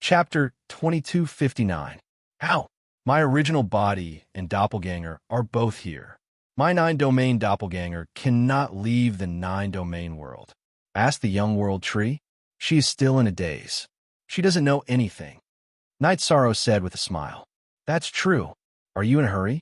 Chapter 2259. Ow! My original body and doppelganger are both here. My 9-domain doppelganger cannot leave the 9-domain world. Ask the young world tree. She is still in a daze. She doesn't know anything. Night Sorrow said with a smile. That's true. Are you in a hurry?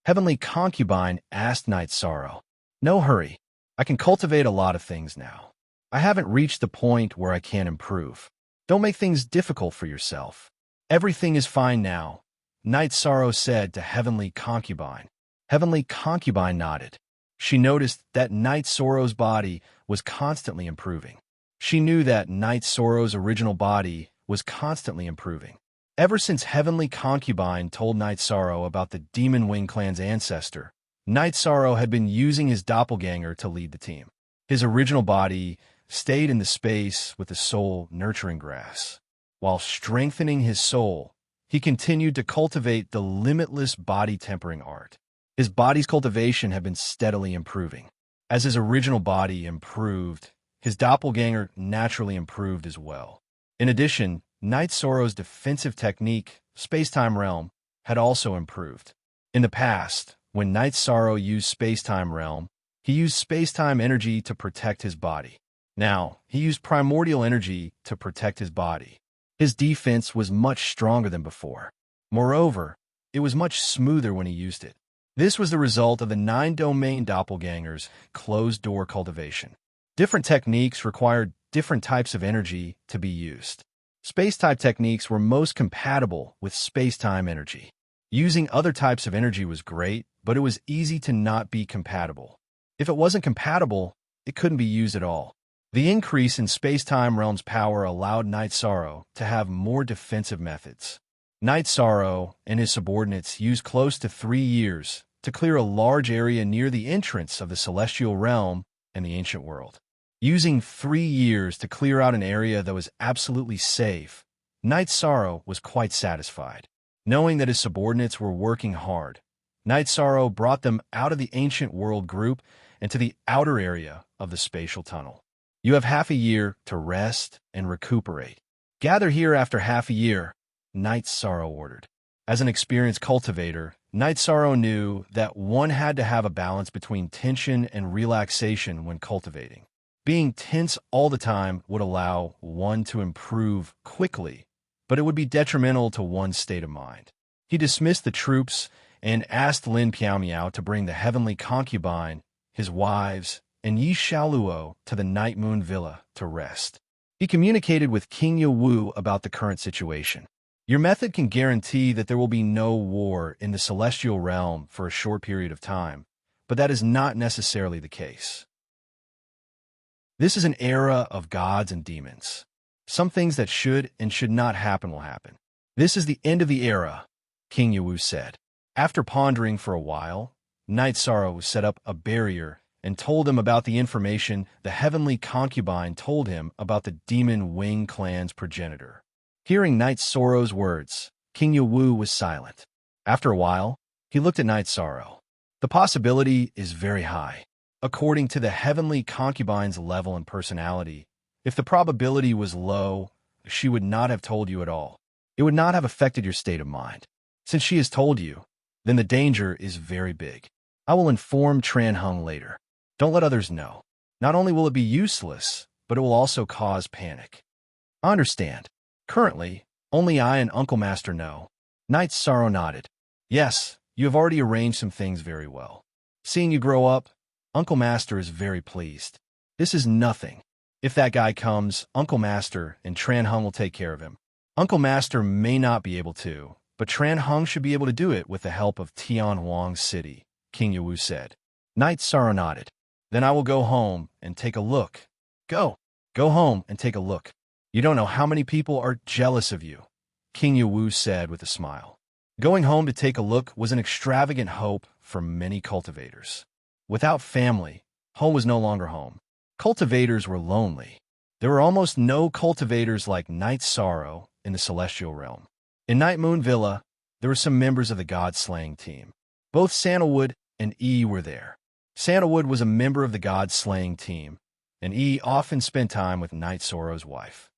Heavenly Concubine asked Night Sorrow. No hurry. I can cultivate a lot of things now. I haven't reached the point where I can't improve. Don't make things difficult for yourself. Everything is fine now, Night Sorrow said to Heavenly Concubine. Heavenly Concubine nodded. She noticed that Night Sorrow's body was constantly improving. She knew that Night Sorrow's original body was constantly improving. Ever since Heavenly Concubine told Night Sorrow about the Demon Wing Clan's ancestor, Night Sorrow had been using his doppelganger to lead the team. His original body stayed in the space with the soul nurturing grass. While strengthening his soul, he continued to cultivate the limitless body tempering art. His body's cultivation had been steadily improving. As his original body improved, his doppelganger naturally improved as well. In addition, Night Sorrow's defensive technique, Space-Time Realm, had also improved. In the past, when Night Sorrow used Space-Time Realm, he used space-time energy to protect his body. Now, he used primordial energy to protect his body. His defense was much stronger than before. Moreover, it was much smoother when he used it. This was the result of the 9-domain doppelganger's closed-door cultivation. Different techniques required different types of energy to be used. Space-type techniques were most compatible with space-time energy. Using other types of energy was great, but it was easy to not be compatible. If it wasn't compatible, it couldn't be used at all. The increase in Space-Time Realm's power allowed Night Sorrow to have more defensive methods. Night Sorrow and his subordinates used close to 3 years to clear a large area near the entrance of the Celestial Realm and the Ancient World. Using 3 years to clear out an area that was absolutely safe, Night Sorrow was quite satisfied. Knowing that his subordinates were working hard, Night Sorrow brought them out of the Ancient World group and to the outer area of the spatial tunnel. You have half a year to rest and recuperate. Gather here after half a year, Night Sorrow ordered. As an experienced cultivator, Night Sorrow knew that one had to have a balance between tension and relaxation when cultivating. Being tense all the time would allow one to improve quickly, but it would be detrimental to one's state of mind. He dismissed the troops and asked Lin Piao to bring the Heavenly Concubine, his wives, and Yi Xiaoluo to the Night Moon Villa to rest. He communicated with King Wu about the current situation. Your method can guarantee that there will be no war in the Celestial Realm for a short period of time, but that is not necessarily the case. This is an era of gods and demons. Some things that should and should not happen will happen. This is the end of the era, King Wu said. After pondering for a while, Night Sorrow set up a barrier and told him about the information the Heavenly Concubine told him about the Demon Wing Clan's progenitor. Hearing Night Sorrow's words, King Wu was silent. After a while, he looked at Night Sorrow. The possibility is very high. According to the Heavenly Concubine's level and personality, if the probability was low, she would not have told you at all. It would not have affected your state of mind. Since she has told you, then the danger is very big. I will inform Tran Hung later. Don't let others know. Not only will it be useless, but it will also cause panic. I understand. Currently, only I and Uncle Master know. Night Sorrow nodded. Yes, you have already arranged some things very well. Seeing you grow up, Uncle Master is very pleased. This is nothing. If that guy comes, Uncle Master and Tran Hung will take care of him. Uncle Master may not be able to, but Tran Hung should be able to do it with the help of Tian Huang City, King Wu said. Night Sorrow nodded. Then I will go home and take a look. Go home and take a look. You don't know how many people are jealous of you, King Wu said with a smile. Going home to take a look was an extravagant hope for many cultivators. Without family, home was no longer home. Cultivators were lonely. There were almost no cultivators like Night Sorrow in the Celestial Realm. In Night Moon Villa, there were some members of the God-slaying team. Both Sandalwood and E were there. Sandalwood was a member of the God-slaying team, and E often spent time with Night Sorrow's wife.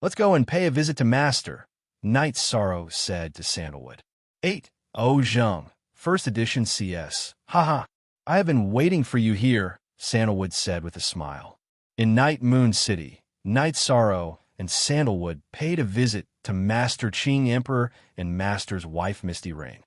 Let's go and pay a visit to Master, Night Sorrow said to Sandalwood. 8. Oh Zheng, First Edition CS. Haha. I have been waiting for you here, Sandalwood said with a smile. In Night Moon City, Night Sorrow and Sandalwood paid a visit to Master Qing Emperor and Master's wife Misty Rain.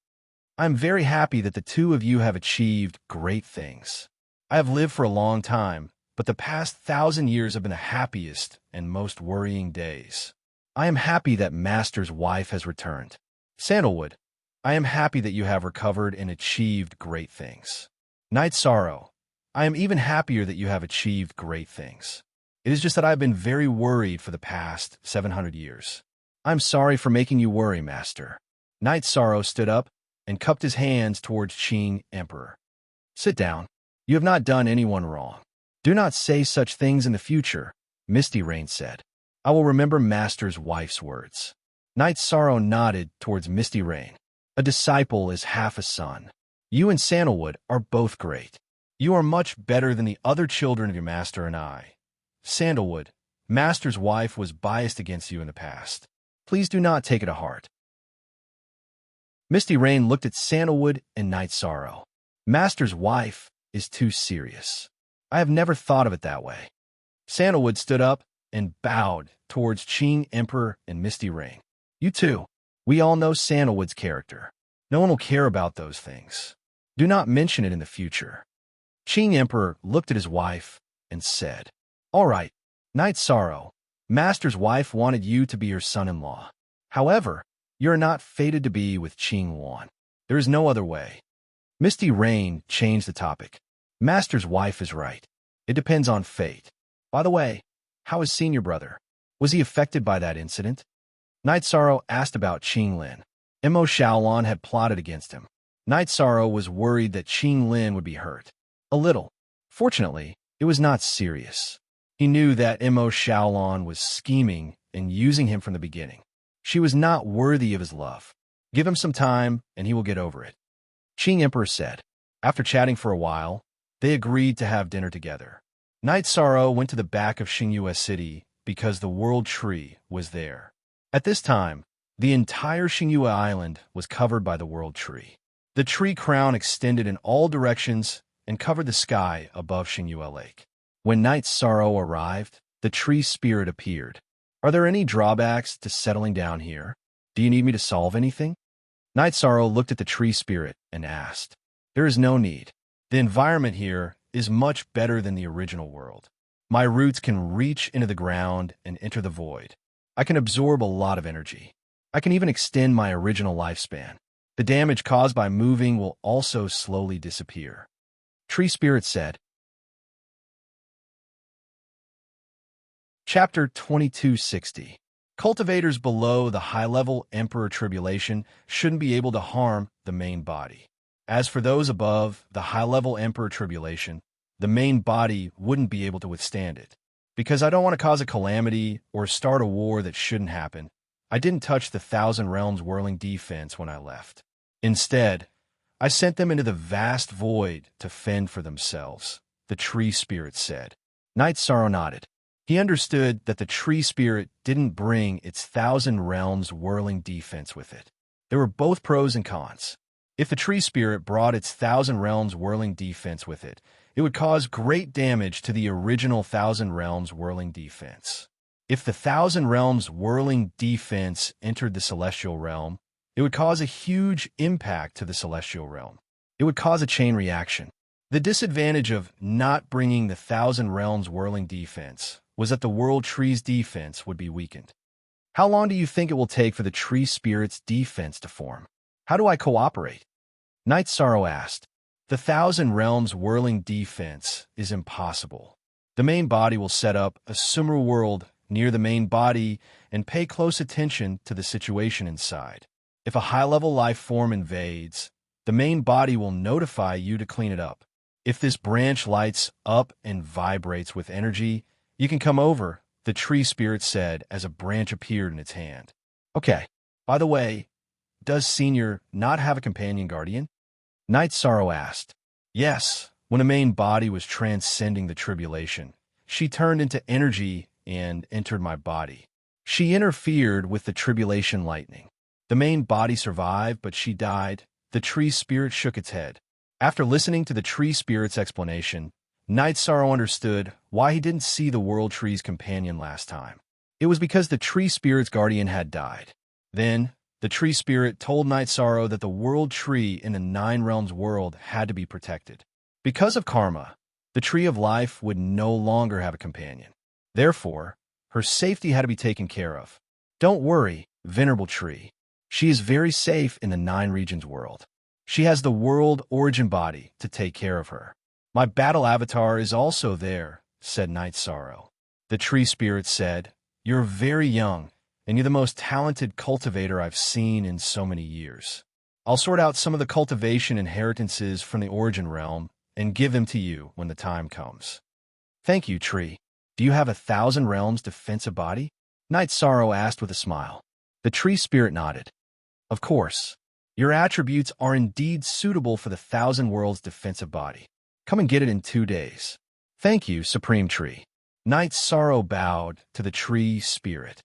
I am very happy that the two of you have achieved great things. I have lived for a long time, but the past 1,000 years have been the happiest and most worrying days. I am happy that Master's wife has returned. Sandalwood, I am happy that you have recovered and achieved great things. Night Sorrow, I am even happier that you have achieved great things. It is just that I have been very worried for the past 700 years. I am sorry for making you worry, Master. Night Sorrow stood up and cupped his hands towards Qing Emperor. Sit down. You have not done anyone wrong. Do not say such things in the future, Misty Rain said. I will remember Master's wife's words. Night Sorrow nodded towards Misty Rain. A disciple is half a son. You and Sandalwood are both great. You are much better than the other children of your master and I. Sandalwood, Master's wife was biased against you in the past. Please do not take it to heart. Misty Rain looked at Sandalwood and Night Sorrow. Master's wife is too serious. I have never thought of it that way. Sandalwood stood up and bowed towards Qing Emperor and Misty Rain. You too. We all know Sandalwood's character. No one will care about those things. Do not mention it in the future. Qing Emperor looked at his wife and said, All right, Night Sorrow, Master's wife wanted you to be her son-in-law. However, you are not fated to be with Qing Wan. There is no other way. Misty Rain changed the topic. Master's wife is right. It depends on fate. By the way, how is Senior Brother? Was he affected by that incident? Night Sorrow asked about Qing Lin. Mo Shaolin had plotted against him. Night Sorrow was worried that Qing Lin would be hurt. A little. Fortunately, it was not serious. He knew that Mo Shaolin was scheming and using him from the beginning. She was not worthy of his love. Give him some time, and he will get over it. Qing Emperor said. After chatting for a while, they agreed to have dinner together. Night Sorrow went to the back of Xingyue City because the World Tree was there. At this time, the entire Xingyue Island was covered by the World Tree. The tree crown extended in all directions and covered the sky above Xingyue Lake. When Night Sorrow arrived, the tree spirit appeared. Are there any drawbacks to settling down here? Do you need me to solve anything? Night Sorrow looked at the tree spirit and asked. There is no need. The environment here is much better than the original world. My roots can reach into the ground and enter the void. I can absorb a lot of energy. I can even extend my original lifespan. The damage caused by moving will also slowly disappear. Tree Spirit said. Chapter 2260. Cultivators below the high-level Emperor Tribulation shouldn't be able to harm the main body. As for those above the high-level Emperor Tribulation, the main body wouldn't be able to withstand it. Because I don't want to cause a calamity or start a war that shouldn't happen, I didn't touch the Thousand Realms whirling defense when I left. Instead, I sent them into the vast void to fend for themselves, the Tree Spirit said. Night Sorrow nodded. He understood that the Tree Spirit didn't bring its Thousand Realms whirling defense with it. There were both pros and cons. If the Tree Spirit brought its Thousand Realms whirling defense with it, it would cause great damage to the original Thousand Realms whirling defense. If the Thousand Realms whirling defense entered the Celestial Realm, it would cause a huge impact to the Celestial Realm. It would cause a chain reaction. The disadvantage of not bringing the Thousand Realms whirling defense was that the World Tree's defense would be weakened. How long do you think it will take for the Tree Spirit's defense to form? How do I cooperate? Night Sorrow asked. The Thousand Realms whirling defense is impossible. The main body will set up a similar world near the main body and pay close attention to the situation inside. If a high-level life form invades, the main body will notify you to clean it up. If this branch lights up and vibrates with energy, you can come over, the Tree Spirit said as a branch appeared in its hand. Okay, by the way, does Senior not have a companion guardian? Night Sorrow asked. Yes, when a main body was transcending the tribulation, she turned into energy and entered my body. She interfered with the tribulation lightning. The main body survived, but she died. The tree spirit shook its head. After listening to the tree spirit's explanation, Night Sorrow understood why he didn't see the world tree's companion last time. It was because the tree spirit's guardian had died. Then, the tree spirit told Night Sorrow that the world tree in the Nine Realms world had to be protected. Because of karma, the tree of life would no longer have a companion. Therefore, her safety had to be taken care of. Don't worry, venerable tree. She is very safe in the Nine Regions world. She has the world origin body to take care of her. My battle avatar is also there, said Night Sorrow. The tree spirit said, "You're very young, and you're the most talented cultivator I've seen in so many years. I'll sort out some of the cultivation inheritances from the origin realm and give them to you when the time comes." Thank you, tree. Do you have 1,000 realms defensive body? Night Sorrow asked with a smile. The tree spirit nodded. Of course. Your attributes are indeed suitable for the 1,000 worlds defensive body. Come and get it in 2 days. Thank you, Supreme Tree. Night Sorrow bowed to the tree spirit.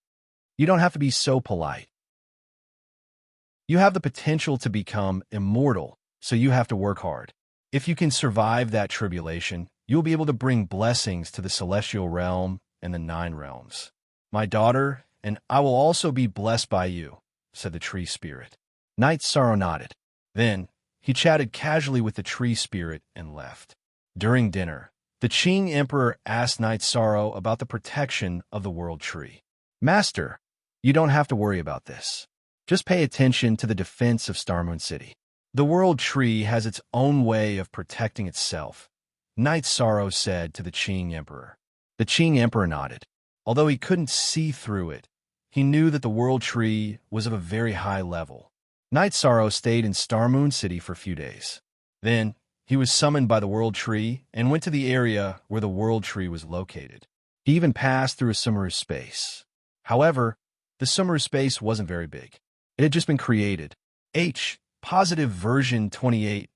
You don't have to be so polite. You have the potential to become immortal, so you have to work hard. If you can survive that tribulation, you'll be able to bring blessings to the celestial realm and the Nine Realms. My daughter, and I will also be blessed by you, said the tree spirit. Night Sorrow nodded. Then, he chatted casually with the tree spirit and left. During dinner, the Qing Emperor asked Night Sorrow about the protection of the world tree. Master, you don't have to worry about this. Just pay attention to the defense of Starmoon City. The world tree has its own way of protecting itself, Night Sorrow said to the Qing Emperor. The Qing Emperor nodded. Although he couldn't see through it, he knew that the world tree was of a very high level. Night Sorrow stayed in Starmoon City for a few days. Then, he was summoned by the world tree and went to the area where the world tree was located. He even passed through a Sumeru space. However, the Sumeru space wasn't very big. It had just been created. Positive version 28.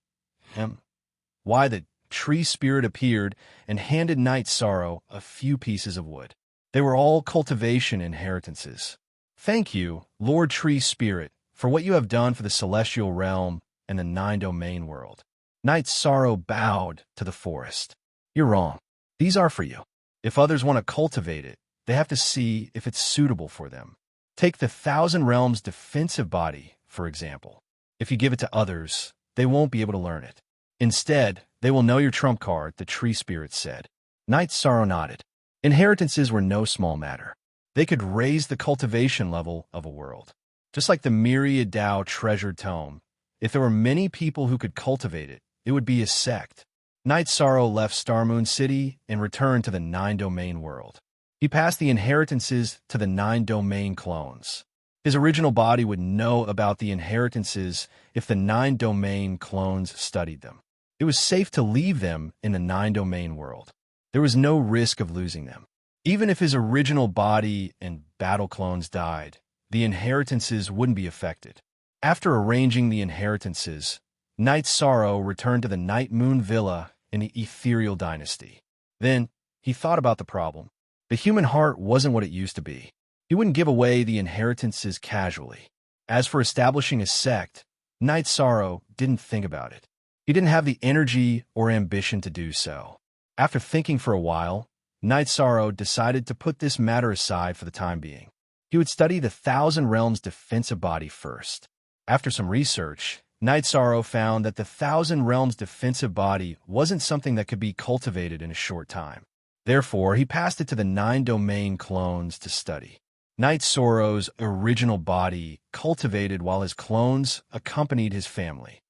Why the tree spirit appeared and handed Night Sorrow a few pieces of wood. They were all cultivation inheritances. Thank you, Lord Tree Spirit, for what you have done for the celestial realm and the Nine Domain world. Night Sorrow bowed to the forest. You're wrong. These are for you. If others want to cultivate it, they have to see if it's suitable for them. Take the 1,000 Realms defensive body, for example. If you give it to others, they won't be able to learn it. Instead, they will know your trump card, the tree spirit said. Night Sorrow nodded. Inheritances were no small matter. They could raise the cultivation level of a world. Just like the Myriad Dao treasure tome, if there were many people who could cultivate it, it would be a sect. Night Sorrow left Starmoon City and returned to the Nine Domain world. He passed the inheritances to the Nine Domain clones. His original body would know about the inheritances if the Nine Domain clones studied them. It was safe to leave them in the Nine Domain world. There was no risk of losing them. Even if his original body and battle clones died, the inheritances wouldn't be affected. After arranging the inheritances, Night Sorrow returned to the Night Moon Villa in the Ethereal Dynasty. Then, he thought about the problem. The human heart wasn't what it used to be. He wouldn't give away the inheritances casually. As for establishing a sect, Night Sorrow didn't think about it. He didn't have the energy or ambition to do so. After thinking for a while, Night Sorrow decided to put this matter aside for the time being. He would study the 1,000 Realms defensive body first. After some research, Night Sorrow found that the 1,000 Realms defensive body wasn't something that could be cultivated in a short time. Therefore, he passed it to the Nine Domain clones to study. Night Sorrow's original body cultivated while his clones accompanied his family.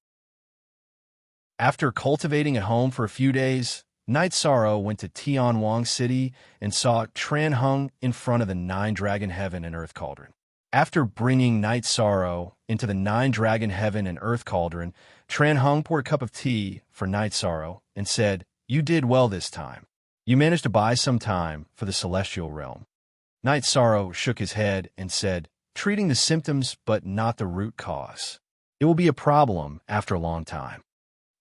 After cultivating at home for a few days, Night Sorrow went to Tianwang City and saw Tran Hung in front of the Nine Dragon Heaven and Earth Cauldron. After bringing Night Sorrow into the Nine Dragon Heaven and Earth Cauldron, Tran Hung poured a cup of tea for Night Sorrow and said, "You did well this time. You managed to buy some time for the celestial realm." Night Sorrow shook his head and said, "Treating the symptoms but not the root cause. It will be a problem after a long time."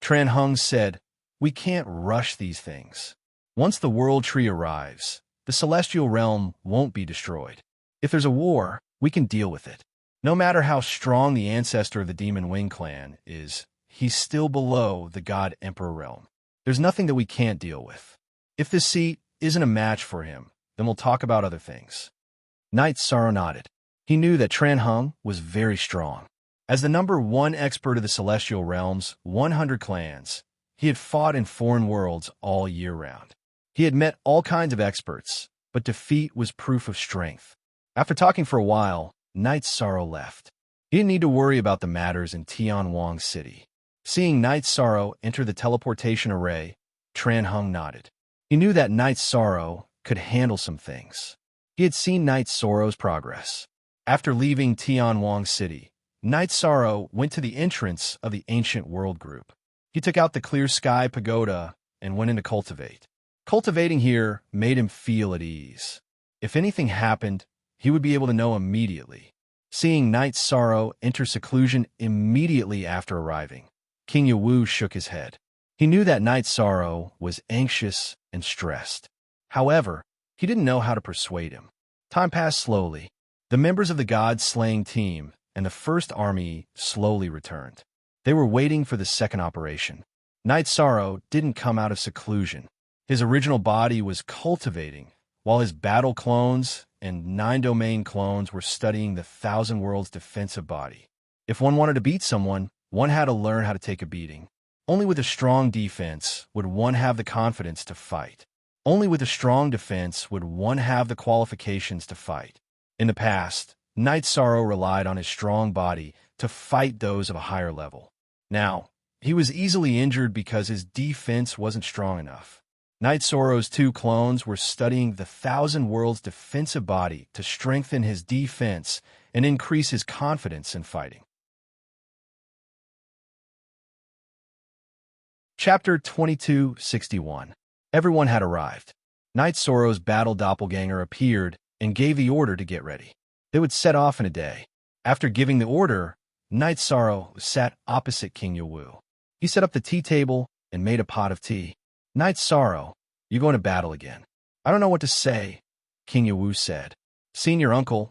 Tran Hung said, "We can't rush these things. Once the world tree arrives, the celestial realm won't be destroyed. If there's a war, we can deal with it. No matter how strong the ancestor of the Demon Wing clan is, he's still below the God Emperor realm. There's nothing that we can't deal with. If this seat isn't a match for him, then we'll talk about other things. Knight Sorrow nodded. He knew that Tran Hung was very strong. As the #1 expert of the Celestial Realm's 100 clans, he had fought in foreign worlds all year round. He had met all kinds of experts, but defeat was proof of strength. After talking for a while, Knight Sorrow left. He didn't need to worry about the matters in Tianwang City. Seeing Knight Sorrow enter the teleportation array, Tran Hung nodded. He knew that Knight Sorrow could handle some things. He had seen Knight Sorrow's progress. After leaving Tianwang City, Knight Sorrow went to the entrance of the Ancient World Group. He took out the Clear Sky Pagoda and went into Cultivate. Cultivating here made him feel at ease. If anything happened, he would be able to know immediately. Seeing Knight Sorrow enter seclusion immediately after arriving, King Yawu shook his head. He knew that Knight Sorrow was anxious and stressed. However, he didn't know how to persuade him. Time passed slowly. The members of the God-slaying team and the First Army slowly returned. They were waiting for the second operation. Knight Sorrow didn't come out of seclusion. His original body was cultivating, while his battle clones and 9-domain clones were studying the Thousand Worlds defensive body. If one wanted to beat someone, one had to learn how to take a beating. Only with a strong defense would one have the confidence to fight. Only with a strong defense would one have the qualifications to fight. In the past, Knight Sorrow relied on his strong body to fight those of a higher level. Now, he was easily injured because his defense wasn't strong enough. Knight Sorrow's 2 clones were studying the Thousand Worlds defensive body to strengthen his defense and increase his confidence in fighting. Chapter 2261. Everyone had arrived. Knight Sorrow's battle doppelganger appeared and gave the order to get ready. They would set off in a day. After giving the order, Knight Sorrow sat opposite King Yawu. He set up the tea table and made a pot of tea. Knight Sorrow, you're going to battle again. I don't know what to say, King Yawu said. Senior uncle,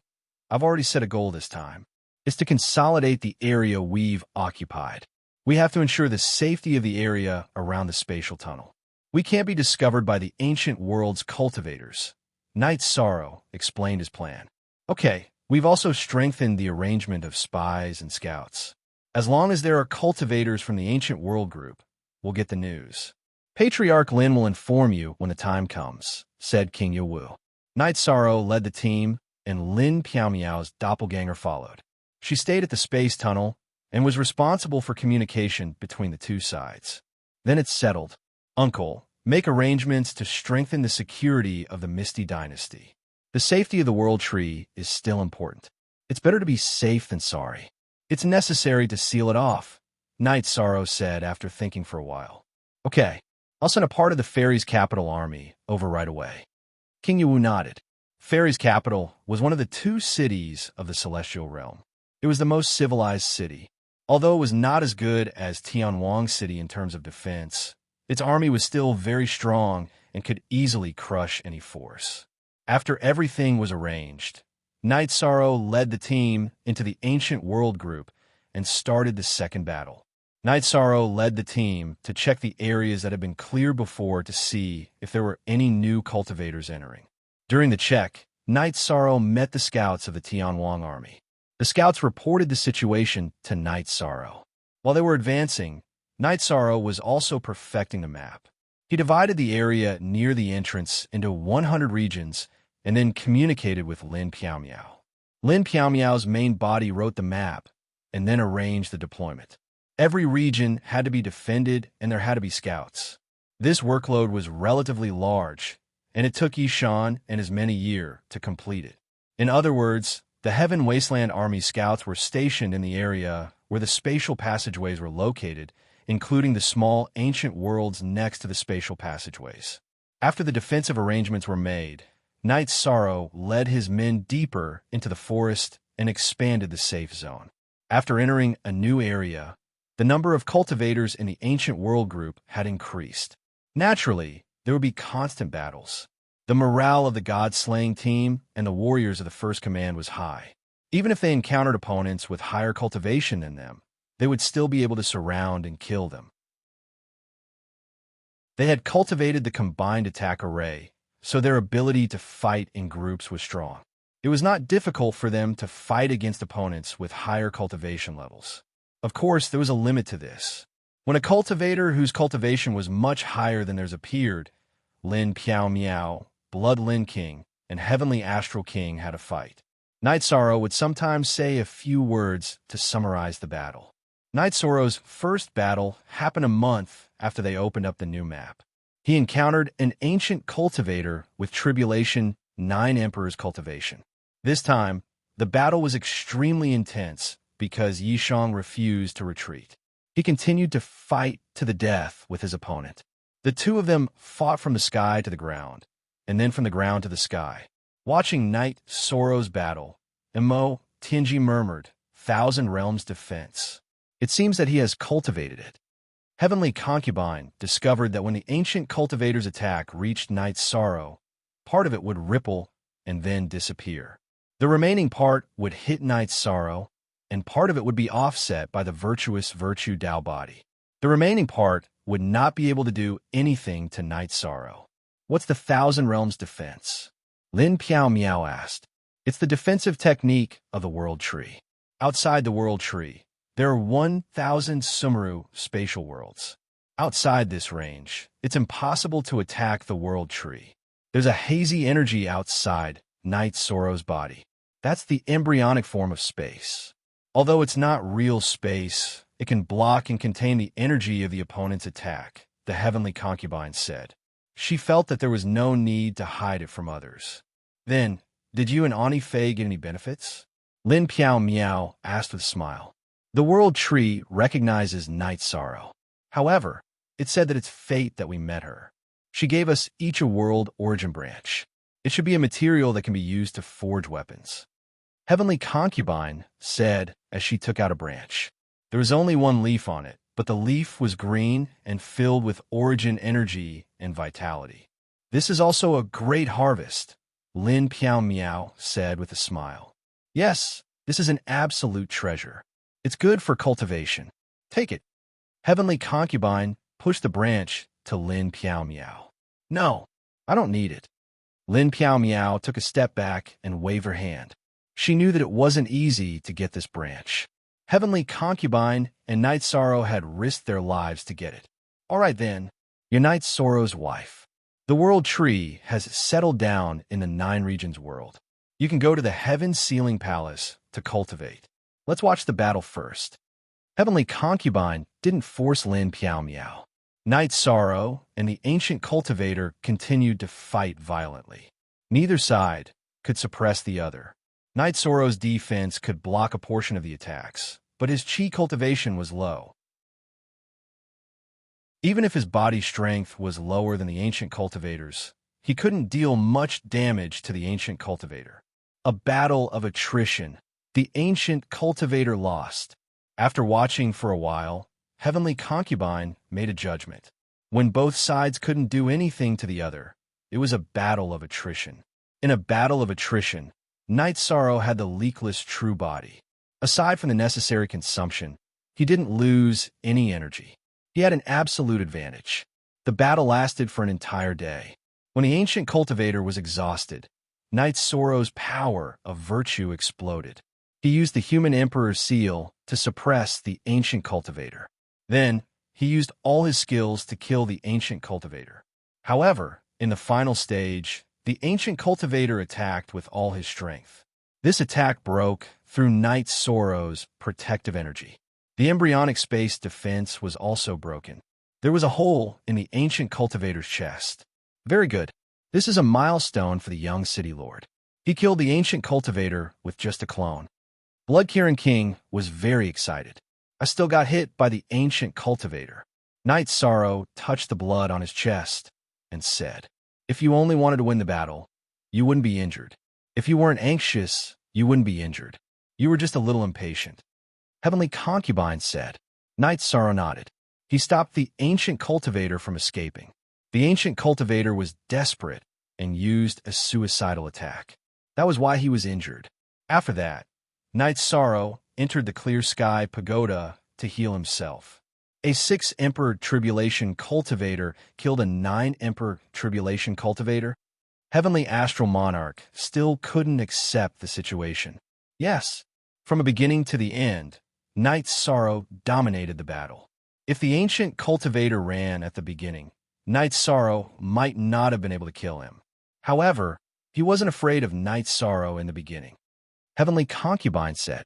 I've already set a goal this time. It's to consolidate the area we've occupied. We have to ensure the safety of the area around the spatial tunnel. We can't be discovered by the ancient world's cultivators. Knight Sorrow explained his plan. Okay, we've also strengthened the arrangement of spies and scouts. As long as there are cultivators from the ancient world group, we'll get the news. Patriarch Lin will inform you when the time comes, said King Yawu. Knight Sorrow led the team, and Lin Piaomiao's doppelganger followed. She stayed at the space tunnel and was responsible for communication between the two sides. Then it's settled. Uncle, make arrangements to strengthen the security of the Misty Dynasty. The safety of the World Tree is still important. It's better to be safe than sorry. It's necessary to seal it off, Knight Sorrow said after thinking for a while. Okay, I'll send a part of the Fairies' capital army over right away. King Yawu nodded. Fairies' capital was one of the 2 cities of the Celestial Realm. It was the most civilized city. Although it was not as good as Tianwang City in terms of defense, its army was still very strong and could easily crush any force. After everything was arranged, Knight Sorrow led the team into the Ancient World Group and started the second battle. Knight Sorrow led the team to check the areas that had been cleared before to see if there were any new cultivators entering. During the check, Knight Sorrow met the scouts of the Tianwang army. The scouts reported the situation to Knight Sorrow. While they were advancing, Knight Sorrow was also perfecting the map. He divided the area near the entrance into 100 regions and then communicated with Lin Piaomiao. Lin Piaomiao's main body wrote the map and then arranged the deployment. Every region had to be defended and there had to be scouts. This workload was relatively large, and it took Yishan and his men a year to complete it. In other words, the Heaven Wasteland Army scouts were stationed in the area where the spatial passageways were located, including the small ancient worlds next to the spatial passageways. After the defensive arrangements were made, Knight Sorrow led his men deeper into the forest and expanded the safe zone. After entering a new area, the number of cultivators in the Ancient World Group had increased. Naturally, there would be constant battles. The morale of the god-slaying team and the warriors of the first command was high. Even if they encountered opponents with higher cultivation than them, they would still be able to surround and kill them. They had cultivated the combined attack array, so their ability to fight in groups was strong. It was not difficult for them to fight against opponents with higher cultivation levels. Of course, there was a limit to this. When a cultivator whose cultivation was much higher than theirs appeared, Lin Piao Miao, Blood Lin King, and Heavenly Astral King had a fight. Night Sorrow would sometimes say a few words to summarize the battle. Night Sorrow's first battle happened a month after they opened up the new map. He encountered an ancient cultivator with Tribulation 9 Emperor's cultivation. This time, the battle was extremely intense because Yishang refused to retreat. He continued to fight to the death with his opponent. The two of them fought from the sky to the ground, and then from the ground to the sky. Watching Night Sorrow's battle, Imo Tinji murmured, "Thousand Realms Defense." It seems that he has cultivated it. Heavenly Concubine discovered that when the ancient cultivator's attack reached Night Sorrow, part of it would ripple and then disappear. The remaining part would hit Night Sorrow, and part of it would be offset by the virtuous Virtue Tao body. The remaining part would not be able to do anything to Night Sorrow. What's the Thousand Realms Defense? Lin Piao Miao asked. It's the defensive technique of the World Tree. Outside the World Tree, there are 1,000 Sumeru spatial worlds. Outside this range, it's impossible to attack the World Tree. There's a hazy energy outside Night Sorrow's body. That's the embryonic form of space. Although it's not real space, it can block and contain the energy of the opponent's attack, the Heavenly Concubine said. She felt that there was no need to hide it from others. Then, did you and Ani Fei get any benefits? Lin Piao Miao asked with a smile. The World Tree recognizes Night Sorrow. However, it said that it's fate that we met her. She gave us each a world origin branch. It should be a material that can be used to forge weapons. Heavenly Concubine said as she took out a branch. There was only one leaf on it, but the leaf was green and filled with origin energy and vitality. This is also a great harvest, Lin Piao Miao said with a smile. Yes, this is an absolute treasure. It's good for cultivation. Take it. Heavenly Concubine pushed the branch to Lin Piao Miao. No, I don't need it. Lin Piao Miao took a step back and waved her hand. She knew that it wasn't easy to get this branch. Heavenly Concubine and Night Sorrow had risked their lives to get it. All right then, you're Night Sorrow's wife. The World Tree has settled down in the 9 regions world. You can go to the Heaven Sealing Palace to cultivate. Let's watch the battle first. Heavenly Concubine didn't force Lin Piao Miao. Night Sorrow and the ancient cultivator continued to fight violently. Neither side could suppress the other. Night Sorrow's defense could block a portion of the attacks, but his chi cultivation was low. Even if his body strength was lower than the ancient cultivator's, he couldn't deal much damage to the ancient cultivator. A battle of attrition. The ancient cultivator lost. After watching for a while, Heavenly Concubine made a judgment. When both sides couldn't do anything to the other, it was a battle of attrition. In a battle of attrition, Night Sorrow had the leakless true body. Aside from the necessary consumption, he didn't lose any energy. He had an absolute advantage. The battle lasted for an entire day. When the ancient cultivator was exhausted, Night Sorrow's power of virtue exploded. He used the human emperor's seal to suppress the ancient cultivator. Then, he used all his skills to kill the ancient cultivator. However, in the final stage, the ancient cultivator attacked with all his strength. This attack broke through Night Sorrow's protective energy. The embryonic space defense was also broken. There was a hole in the ancient cultivator's chest. Very good. This is a milestone for the young city lord. He killed the ancient cultivator with just a clone. Blood Kieran King was very excited. I still got hit by the ancient cultivator. Night Sorrow touched the blood on his chest and said, if you only wanted to win the battle, you wouldn't be injured. If you weren't anxious, you wouldn't be injured. You were just a little impatient. Heavenly Concubine said. Night Sorrow nodded. He stopped the ancient cultivator from escaping. The ancient cultivator was desperate and used a suicidal attack. That was why he was injured. After that, Knight Sorrow entered the Clear Sky Pagoda to heal himself. A 6 Emperor Tribulation Cultivator killed a 9 Emperor Tribulation Cultivator. Heavenly Astral Monarch still couldn't accept the situation. Yes, from the beginning to the end, Knight Sorrow dominated the battle. If the Ancient Cultivator ran at the beginning, Knight Sorrow might not have been able to kill him. However, he wasn't afraid of Knight Sorrow in the beginning. Heavenly Concubine said.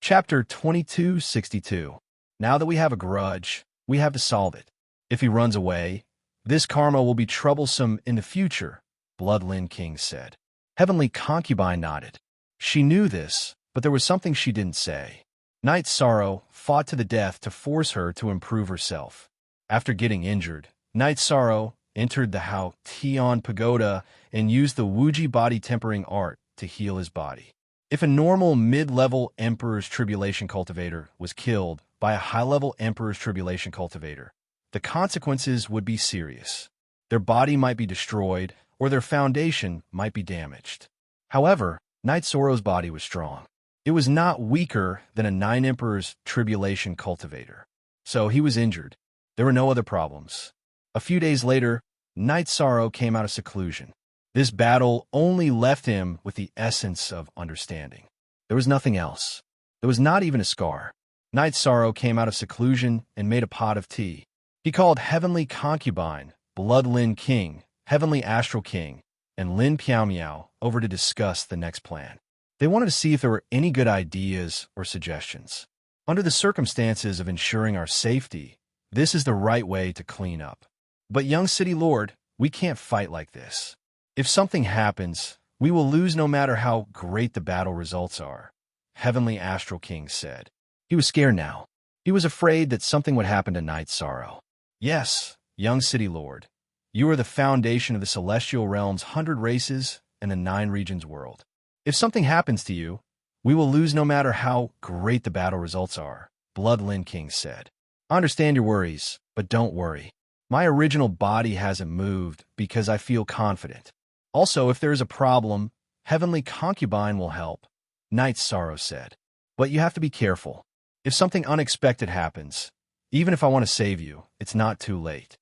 Chapter 2262. Now that we have a grudge, we have to solve it. If he runs away, this karma will be troublesome in the future, Bloodlin King said. Heavenly Concubine nodded. She knew this, but there was something she didn't say. Knight Sorrow fought to the death to force her to improve herself. After getting injured, Knight Sorrow entered the Hao Tian Pagoda and used the Wuji body tempering art to heal his body. If a normal mid-level Emperor's Tribulation Cultivator was killed by a high-level Emperor's Tribulation Cultivator, the consequences would be serious. Their body might be destroyed, or their foundation might be damaged. However, Knight Sorrow's body was strong. It was not weaker than a 9 Emperor's Tribulation Cultivator. So he was injured. There were no other problems. A few days later, Knight Sorrow came out of seclusion. This battle only left him with the essence of understanding. There was nothing else. There was not even a scar. Knight Sorrow came out of seclusion and made a pot of tea. He called Heavenly Concubine, Bloodlin King, Heavenly Astral King, and Lin Piao Miao over to discuss the next plan. They wanted to see if there were any good ideas or suggestions. Under the circumstances of ensuring our safety, this is the right way to clean up. But young City Lord, we can't fight like this. If something happens, we will lose no matter how great the battle results are, Heavenly Astral King said. He was scared now. He was afraid that something would happen to Knight Sorrow. Yes, young City Lord, you are the foundation of the Celestial Realm's 100 races and the 9 regions world. If something happens to you, we will lose no matter how great the battle results are, Bloodlin King said. I understand your worries, but don't worry. My original body hasn't moved because I feel confident. Also, if there is a problem, Heavenly Concubine will help, Knight Sorrow said. But you have to be careful. If something unexpected happens, even if I want to save you, it's not too late.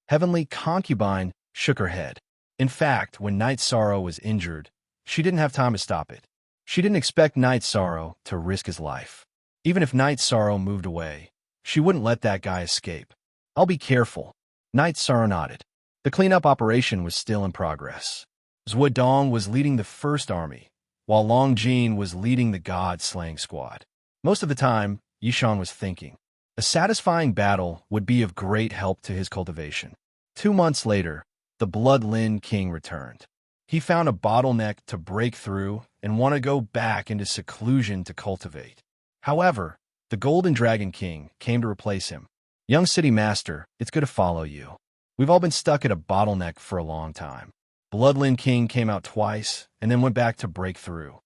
Heavenly Concubine shook her head. In fact, when Knight Sorrow was injured, she didn't have time to stop it. She didn't expect Knight Sorrow to risk his life. Even if Knight Sorrow moved away, she wouldn't let that guy escape. I'll be careful. Knight Sorrow nodded. The cleanup operation was still in progress. Zhuo Dong was leading the first army, while Long Jin was leading the god-slaying squad. Most of the time, Yishan was thinking. A satisfying battle would be of great help to his cultivation. 2 months later, the Bloodlin King returned. He found a bottleneck to break through and wanted to go back into seclusion to cultivate. However, the Golden Dragon King came to replace him. Young City Master, it's good to follow you. We've all been stuck at a bottleneck for a long time. Bloodlin King came out twice and then went back to break through.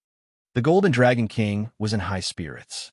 The Golden Dragon King was in high spirits.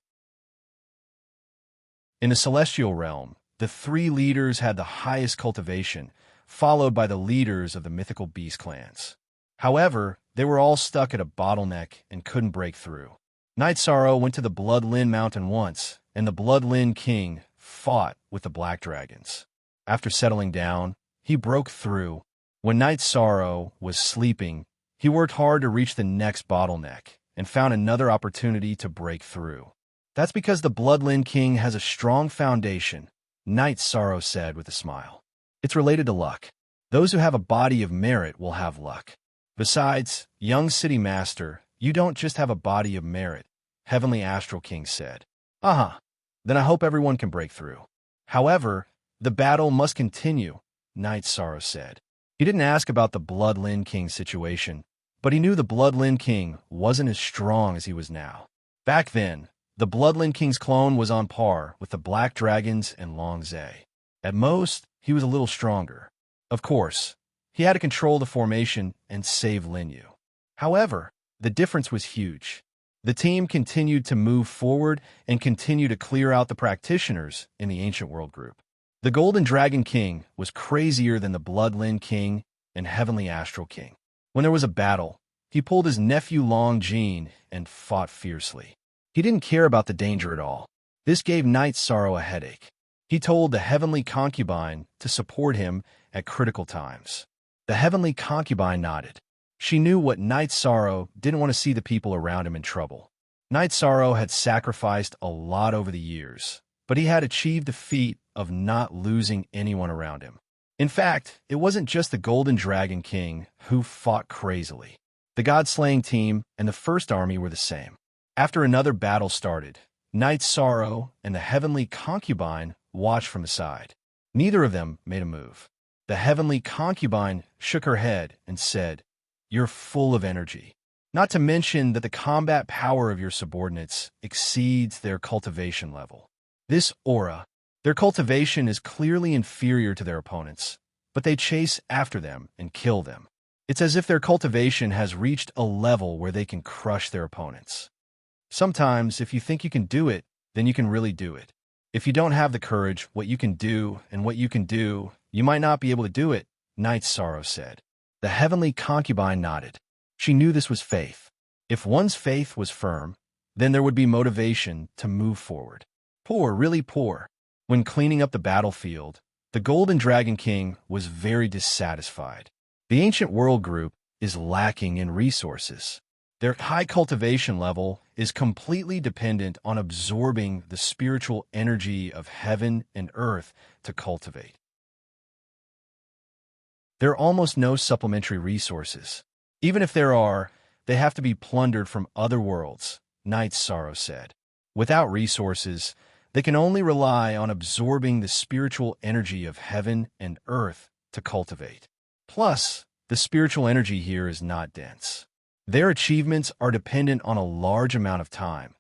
In the Celestial Realm, the 3 leaders had the highest cultivation, followed by the leaders of the mythical beast clans. However, they were all stuck at a bottleneck and couldn't break through. Knight Sorrow went to the Bloodlin Mountain once, and the Bloodlin King fought with the Black Dragons. After settling down, he broke through. When Knight Sorrow was sleeping, he worked hard to reach the next bottleneck and found another opportunity to break through. That's because the Bloodlin King has a strong foundation, Knight Sorrow said with a smile. It's related to luck. Those who have a body of merit will have luck. Besides, young City Master, you don't just have a body of merit, Heavenly Astral King said. Then I hope everyone can break through. However, the battle must continue, Knight Sorrow said. He didn't ask about the Bloodlin King's situation, but he knew the Bloodlin King wasn't as strong as he was now. Back then, the Bloodlin King's clone was on par with the Black Dragons and Long Zhe. At most, he was a little stronger. Of course, he had to control the formation and save Lin Yu. However, the difference was huge. The team continued to move forward and continue to clear out the practitioners in the Ancient World group. The Golden Dragon King was crazier than the Bloodland King and Heavenly Astral King. When there was a battle, he pulled his nephew Long Jean and fought fiercely. He didn't care about the danger at all. This gave Night Sorrow a headache. He told the Heavenly Concubine to support him at critical times. The Heavenly Concubine nodded. She knew what Night Sorrow didn't want to see the people around him in trouble. Night Sorrow had sacrificed a lot over the years, but he had achieved the feat of not losing anyone around him. In fact, it wasn't just the Golden Dragon King who fought crazily. The God-slaying team and the First Army were the same. After another battle started, Night Sorrow and the Heavenly Concubine watched from the side. Neither of them made a move. The Heavenly Concubine shook her head and said, "You're full of energy. Not to mention that the combat power of your subordinates exceeds their cultivation level. This aura, their cultivation is clearly inferior to their opponents, but they chase after them and kill them. It's as if their cultivation has reached a level where they can crush their opponents. Sometimes, if you think you can do it, then you can really do it. If you don't have the courage, what you can do, you might not be able to do it," Night Sorrow said. The Heavenly Concubine nodded. She knew this was faith. If one's faith was firm, then there would be motivation to move forward. Poor, really poor. When cleaning up the battlefield, the Golden Dragon King was very dissatisfied. The Ancient World Group is lacking in resources. Their high cultivation level is completely dependent on absorbing the spiritual energy of heaven and earth to cultivate. There are almost no supplementary resources. Even if there are, they have to be plundered from other worlds, Night Sorrow said. Without resources, they can only rely on absorbing the spiritual energy of heaven and earth to cultivate. Plus, the spiritual energy here is not dense. Their achievements are dependent on a large amount of time,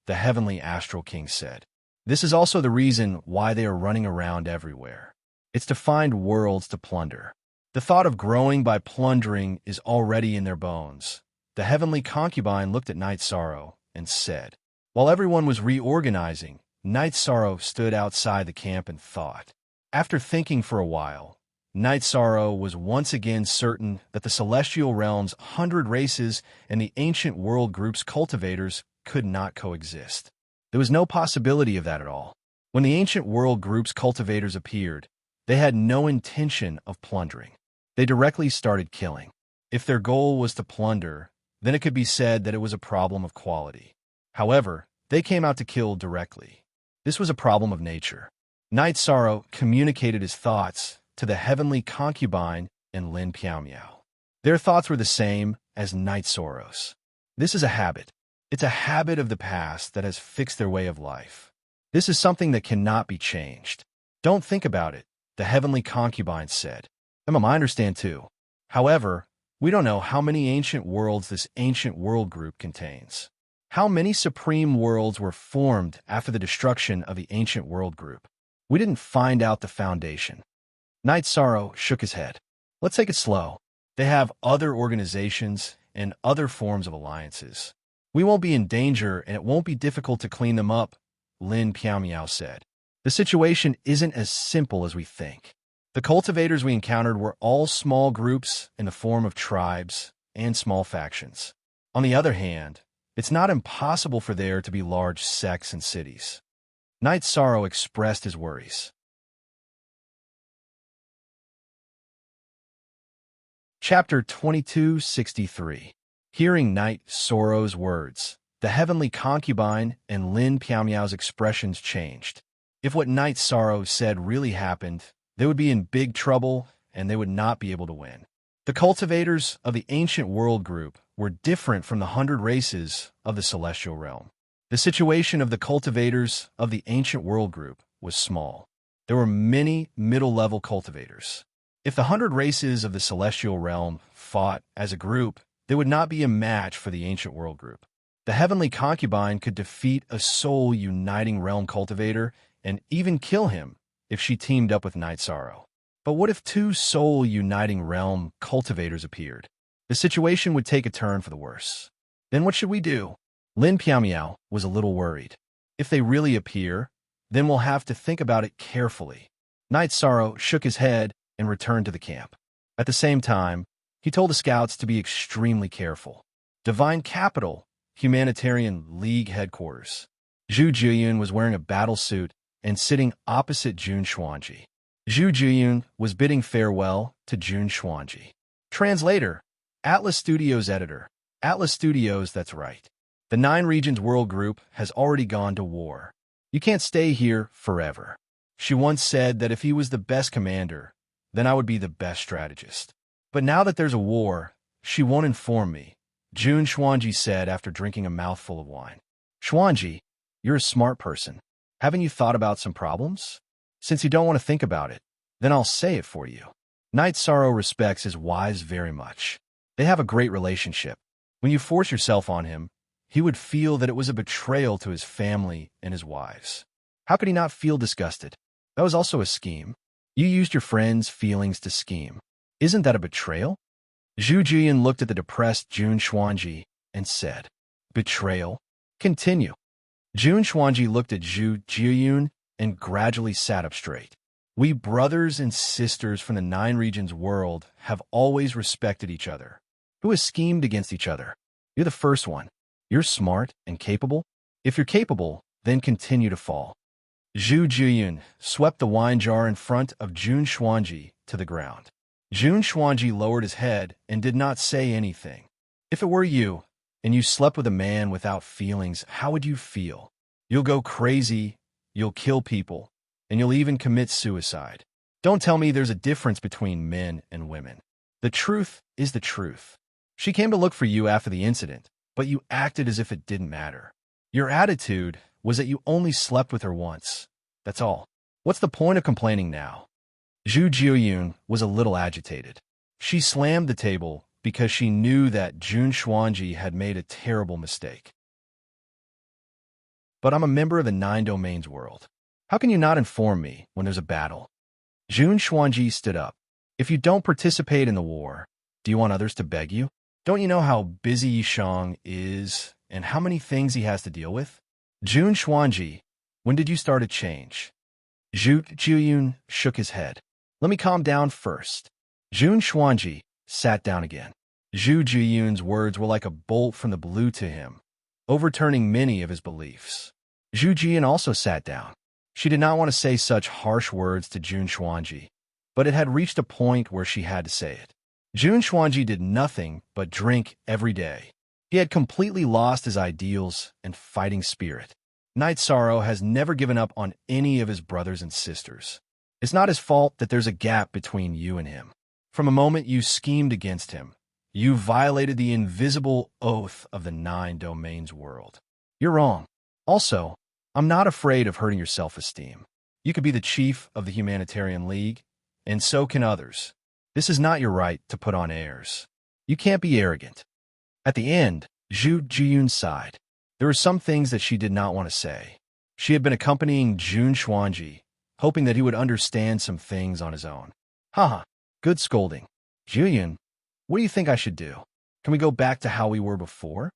the Heavenly Astral King said. This is also the reason why they are running around everywhere. It's to find worlds to plunder. The thought of growing by plundering is already in their bones. The Heavenly Concubine looked at Night Sorrow and said. While everyone was reorganizing, Night Sorrow stood outside the camp and thought. After thinking for a while, Night Sorrow was once again certain that the Celestial Realm's 100 races and the Ancient World Group's cultivators could not coexist. There was no possibility of that at all. When the Ancient World Group's cultivators appeared, they had no intention of plundering. They directly started killing. If their goal was to plunder, then it could be said that it was a problem of quality. However, they came out to kill directly. This was a problem of nature. Night Sorrow communicated his thoughts to the Heavenly Concubine and Lin Piao Miao. Their thoughts were the same as Night Sorrow's. This is a habit. It's a habit of the past that has fixed their way of life. This is something that cannot be changed. Don't think about it, the Heavenly Concubine said. I understand too. However, we don't know how many ancient worlds this Ancient World Group contains. How many supreme worlds were formed after the destruction of the Ancient World Group? We didn't find out the foundation. Night Sorrow shook his head. Let's take it slow. They have other organizations and other forms of alliances. We won't be in danger and it won't be difficult to clean them up, Lin Piao Miao said. The situation isn't as simple as we think. The cultivators we encountered were all small groups in the form of tribes and small factions. On the other hand, it's not impossible for there to be large sects and cities. Night Sorrow expressed his worries. Chapter 2263. Hearing Night Sorrow's words, the Heavenly Concubine and Lin Piao Miao's expressions changed. If what Night Sorrow said really happened, they would be in big trouble and they would not be able to win. The cultivators of the Ancient World Group were different from the 100 races of the Celestial Realm. The situation of the cultivators of the Ancient World Group was small. There were many middle-level cultivators. If the 100 races of the Celestial Realm fought as a group, they would not be a match for the Ancient World Group. The Heavenly Concubine could defeat a soul-uniting realm cultivator and even kill him if she teamed up with Night Sorrow. But what if two soul-uniting realm cultivators appeared? The situation would take a turn for the worse. Then what should we do? Lin Piao Miao was a little worried. If they really appear, then we'll have to think about it carefully. Knight Sorrow shook his head and returned to the camp. At the same time, he told the scouts to be extremely careful. Divine Capital, Humanitarian League Headquarters. Zhu Jiyun was wearing a battle suit and sitting opposite Jun Xuanji. Zhu Jiyun was bidding farewell to Jun Xuanji. Translator, Atlas Studios editor. Atlas Studios, that's right. The 9 Regions World Group has already gone to war. You can't stay here forever. She once said that if he was the best commander, then I would be the best strategist. But now that there's a war, she won't inform me, Jun Xuanji said after drinking a mouthful of wine. Xuanji, you're a smart person. Haven't you thought about some problems? Since you don't want to think about it, then I'll say it for you. Knight Sorrow respects his wives very much. They have a great relationship. When you force yourself on him, he would feel that it was a betrayal to his family and his wives. How could he not feel disgusted? That was also a scheme. You used your friend's feelings to scheme. Isn't that a betrayal? Zhu Jian looked at the depressed Jun Xuanji and said, Betrayal? Continue. Jun Xuanji looked at Zhu Jian and gradually sat up straight. We brothers and sisters from the 9 Regions world have always respected each other. Who has schemed against each other? You're the first one. You're smart and capable. If you're capable, then continue to fall. Zhu Jian swept the wine jar in front of Jun Xuanji to the ground. Jun Xuanji lowered his head and did not say anything. If it were you, and you slept with a man without feelings, how would you feel? You'll go crazy, you'll kill people, and you'll even commit suicide. Don't tell me there's a difference between men and women. The truth is the truth. She came to look for you after the incident, but you acted as if it didn't matter. Your attitude was that you only slept with her once. That's all. What's the point of complaining now? Zhu Jiuyun was a little agitated. She slammed the table because she knew that Jun Xuanji had made a terrible mistake. But I'm a member of the 9 Domains world. How can you not inform me when there's a battle? Jun Xuanji stood up. If you don't participate in the war, do you want others to beg you? Don't you know how busy Yishang is and how many things he has to deal with? Jun Xuanji, when did you start to change? Zhu Jiuyun shook his head. Let me calm down first. Jun Xuanji sat down again. Zhu Jiuyun's words were like a bolt from the blue to him, overturning many of his beliefs. Zhu Jian also sat down. She did not want to say such harsh words to Jun Xuanji, but it had reached a point where she had to say it. Jun Xuanji did nothing but drink every day. He had completely lost his ideals and fighting spirit. Knight Sorrow has never given up on any of his brothers and sisters. It's not his fault that there's a gap between you and him. From a moment you schemed against him, you violated the invisible oath of the 9 Domains world. You're wrong. Also, I'm not afraid of hurting your self-esteem. You could be the chief of the Humanitarian League, and so can others. This is not your right to put on airs. You can't be arrogant. At the end, Zhu Jiuyun sighed. There were some things that she did not want to say. She had been accompanying Jun Xuanji, hoping that he would understand some things on his own. Haha, good scolding. Jiuyun, what do you think I should do? Can we go back to how we were before?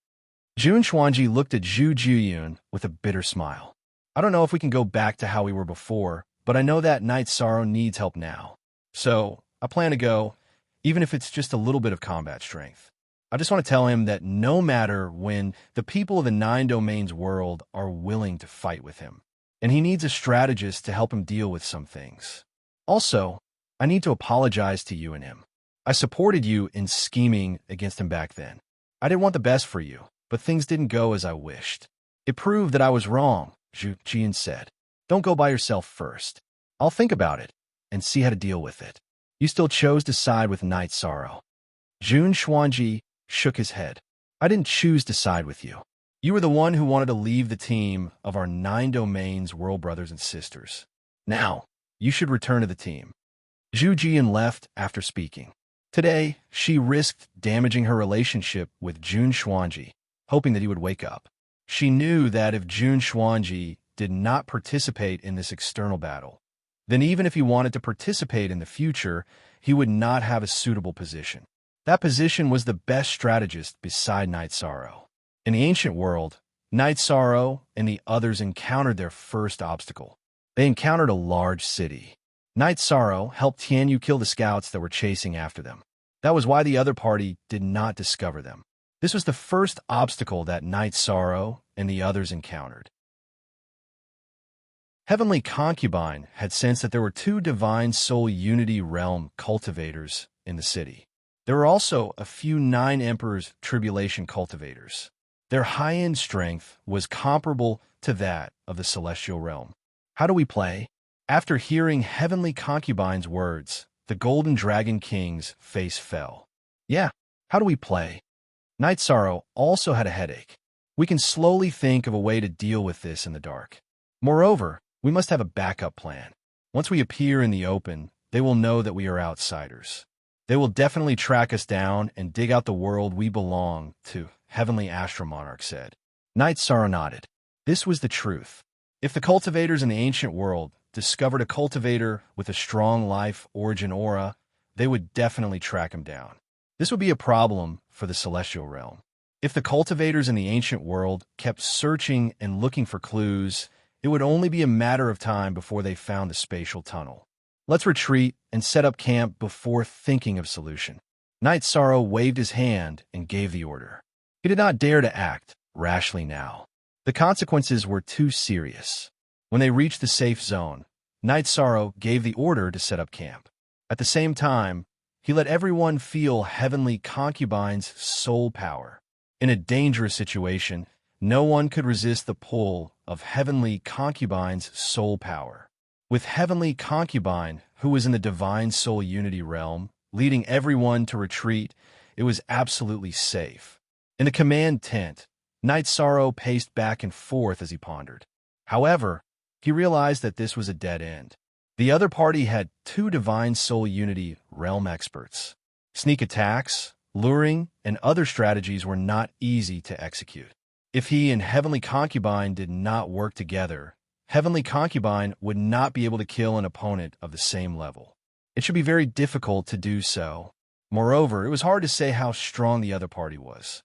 Jun Xuanji looked at Zhu Jiuyun with a bitter smile. I don't know if we can go back to how we were before, but I know that Knight Sorrow needs help now. So, I plan to go, even if it's just a little bit of combat strength. I just want to tell him that no matter when, the people of the 9 Domains world are willing to fight with him, and he needs a strategist to help him deal with some things. Also, I need to apologize to you and him. I supported you in scheming against him back then. I didn't want the best for you, but things didn't go as I wished. It proved that I was wrong, Zhu Jian said. Don't go by yourself first. I'll think about it and see how to deal with it. You still chose to side with Knight Sorrow. Jun Xuanji shook his head. I didn't choose to side with you. You were the one who wanted to leave the team of our 9 Domains world brothers and sisters. Now, you should return to the team. Zhu Jian left after speaking. Today, she risked damaging her relationship with Jun Xuanji, hoping that he would wake up. She knew that if Jun Xuanji did not participate in this external battle, then even if he wanted to participate in the future, he would not have a suitable position. That position was the best strategist beside Knight Sorrow. In the ancient world, Knight Sorrow and the others encountered their first obstacle. They encountered a large city. Night Sorrow helped Tianyu kill the scouts that were chasing after them. That was why the other party did not discover them. This was the first obstacle that Night Sorrow and the others encountered. Heavenly Concubine had sensed that there were 2 Divine Soul Unity Realm cultivators in the city. There were also a few 9 Emperors Tribulation cultivators. Their high-end strength was comparable to that of the Celestial Realm. How do we play? After hearing Heavenly Concubine's words, the Golden Dragon King's face fell. Yeah, how do we play? Night Sorrow also had a headache. We can slowly think of a way to deal with this in the dark. Moreover, we must have a backup plan. Once we appear in the open, they will know that we are outsiders. They will definitely track us down and dig out the world we belong to, Heavenly Astromonarch said. Night Sorrow nodded. This was the truth. If the cultivators in the ancient world discovered a cultivator with a strong life origin aura, they would definitely track him down. This would be a problem for the Celestial Realm. If the cultivators in the ancient world kept searching and looking for clues, it would only be a matter of time before they found the spatial tunnel. Let's retreat and set up camp before thinking of solution. Night Sorrow waved his hand and gave the order. He did not dare to act rashly now. The consequences were too serious. When they reached the safe zone, Night Sorrow gave the order to set up camp. At the same time, he let everyone feel Heavenly Concubine's soul power. In a dangerous situation, no one could resist the pull of Heavenly Concubine's soul power. With Heavenly Concubine, who was in the Divine Soul Unity realm, leading everyone to retreat, it was absolutely safe. In the command tent, Night Sorrow paced back and forth as he pondered. However, he realized that this was a dead end. The other party had 2 Divine Soul Unity realm experts. Sneak attacks, luring, and other strategies were not easy to execute. If he and Heavenly Concubine did not work together, Heavenly Concubine would not be able to kill an opponent of the same level. It should be very difficult to do so. Moreover, it was hard to say how strong the other party was.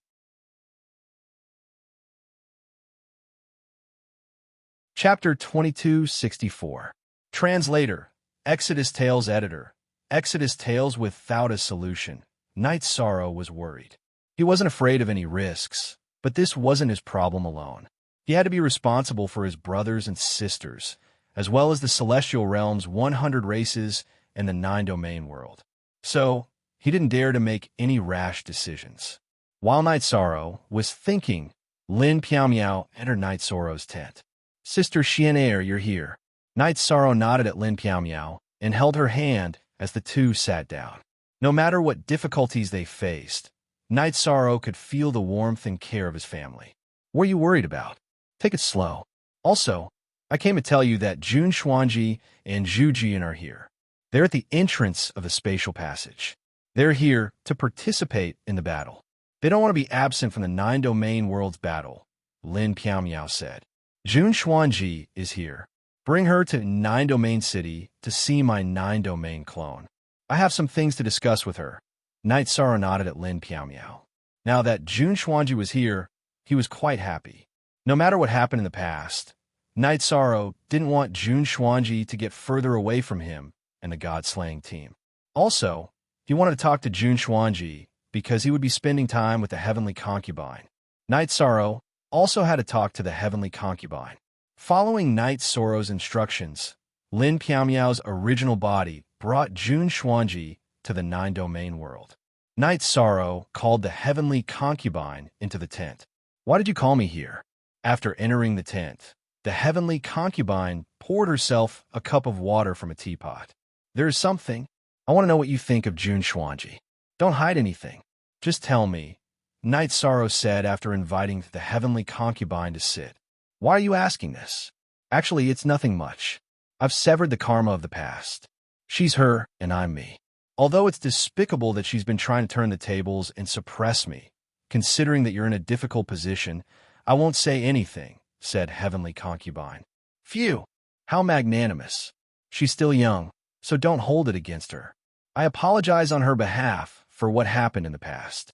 Chapter 2264. Translator, Exodus Tales Editor. Exodus Tales without a solution. Night Sorrow was worried. He wasn't afraid of any risks, but this wasn't his problem alone. He had to be responsible for his brothers and sisters, as well as the Celestial Realm's 100 races and the 9-domain world. So, he didn't dare to make any rash decisions. While Night Sorrow was thinking, Lin Piao Miao entered Night Sorrow's tent. Sister Xianair, you're here. Night Sorrow nodded at Lin Piao Miao and held her hand as the 2 sat down. No matter what difficulties they faced, Night Sorrow could feel the warmth and care of his family. What are you worried about? Take it slow. Also, I came to tell you that Jun Xuanji and Zhu Jian are here. They're at the entrance of the spatial passage. They're here to participate in the battle. They don't want to be absent from the 9-domain world's battle, Lin Piao Miao said. Jun Xuanji is here. Bring her to 9-domain city to see my 9-domain clone. I have some things to discuss with her. Night Sorrow nodded at Lin Piao Miao. Now that Jun Xuanji was here, he was quite happy. No matter what happened in the past, Night Sorrow didn't want Jun Xuanji to get further away from him and the God-slaying team. Also, he wanted to talk to Jun Xuanji because he would be spending time with the Heavenly Concubine. Night Sorrow also had to talk to the Heavenly Concubine. Following Night Sorrow's instructions, Lin Piao Miao's original body brought Jun Xuanji to the 9-domain world. Night Sorrow called the Heavenly Concubine into the tent. Why did you call me here? After entering the tent, the Heavenly Concubine poured herself a cup of water from a teapot. There is something. I want to know what you think of Jun Xuanji. Don't hide anything. Just tell me, Night Sorrow said after inviting the Heavenly Concubine to sit. Why are you asking this? Actually, it's nothing much. I've severed the karma of the past. She's her, and I'm me. Although it's despicable that she's been trying to turn the tables and suppress me, considering that you're in a difficult position, I won't say anything, said Heavenly Concubine. Phew! How magnanimous. She's still young, so don't hold it against her. I apologize on her behalf for what happened in the past.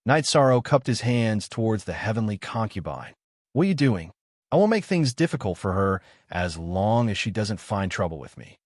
Night Sorrow cupped his hands towards the Heavenly Concubine. What are you doing? I won't make things difficult for her as long as she doesn't find trouble with me.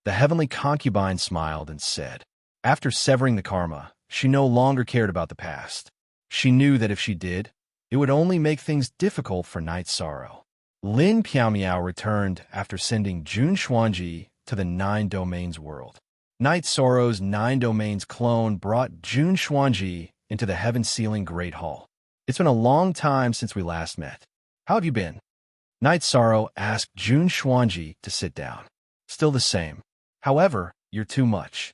The heavenly concubine smiled and said, after severing the karma, she no longer cared about the past. She knew that if she did, it would only make things difficult for Night Sorrow. Lin Piaomiao returned after sending Jun Xuanji to the Nine Domains world. Night Sorrow's Nine Domains clone brought Jun Xuanji into the heaven-sealing Great Hall. It's been a long time since we last met. How have you been? Night Sorrow asked Jun Xuanji to sit down. Still the same. However, you're too much.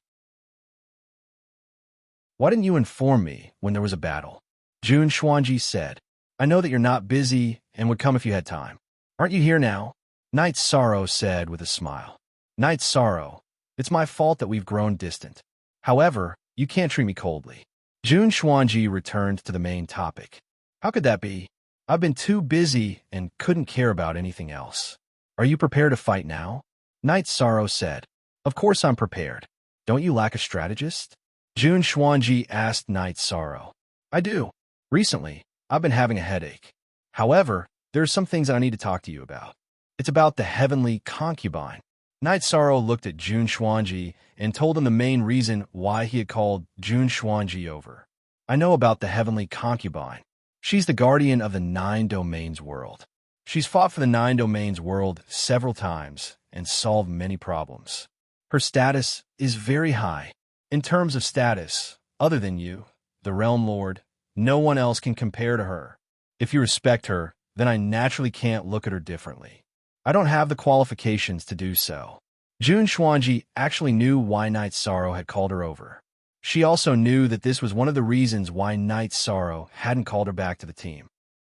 Why didn't you inform me when there was a battle? Jun Xuanji said, I know that you're not busy and would come if you had time. Aren't you here now? Night Sorrow said with a smile. Night Sorrow, it's my fault that we've grown distant. However, you can't treat me coldly. Jun Xuanji returned to the main topic. How could that be? I've been too busy and couldn't care about anything else. Are you prepared to fight now? Night Sorrow said, Of course I'm prepared. Don't you lack a strategist? Jun Xuanji asked Night Sorrow. I do. Recently, I've been having a headache. However, there are some things that I need to talk to you about. It's about the heavenly concubine. Night Sorrow looked at Jun Xuanji and told him the main reason why he had called Jun Xuanji over. I know about the heavenly concubine. She's the guardian of the Nine Domains world. She's fought for the Nine Domains world several times and solved many problems. Her status is very high. In terms of status, other than you, the Realm Lord, no one else can compare to her. If you respect her, then I naturally can't look at her differently. I don't have the qualifications to do so. Jun Xuanji actually knew why Night Sorrow had called her over. She also knew that this was one of the reasons why Night Sorrow hadn't called her back to the team.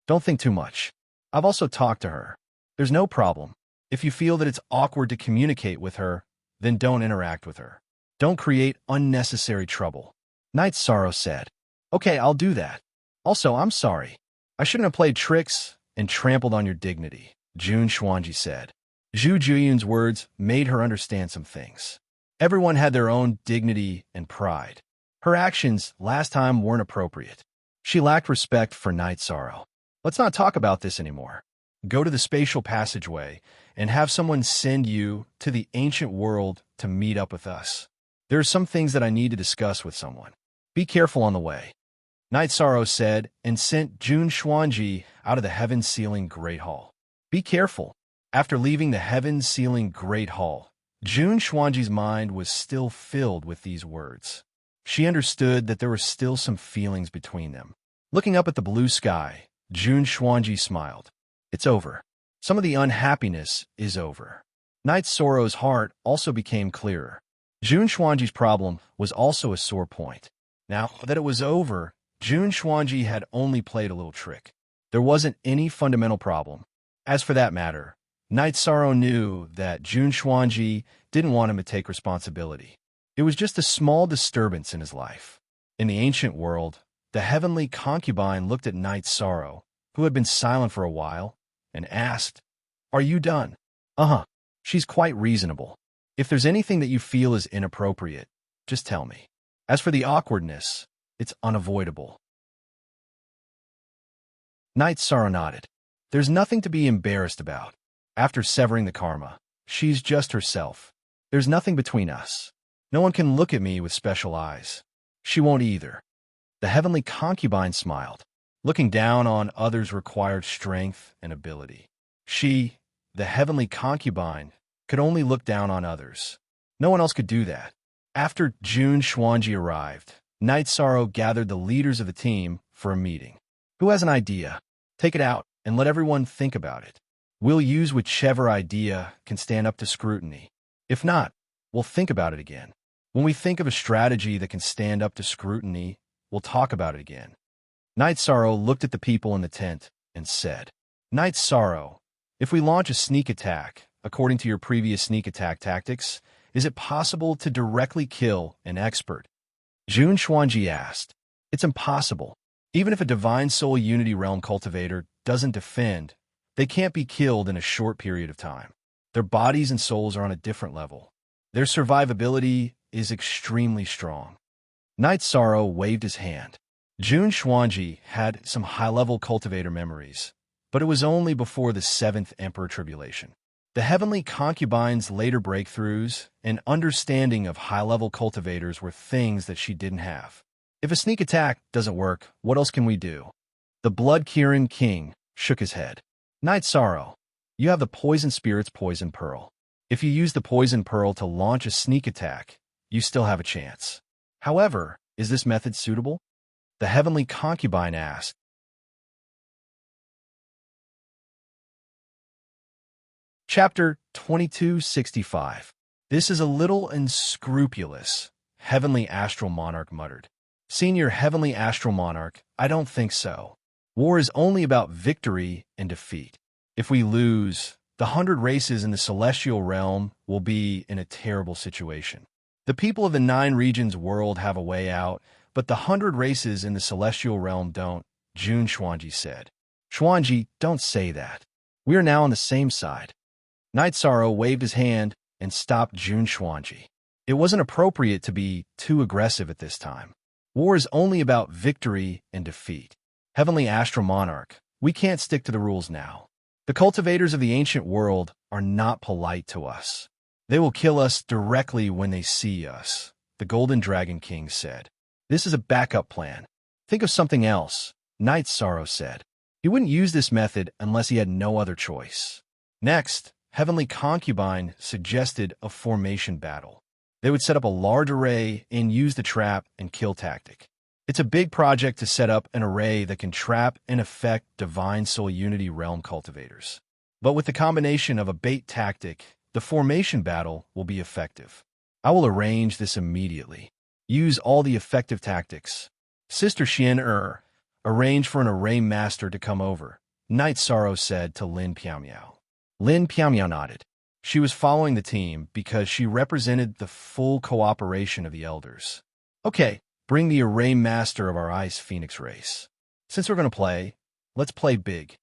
Don't think too much. I've also talked to her. There's no problem. If you feel that it's awkward to communicate with her, then don't interact with her. Don't create unnecessary trouble. Night Sorrow said, Okay, I'll do that. Also, I'm sorry. I shouldn't have played tricks and trampled on your dignity, Jun Xuanji said. Zhu Juyun's words made her understand some things. Everyone had their own dignity and pride. Her actions last time weren't appropriate. She lacked respect for Night Sorrow. Let's not talk about this anymore. Go to the spatial passageway and have someone send you to the ancient world to meet up with us. There are some things that I need to discuss with someone. Be careful on the way. Night Sorrow said and sent Jun Xuanji out of the heaven-sealing Great Hall. Be careful. After leaving the heaven-sealing Great Hall, Jun Xuanji's mind was still filled with these words. She understood that there were still some feelings between them. Looking up at the blue sky, Jun Xuanji smiled. It's over. Some of the unhappiness is over. Night Sorrow's heart also became clearer. Jun Xuanji's problem was also a sore point. Now that it was over, Jun Xuanji had only played a little trick. There wasn't any fundamental problem. As for that matter, Night Sorrow knew that Jun Xuanji didn't want him to take responsibility. It was just a small disturbance in his life. In the ancient world, the heavenly concubine looked at Night Sorrow, who had been silent for a while, and asked, Are you done? Uh-huh. She's quite reasonable. If there's anything that you feel is inappropriate, just tell me. As for the awkwardness, it's unavoidable. Night Sorrow nodded. There's nothing to be embarrassed about. After severing the karma, she's just herself. There's nothing between us. No one can look at me with special eyes. She won't either. The heavenly concubine smiled. Looking down on others required strength and ability. She, the heavenly concubine, could only look down on others. No one else could do that. After Jun Xuanji arrived, Night Sorrow gathered the leaders of the team for a meeting. Who has an idea? Take it out and let everyone think about it. We'll use whichever idea can stand up to scrutiny. If not, we'll think about it again. When we think of a strategy that can stand up to scrutiny, we'll talk about it again. Night Sorrow looked at the people in the tent and said, Night Sorrow, if we launch a sneak attack, according to your previous sneak attack tactics, is it possible to directly kill an expert? Jun Xuanji asked. It's impossible. Even if a Divine Soul Unity Realm cultivator doesn't defend, they can't be killed in a short period of time. Their bodies and souls are on a different level. Their survivability is extremely strong. Night Sorrow waved his hand. Jun Xuanji had some high-level cultivator memories, but it was only before the 7th Emperor Tribulation. The heavenly concubine's later breakthroughs and understanding of high-level cultivators were things that she didn't have. If a sneak attack doesn't work, what else can we do? The Blood-Kieran King shook his head. Night Sorrow, you have the Poison Spirit's Poison Pearl. If you use the Poison Pearl to launch a sneak attack, you still have a chance. However, is this method suitable? The heavenly concubine asked. Chapter 2265. This is a little unscrupulous, Heavenly Astral Monarch muttered. Senior Heavenly Astral Monarch, I don't think so. War is only about victory and defeat. If we lose, the 100 races in the celestial realm will be in a terrible situation. The people of the 9 regions world have a way out, but the 100 races in the celestial realm don't, Jun Xuanji said. Xuanji, don't say that. We are now on the same side. Night Sorrow waved his hand and stopped Jun Xuanji. It wasn't appropriate to be too aggressive at this time. War is only about victory and defeat. Heavenly Astral Monarch, we can't stick to the rules now. The cultivators of the ancient world are not polite to us. They will kill us directly when they see us, the Golden Dragon King said. This is a backup plan. Think of something else, Night Sorrow said. He wouldn't use this method unless he had no other choice. Next, Heavenly Concubine suggested a formation battle. They would set up a large array and use the trap and kill tactic. It's a big project to set up an array that can trap and affect Divine Soul Unity Realm cultivators. But with the combination of a bait tactic, the formation battle will be effective. I will arrange this immediately. Use all the effective tactics. Sister Xian arrange for an array master to come over, Night Sorrow said to Lin Piaomiao. Lin Piaomiao nodded. She was following the team because she represented the full cooperation of the elders. Okay, bring the array master of our Ice Phoenix race. Since we're going to play, let's play big.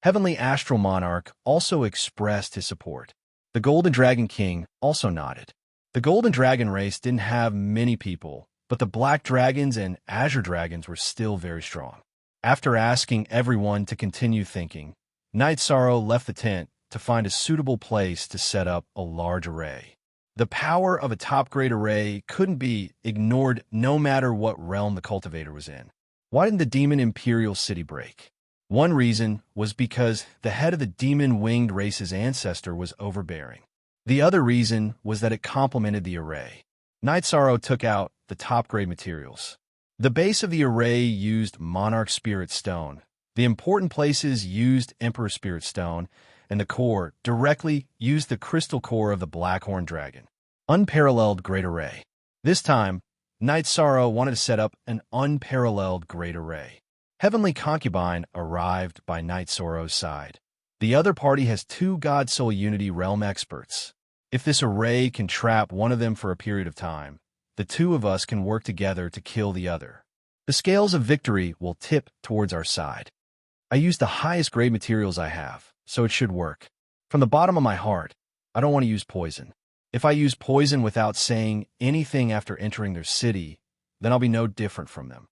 Heavenly Astral Monarch also expressed his support. The Golden Dragon King also nodded. The Golden Dragon race didn't have many people, but the Black Dragons and Azure Dragons were still very strong. After asking everyone to continue thinking, Night Sorrow left the tent to find a suitable place to set up a large array. The power of a top-grade array couldn't be ignored no matter what realm the cultivator was in. Why didn't the Demon Imperial City break? One reason was because the head of the Demon Winged race's ancestor was overbearing. The other reason was that it complemented the array. Night Sorrow took out the top-grade materials. The base of the array used Monarch Spirit Stone. The important places used Emperor Spirit Stone, and the core directly used the crystal core of the Blackhorn Dragon. Unparalleled Great Array. This time, Night Sorrow wanted to set up an unparalleled Great Array. Heavenly Concubine arrived by Night Sorrow's side. The other party has 2 God Soul Unity Realm experts. If this array can trap one of them for a period of time, the 2 of us can work together to kill the other. The scales of victory will tip towards our side. I used the highest grade materials I have, so it should work. From the bottom of my heart, I don't want to use poison. If I use poison without saying anything after entering their city, then I'll be no different from them.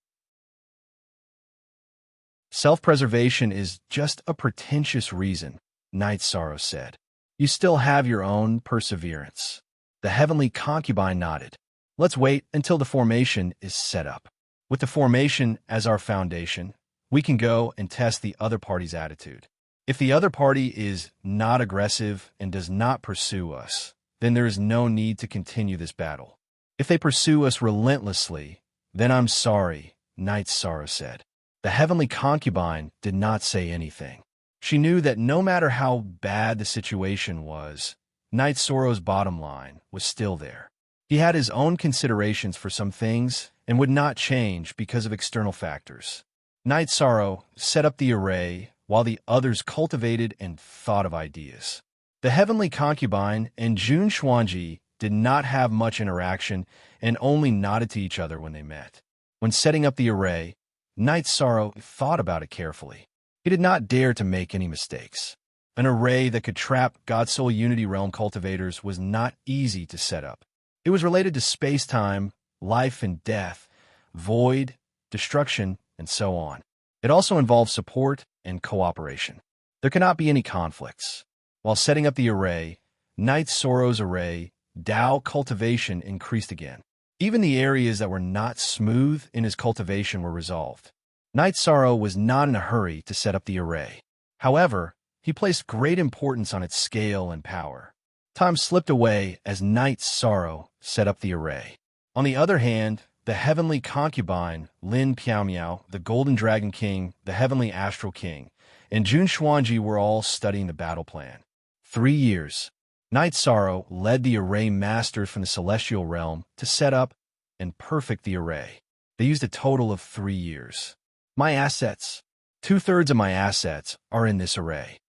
Self-preservation is just a pretentious reason, Night Sorrow said. You still have your own perseverance. The Heavenly Concubine nodded. Let's wait until the formation is set up. With the formation as our foundation, we can go and test the other party's attitude. If the other party is not aggressive and does not pursue us, then there is no need to continue this battle. If they pursue us relentlessly, then I'm sorry, Night Sorrow said. The Heavenly Concubine did not say anything. She knew that no matter how bad the situation was, Night Sorrow's bottom line was still there. He had his own considerations for some things and would not change because of external factors. Night Sorrow set up the array while the others cultivated and thought of ideas. The Heavenly Concubine and Jun Xuanji did not have much interaction and only nodded to each other when they met. When setting up the array, Night Sorrow thought about it carefully. He did not dare to make any mistakes. An array that could trap God Soul Unity Realm cultivators was not easy to set up. It was related to space-time, life and death, void, destruction, and so on. It also involved support and cooperation. There cannot be any conflicts. While setting up the array, Night Sorrow's array, Tao cultivation increased again. Even the areas that were not smooth in his cultivation were resolved. Night Sorrow was not in a hurry to set up the array. However, he placed great importance on its scale and power. Time slipped away as Night Sorrow set up the array. On the other hand, the heavenly concubine, Lin Piao, the Golden Dragon King, the Heavenly Astral King, and Jun Xuanji were all studying the battle plan. 3 years. Night Sorrow led the array masters from the celestial realm to set up and perfect the array. They used a total of 3 years. My assets. 2/3 of my assets are in this array.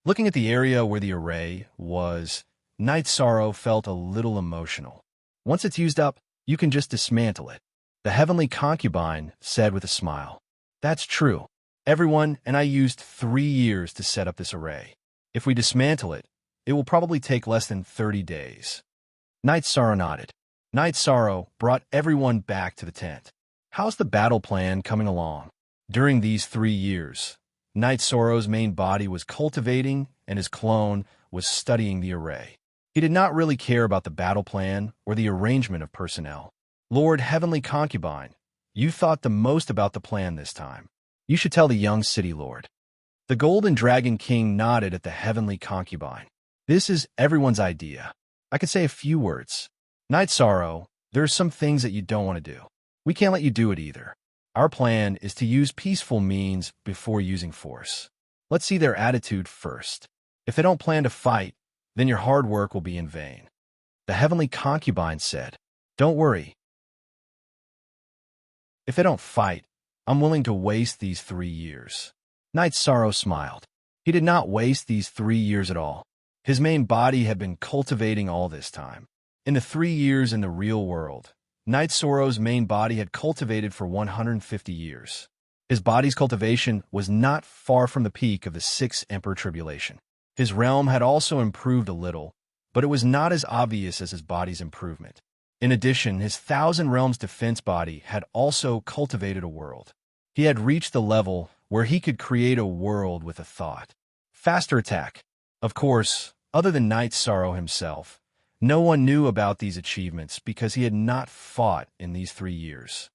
Looking at the area where the array was, Night Sorrow felt a little emotional. Once it's used up, you can just dismantle it. The heavenly concubine said with a smile. That's true. Everyone and I used 3 years to set up this array. If we dismantle it, it will probably take less than 30 days. Night Sorrow nodded. Night Sorrow brought everyone back to the tent. How's the battle plan coming along? During these 3 years, Night Sorrow's main body was cultivating and his clone was studying the array. He did not really care about the battle plan or the arrangement of personnel. Lord Heavenly Concubine, you thought the most about the plan this time. You should tell the young city lord. The Golden Dragon King nodded at the Heavenly Concubine. This is everyone's idea. I could say a few words. Night Sorrow, there are some things that you don't want to do. We can't let you do it either. Our plan is to use peaceful means before using force. Let's see their attitude first. If they don't plan to fight, then your hard work will be in vain. The Heavenly Concubine said, Don't worry. If they don't fight, I'm willing to waste these 3 years. Night Sorrow smiled. He did not waste these 3 years at all. His main body had been cultivating all this time. In the 3 years in the real world, Night Sorrow's main body had cultivated for 150 years. His body's cultivation was not far from the peak of the 6th Emperor Tribulation. His realm had also improved a little, but it was not as obvious as his body's improvement. In addition, his 1,000 Realms defense body had also cultivated a world. He had reached the level where he could create a world with a thought. Faster attack. Of course, other than Night Sorrow himself, no one knew about these achievements because he had not fought in these 3 years.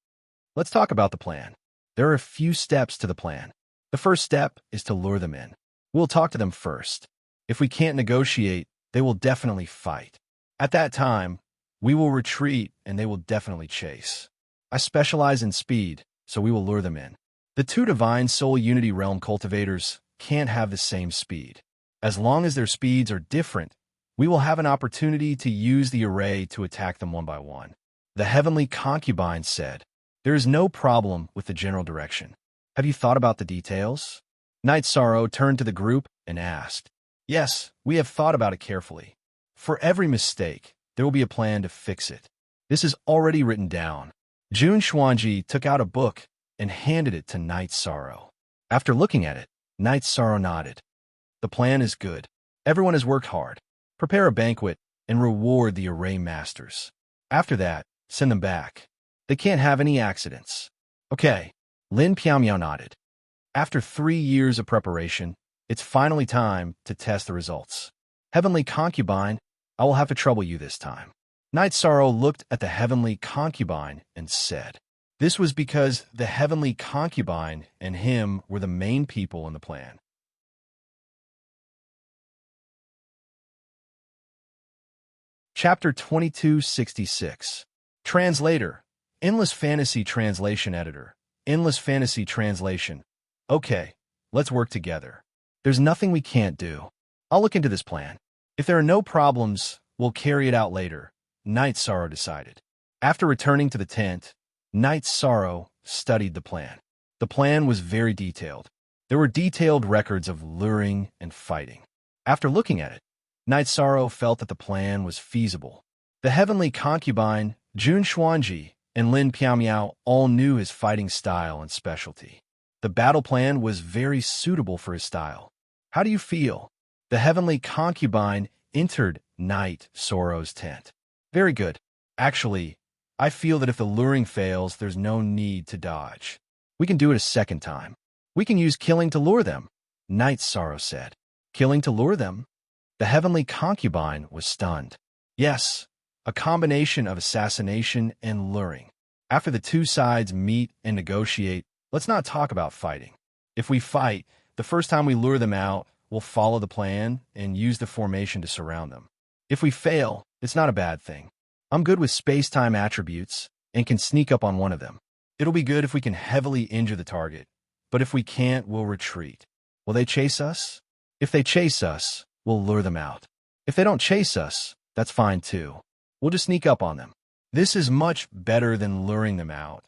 Let's talk about the plan. There are a few steps to the plan. The first step is to lure them in. We'll talk to them first. If we can't negotiate, they will definitely fight. At that time, we will retreat and they will definitely chase. I specialize in speed, so we will lure them in. The 2 Divine Soul Unity Realm cultivators can't have the same speed. As long as their speeds are different, we will have an opportunity to use the array to attack them one by one. The Heavenly Concubine said, There is no problem with the general direction. Have you thought about the details? Night Sorrow turned to the group and asked, Yes, we have thought about it carefully. For every mistake, there will be a plan to fix it. This is already written down. Jun Xuanji took out a book and handed it to Night Sorrow. After looking at it, Night Sorrow nodded. The plan is good. Everyone has worked hard. Prepare a banquet and reward the array masters. After that, send them back. They can't have any accidents. Okay, Lin Piao nodded. After 3 years of preparation, it's finally time to test the results. Heavenly Concubine, I will have to trouble you this time. Night Sorrow looked at the Heavenly Concubine and said, This was because the Heavenly Concubine and him were the main people in the plan. Chapter 2266. Translator. Endless Fantasy Translation Editor. Endless Fantasy Translation. Okay, let's work together. There's nothing we can't do. I'll look into this plan. If there are no problems, we'll carry it out later, Night Sorrow decided. After returning to the tent, Night Sorrow studied the plan. The plan was very detailed. There were detailed records of luring and fighting. After looking at it, Night Sorrow felt that the plan was feasible. The Heavenly Concubine, Jun Xuanji, and Lin Piao all knew his fighting style and specialty. The battle plan was very suitable for his style. How do you feel? The Heavenly Concubine entered Night Sorrow's tent. Very good. Actually, I feel that if the luring fails, there's no need to dodge. We can do it a second time. We can use killing to lure them, Night Sorrow said. Killing to lure them? The heavenly concubine was stunned. Yes, a combination of assassination and luring. After the two sides meet and negotiate, let's not talk about fighting. If we fight, the first time we lure them out, we'll follow the plan and use the formation to surround them. If we fail, it's not a bad thing. I'm good with space-time attributes and can sneak up on one of them. It'll be good if we can heavily injure the target, but if we can't, we'll retreat. Will they chase us? If they chase us, we'll lure them out. If they don't chase us, that's fine too. We'll just sneak up on them. This is much better than luring them out,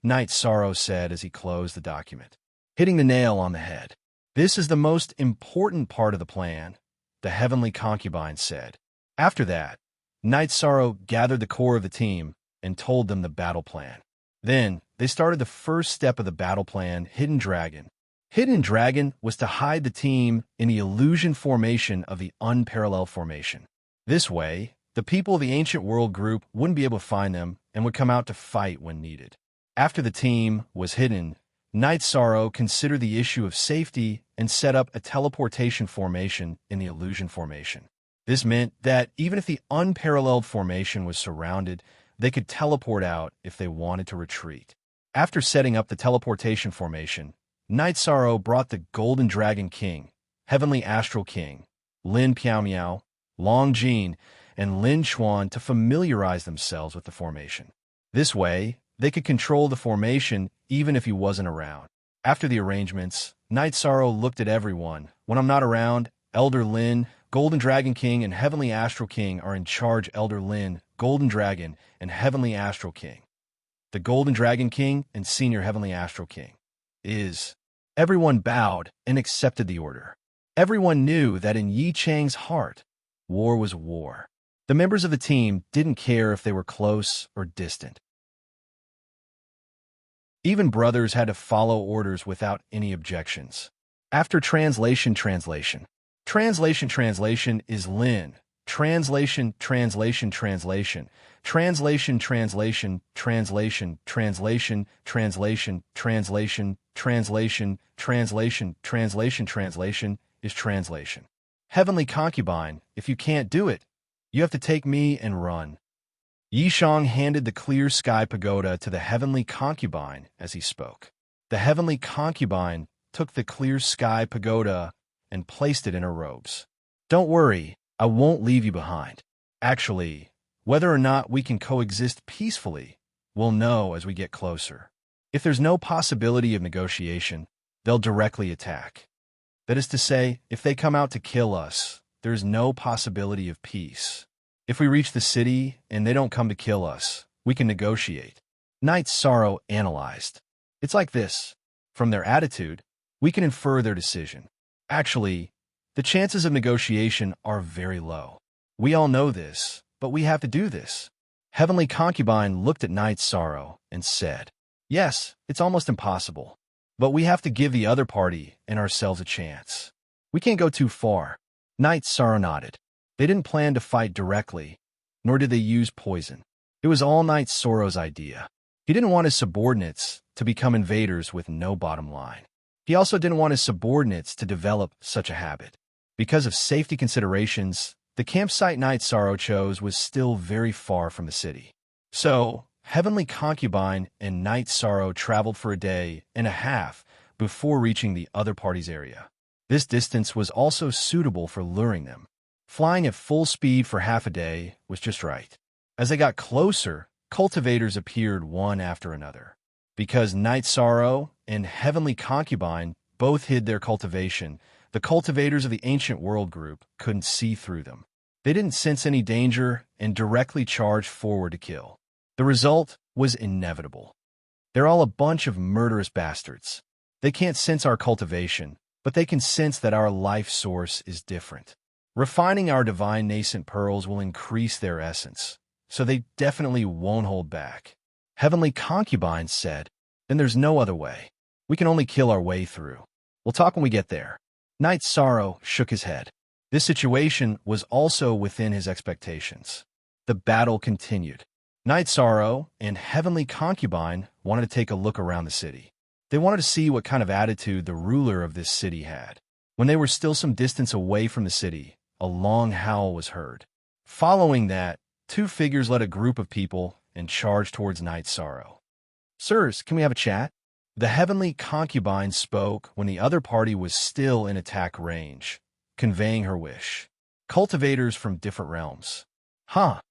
Knight Sorrow said as he closed the document, hitting the nail on the head. This is the most important part of the plan, the heavenly concubine said. After that, Knight Sorrow gathered the core of the team and told them the battle plan. Then, they started the first step of the battle plan, Hidden Dragon. Hidden Dragon was to hide the team in the illusion formation of the unparalleled formation. This way, the people of the Ancient World group wouldn't be able to find them and would come out to fight when needed. After the team was hidden, Knight Sorrow considered the issue of safety and set up a teleportation formation in the illusion formation. This meant that even if the unparalleled formation was surrounded, they could teleport out if they wanted to retreat. After setting up the teleportation formation, Knight Sorrow brought the Golden Dragon King, Heavenly Astral King, Lin Piao Miao, Long Jin, and Lin Chuan to familiarize themselves with the formation. This way, they could control the formation even if he wasn't around. After the arrangements, Knight Sorrow looked at everyone. When I'm not around, Elder Lin, Golden Dragon King, and Heavenly Astral King are in charge. Elder Lin, Golden Dragon, and Heavenly Astral King. The Golden Dragon King and Senior Heavenly Astral King is. Everyone bowed and accepted the order. Everyone knew that in Yi Chang's heart, war was war. The members of the team didn't care if they were close or distant. Even brothers had to follow orders without any objections. After translation is Lin. Translation, translation, translation, translation, translation, translation, translation, translation, translation, translation, translation, translation is translation. Heavenly concubine, if you can't do it, you have to take me and run. Yishang handed the clear sky pagoda to the heavenly concubine as he spoke. The heavenly concubine took the clear sky pagoda and placed it in her robes. Don't worry, I won't leave you behind. Actually, whether or not we can coexist peacefully, we'll know as we get closer. If there's no possibility of negotiation, they'll directly attack. That is to say, if they come out to kill us, there's no possibility of peace. If we reach the city and they don't come to kill us, we can negotiate. Knight Sorrow analyzed. It's like this. From their attitude, we can infer their decision. Actually, the chances of negotiation are very low. We all know this, but we have to do this. Heavenly Concubine looked at Knight Sorrow and said, yes, it's almost impossible, but we have to give the other party and ourselves a chance. We can't go too far. Knight Sorrow nodded. They didn't plan to fight directly, nor did they use poison. It was all Knight Sorrow's idea. He didn't want his subordinates to become invaders with no bottom line. He also didn't want his subordinates to develop such a habit. Because of safety considerations, the campsite Knight Sorrow chose was still very far from the city. So, Heavenly Concubine and Knight Sorrow traveled for a day and a half before reaching the other party's area. This distance was also suitable for luring them. Flying at full speed for half a day was just right. As they got closer, cultivators appeared one after another. Because Knight Sorrow and Heavenly Concubine both hid their cultivation, the cultivators of the Ancient World group couldn't see through them. They didn't sense any danger and directly charged forward to kill. The result was inevitable. They're all a bunch of murderous bastards. They can't sense our cultivation, but they can sense that our life source is different. Refining our divine nascent pearls will increase their essence, so they definitely won't hold back. Heavenly Concubine said, then there's no other way. We can only kill our way through. We'll talk when we get there. Knight Sorrow shook his head. This situation was also within his expectations. The battle continued. Knight Sorrow and Heavenly Concubine wanted to take a look around the city. They wanted to see what kind of attitude the ruler of this city had. When they were still some distance away from the city, a long howl was heard. Following that, two figures led a group of people and charged towards Night Sorrow. "Sirs, can we have a chat?" The heavenly concubine spoke when the other party was still in attack range, conveying her wish. Cultivators from different realms. Huh.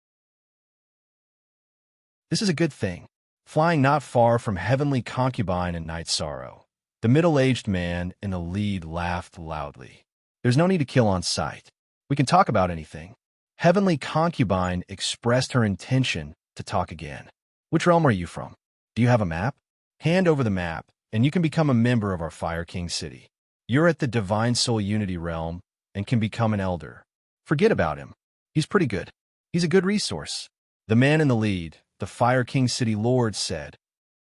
This is a good thing. Flying not far from heavenly concubine and Night Sorrow, the middle-aged man in the lead laughed loudly. "There's no need to kill on sight. We can talk about anything." Heavenly concubine expressed her intention to talk again. "Which realm are you from? Do you have a map? Hand over the map, and you can become a member of our Fire King city. You're at the Divine Soul Unity realm and can become an elder. Forget about him. He's pretty good. He's a good resource." The man in the lead, the Fire King City Lord, said,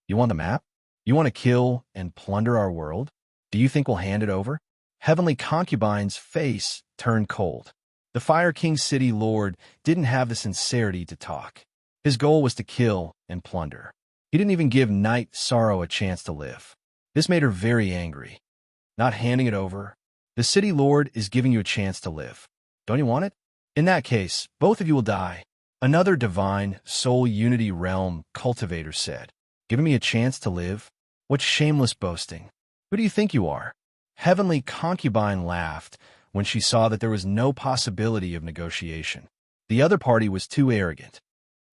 "You want the map? You want to kill and plunder our world? Do you think we'll hand it over?" Heavenly Concubine's face turned cold. The Fire King City Lord didn't have the sincerity to talk. His goal was to kill and plunder. He didn't even give Night Sorrow a chance to live. This made her very angry. "Not handing it over? The City Lord is giving you a chance to live. Don't you want it? In that case, both of you will die." Another Divine Soul Unity Realm cultivator said, "Giving me a chance to live? What shameless boasting. Who do you think you are?" Heavenly Concubine laughed when she saw that there was no possibility of negotiation. The other party was too arrogant.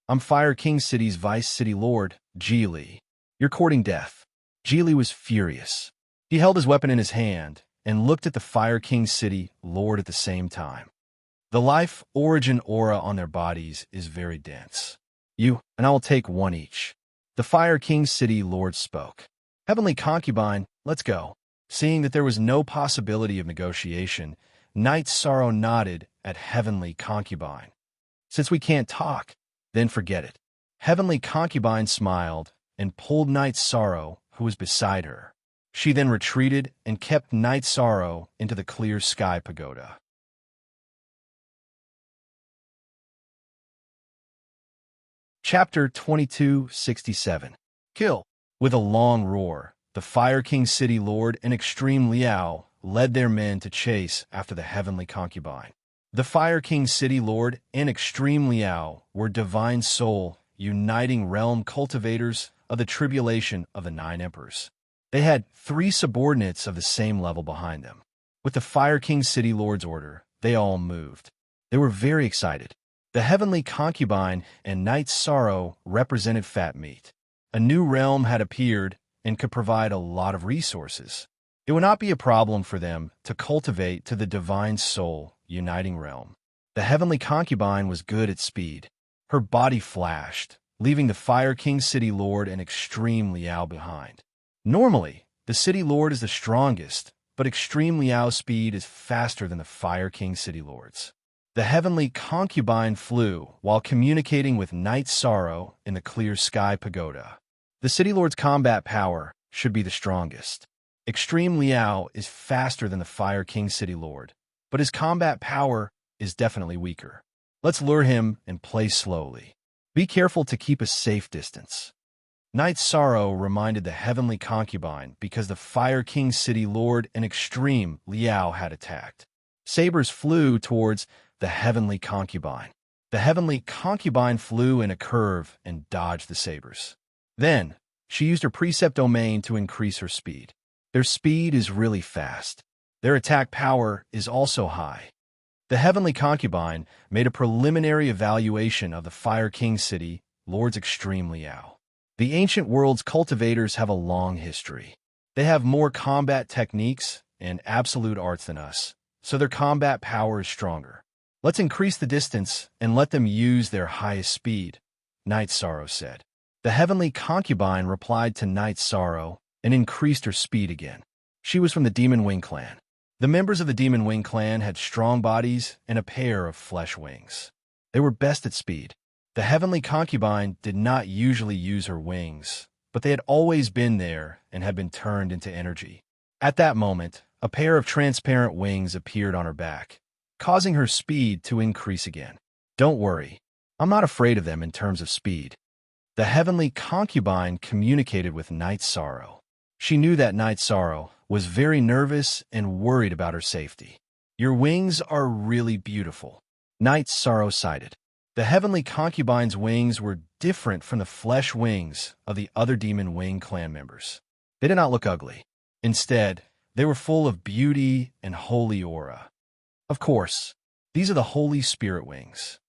"I'm Fire King City's Vice City Lord, Geely. You're courting death." Geely was furious. He held his weapon in his hand and looked at the Fire King City Lord at the same time. The life origin aura on their bodies is very dense. "You and I will take one each." The Fire King City Lord spoke. Heavenly Concubine, let's go. Seeing that there was no possibility of negotiation, Night Sorrow nodded at Heavenly Concubine. "Since we can't talk, then forget it." Heavenly Concubine smiled and pulled Night Sorrow, who was beside her. She then retreated and kept Night Sorrow into the clear sky pagoda. Chapter 2267. Kill. With a long roar, the Fire King City Lord and Extreme Liao led their men to chase after the Heavenly Concubine. The Fire King City Lord and Extreme Liao were Divine Soul, uniting realm cultivators of the tribulation of the Nine Emperors. They had 3 subordinates of the same level behind them. With the Fire King City Lord's order, they all moved. They were very excited. The Heavenly Concubine and Night Sorrow represented fat meat. A new realm had appeared and could provide a lot of resources. It would not be a problem for them to cultivate to the Divine Soul uniting realm. The Heavenly Concubine was good at speed. Her body flashed, leaving the Fire King City Lord and Extreme Liao behind. Normally, the City Lord is the strongest, but Extreme Liao's speed is faster than the Fire King City Lord's. The Heavenly Concubine flew while communicating with Night Sorrow in the clear sky pagoda. The City Lord's combat power should be the strongest. Extreme Liao is faster than the Fire King City Lord, but his combat power is definitely weaker. Let's lure him and play slowly. Be careful to keep a safe distance. Night Sorrow reminded the Heavenly Concubine because the Fire King City Lord and Extreme Liao had attacked. Sabers flew towards the Heavenly Concubine. The Heavenly Concubine flew in a curve and dodged the sabers. Then, she used her Precept Domain to increase her speed. Their speed is really fast. Their attack power is also high. The Heavenly Concubine made a preliminary evaluation of the Fire King City Lord's Extreme Liao. The ancient world's cultivators have a long history. They have more combat techniques and absolute arts than us, so their combat power is stronger. Let's increase the distance and let them use their highest speed, Night Sorrow said. The Heavenly Concubine replied to Night Sorrow and increased her speed again. She was from the Demon Wing clan. The members of the Demon Wing clan had strong bodies and a pair of flesh wings. They were best at speed. The Heavenly Concubine did not usually use her wings, but they had always been there and had been turned into energy. At that moment, a pair of transparent wings appeared on her back, causing her speed to increase again. Don't worry, I'm not afraid of them in terms of speed. The Heavenly Concubine communicated with Night Sorrow. She knew that Night Sorrow was very nervous and worried about her safety. Your wings are really beautiful. Night Sorrow sighed. The heavenly concubine's wings were different from the flesh wings of the other Demon Wing clan members. They did not look ugly. Instead, they were full of beauty and holy aura. Of course, these are the Holy Spirit wings.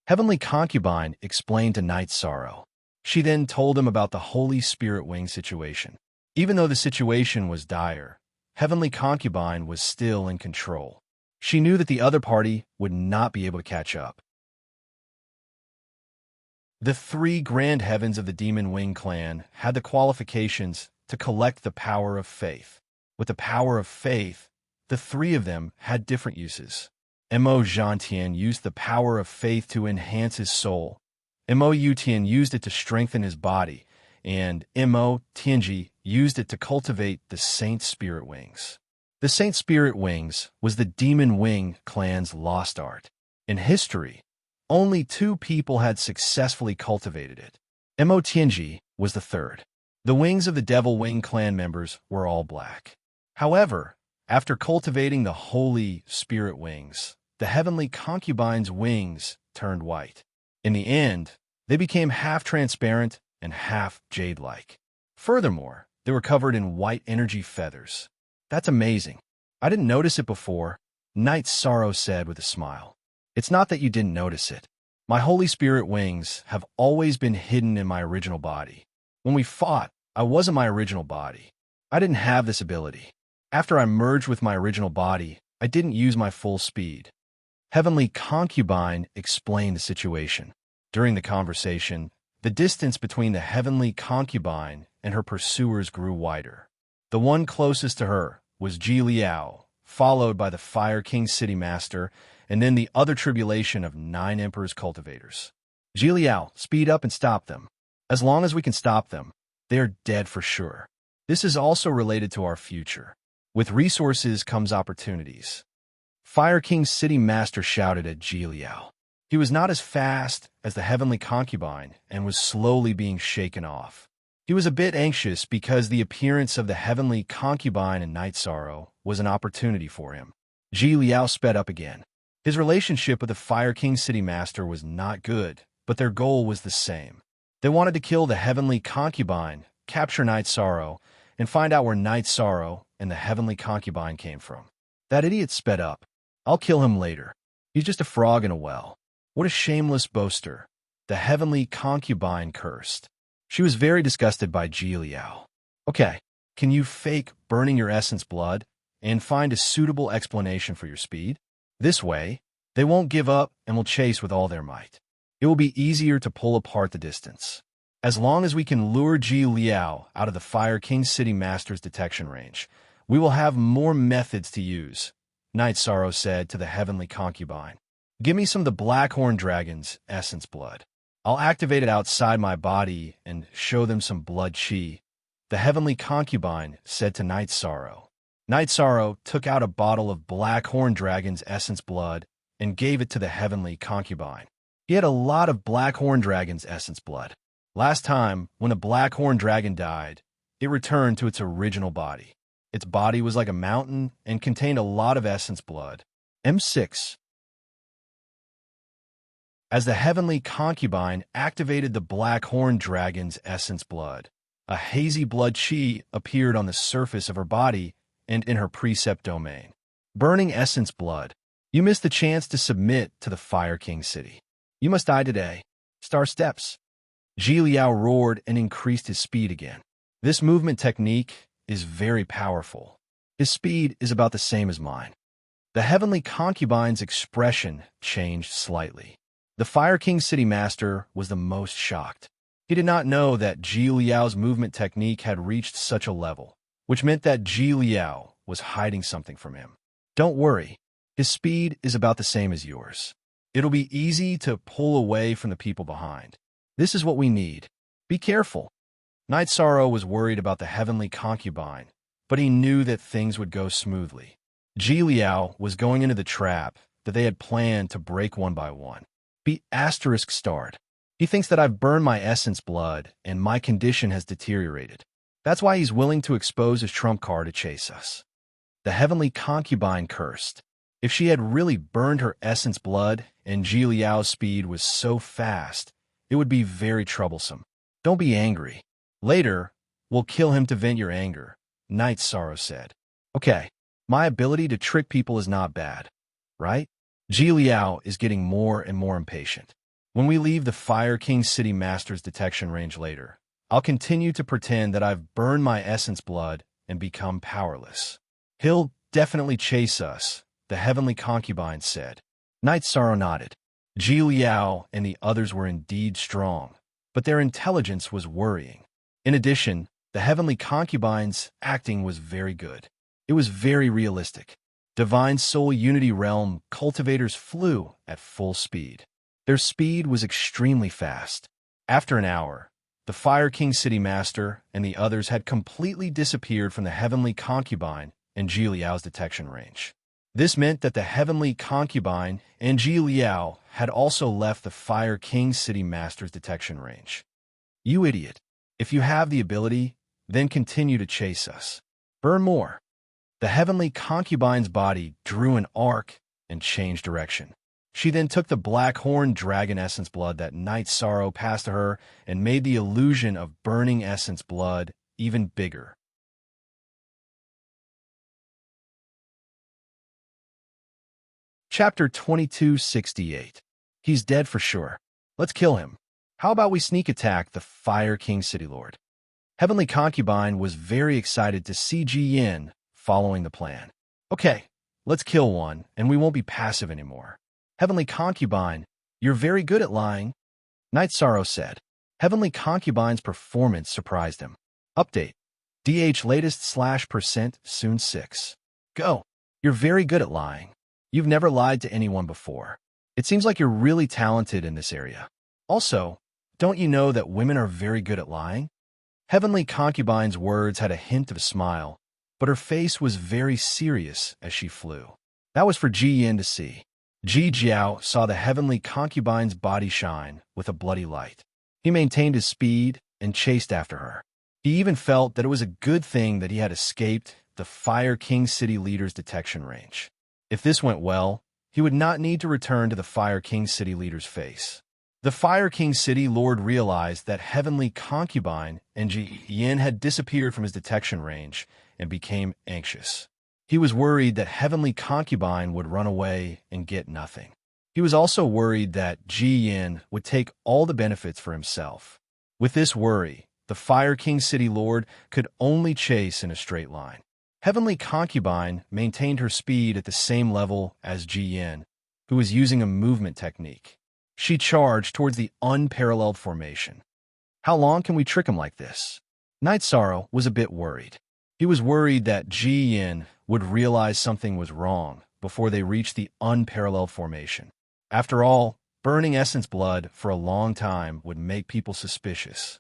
Heavenly Concubine explained to Night Sorrow. She then told him about the Holy Spirit wing situation. Even though the situation was dire, Heavenly Concubine was still in control. She knew that the other party would not be able to catch up. The three Grand Heavens of the Demon Wing clan had the qualifications to collect the power of faith. With the power of faith, the three of them had different uses. Mo Zhantian used the power of faith to enhance his soul. Mo Yutian used it to strengthen his body, and Mo Tianji used it to cultivate the Saint Spirit Wings. The Saint Spirit Wings was the Demon Wing clan's lost art. In history, only 2 people had successfully cultivated it. Mo Tianji was the third. The wings of the Devil Wing clan members were all black. However, after cultivating the Holy Spirit Wings, the Heavenly Concubine's wings turned white. In the end, they became half transparent and half jade-like. Furthermore, they were covered in white energy feathers. That's amazing. I didn't notice it before, Night Sorrow said with a smile. It's not that you didn't notice it. My Holy Spirit wings have always been hidden in my original body. When we fought, I wasn't my original body. I didn't have this ability. After I merged with my original body, I didn't use my full speed. Heavenly Concubine explained the situation. During the conversation, the distance between the Heavenly Concubine and her pursuers grew wider. The one closest to her was Ji Liao, followed by the Fire King City Master, and then the other tribulation of 9 Emperor's cultivators. Ji Liao, speed up and stop them. As long as we can stop them, they are dead for sure. This is also related to our future. With resources comes opportunities. Fire King City Master shouted at Ji Liao. He was not as fast as the Heavenly Concubine and was slowly being shaken off. He was a bit anxious because the appearance of the Heavenly Concubine and Night Sorrow was an opportunity for him. Ji Liao sped up again. His relationship with the Fire King City Master was not good, but their goal was the same. They wanted to kill the Heavenly Concubine, capture Night Sorrow, and find out where Night Sorrow and the Heavenly Concubine came from. That idiot sped up. I'll kill him later. He's just a frog in a well. What a shameless boaster. The Heavenly Concubine cursed. She was very disgusted by Ji Liao. Okay, can you fake burning your essence blood and find a suitable explanation for your speed? This way, they won't give up and will chase with all their might. It will be easier to pull apart the distance. As long as we can lure Ji Liao out of the Fire King City Master's detection range, we will have more methods to use, Night Sorrow said to the Heavenly Concubine. Give me some of the Blackhorn Dragon's essence blood. I'll activate it outside my body and show them some blood chi, the Heavenly Concubine said to Night Sorrow. Night Sorrow took out a bottle of Blackhorn Dragon's essence blood and gave it to the Heavenly Concubine. He had a lot of Blackhorn Dragon's essence blood. Last time, when a Blackhorn Dragon died, it returned to its original body. Its body was like a mountain and contained a lot of essence blood. M6. As the Heavenly Concubine activated the Blackhorn Dragon's essence blood, a hazy blood chi appeared on the surface of her body and in her precept domain. Burning essence blood. You missed the chance to submit to the Fire King City. You must die today. Star steps. Ji Liao roared and increased his speed again. This movement technique is very powerful. His speed is about the same as mine. The Heavenly Concubine's expression changed slightly. The Fire King City Master was the most shocked. He did not know that Ji Liao's movement technique had reached such a level, which meant that Ji Liao was hiding something from him. Don't worry, his speed is about the same as yours. It'll be easy to pull away from the people behind. This is what we need. Be careful. Night Sorrow was worried about the Heavenly Concubine, but he knew that things would go smoothly. Ji Liao was going into the trap that they had planned to break one by one. Be asterisk starred. He thinks that I've burned my essence blood and my condition has deteriorated. That's why he's willing to expose his trump card to chase us. The Heavenly Concubine cursed. If she had really burned her essence blood and Ji Liao's speed was so fast, it would be very troublesome. Don't be angry. Later, we'll kill him to vent your anger, Night Sorrow said. Okay, my ability to trick people is not bad, right? Ji Liao is getting more and more impatient. When we leave the Fire King City Master's detection range later, I'll continue to pretend that I've burned my essence blood and become powerless. He'll definitely chase us, the Heavenly Concubine said. Night Sorrow nodded. Ji Liao and the others were indeed strong, but their intelligence was worrying. In addition, the Heavenly Concubine's acting was very good. It was very realistic. Divine Soul Unity Realm cultivators flew at full speed. Their speed was extremely fast. After an hour, the Fire King City Master and the others had completely disappeared from the Heavenly Concubine and Ji Liao's detection range. This meant that the Heavenly Concubine and Ji Liao had also left the Fire King City Master's detection range. You idiot. If you have the ability, then continue to chase us. Burn more. The Heavenly Concubine's body drew an arc and changed direction. She then took the Black Horn Dragon Essence Blood that Night Sorrow passed to her and made the illusion of burning essence blood even bigger. Chapter 2268. He's dead for sure. Let's kill him. How about we sneak attack the Fire King City Lord? Heavenly Concubine was very excited to see Ji Yin following the plan. Okay, let's kill one, and we won't be passive anymore. Heavenly Concubine, you're very good at lying, Night Sorrow said. Heavenly Concubine's performance surprised him. Update. DH latest /% soon 6. Go. You're very good at lying. You've never lied to anyone before. It seems like you're really talented in this area. Also, don't you know that women are very good at lying? Heavenly Concubine's words had a hint of a smile, but her face was very serious as she flew. That was for Ji Yin to see. Ji Jiao saw the Heavenly Concubine's body shine with a bloody light. He maintained his speed and chased after her. He even felt that it was a good thing that he had escaped the Fire King City Leader's detection range. If this went well, he would not need to return to the Fire King City Leader's face. The Fire King City Lord realized that Heavenly Concubine and Ji Yin had disappeared from his detection range and became anxious. He was worried that Heavenly Concubine would run away and get nothing. He was also worried that Ji Yin would take all the benefits for himself. With this worry, the Fire King City Lord could only chase in a straight line. Heavenly Concubine maintained her speed at the same level as Ji Yin, who was using a movement technique. She charged towards the unparalleled formation. How long can we trick him like this? Night Sorrow was a bit worried. He was worried that Ji Yin would realize something was wrong before they reached the unparalleled formation. After all, burning essence blood for a long time would make people suspicious.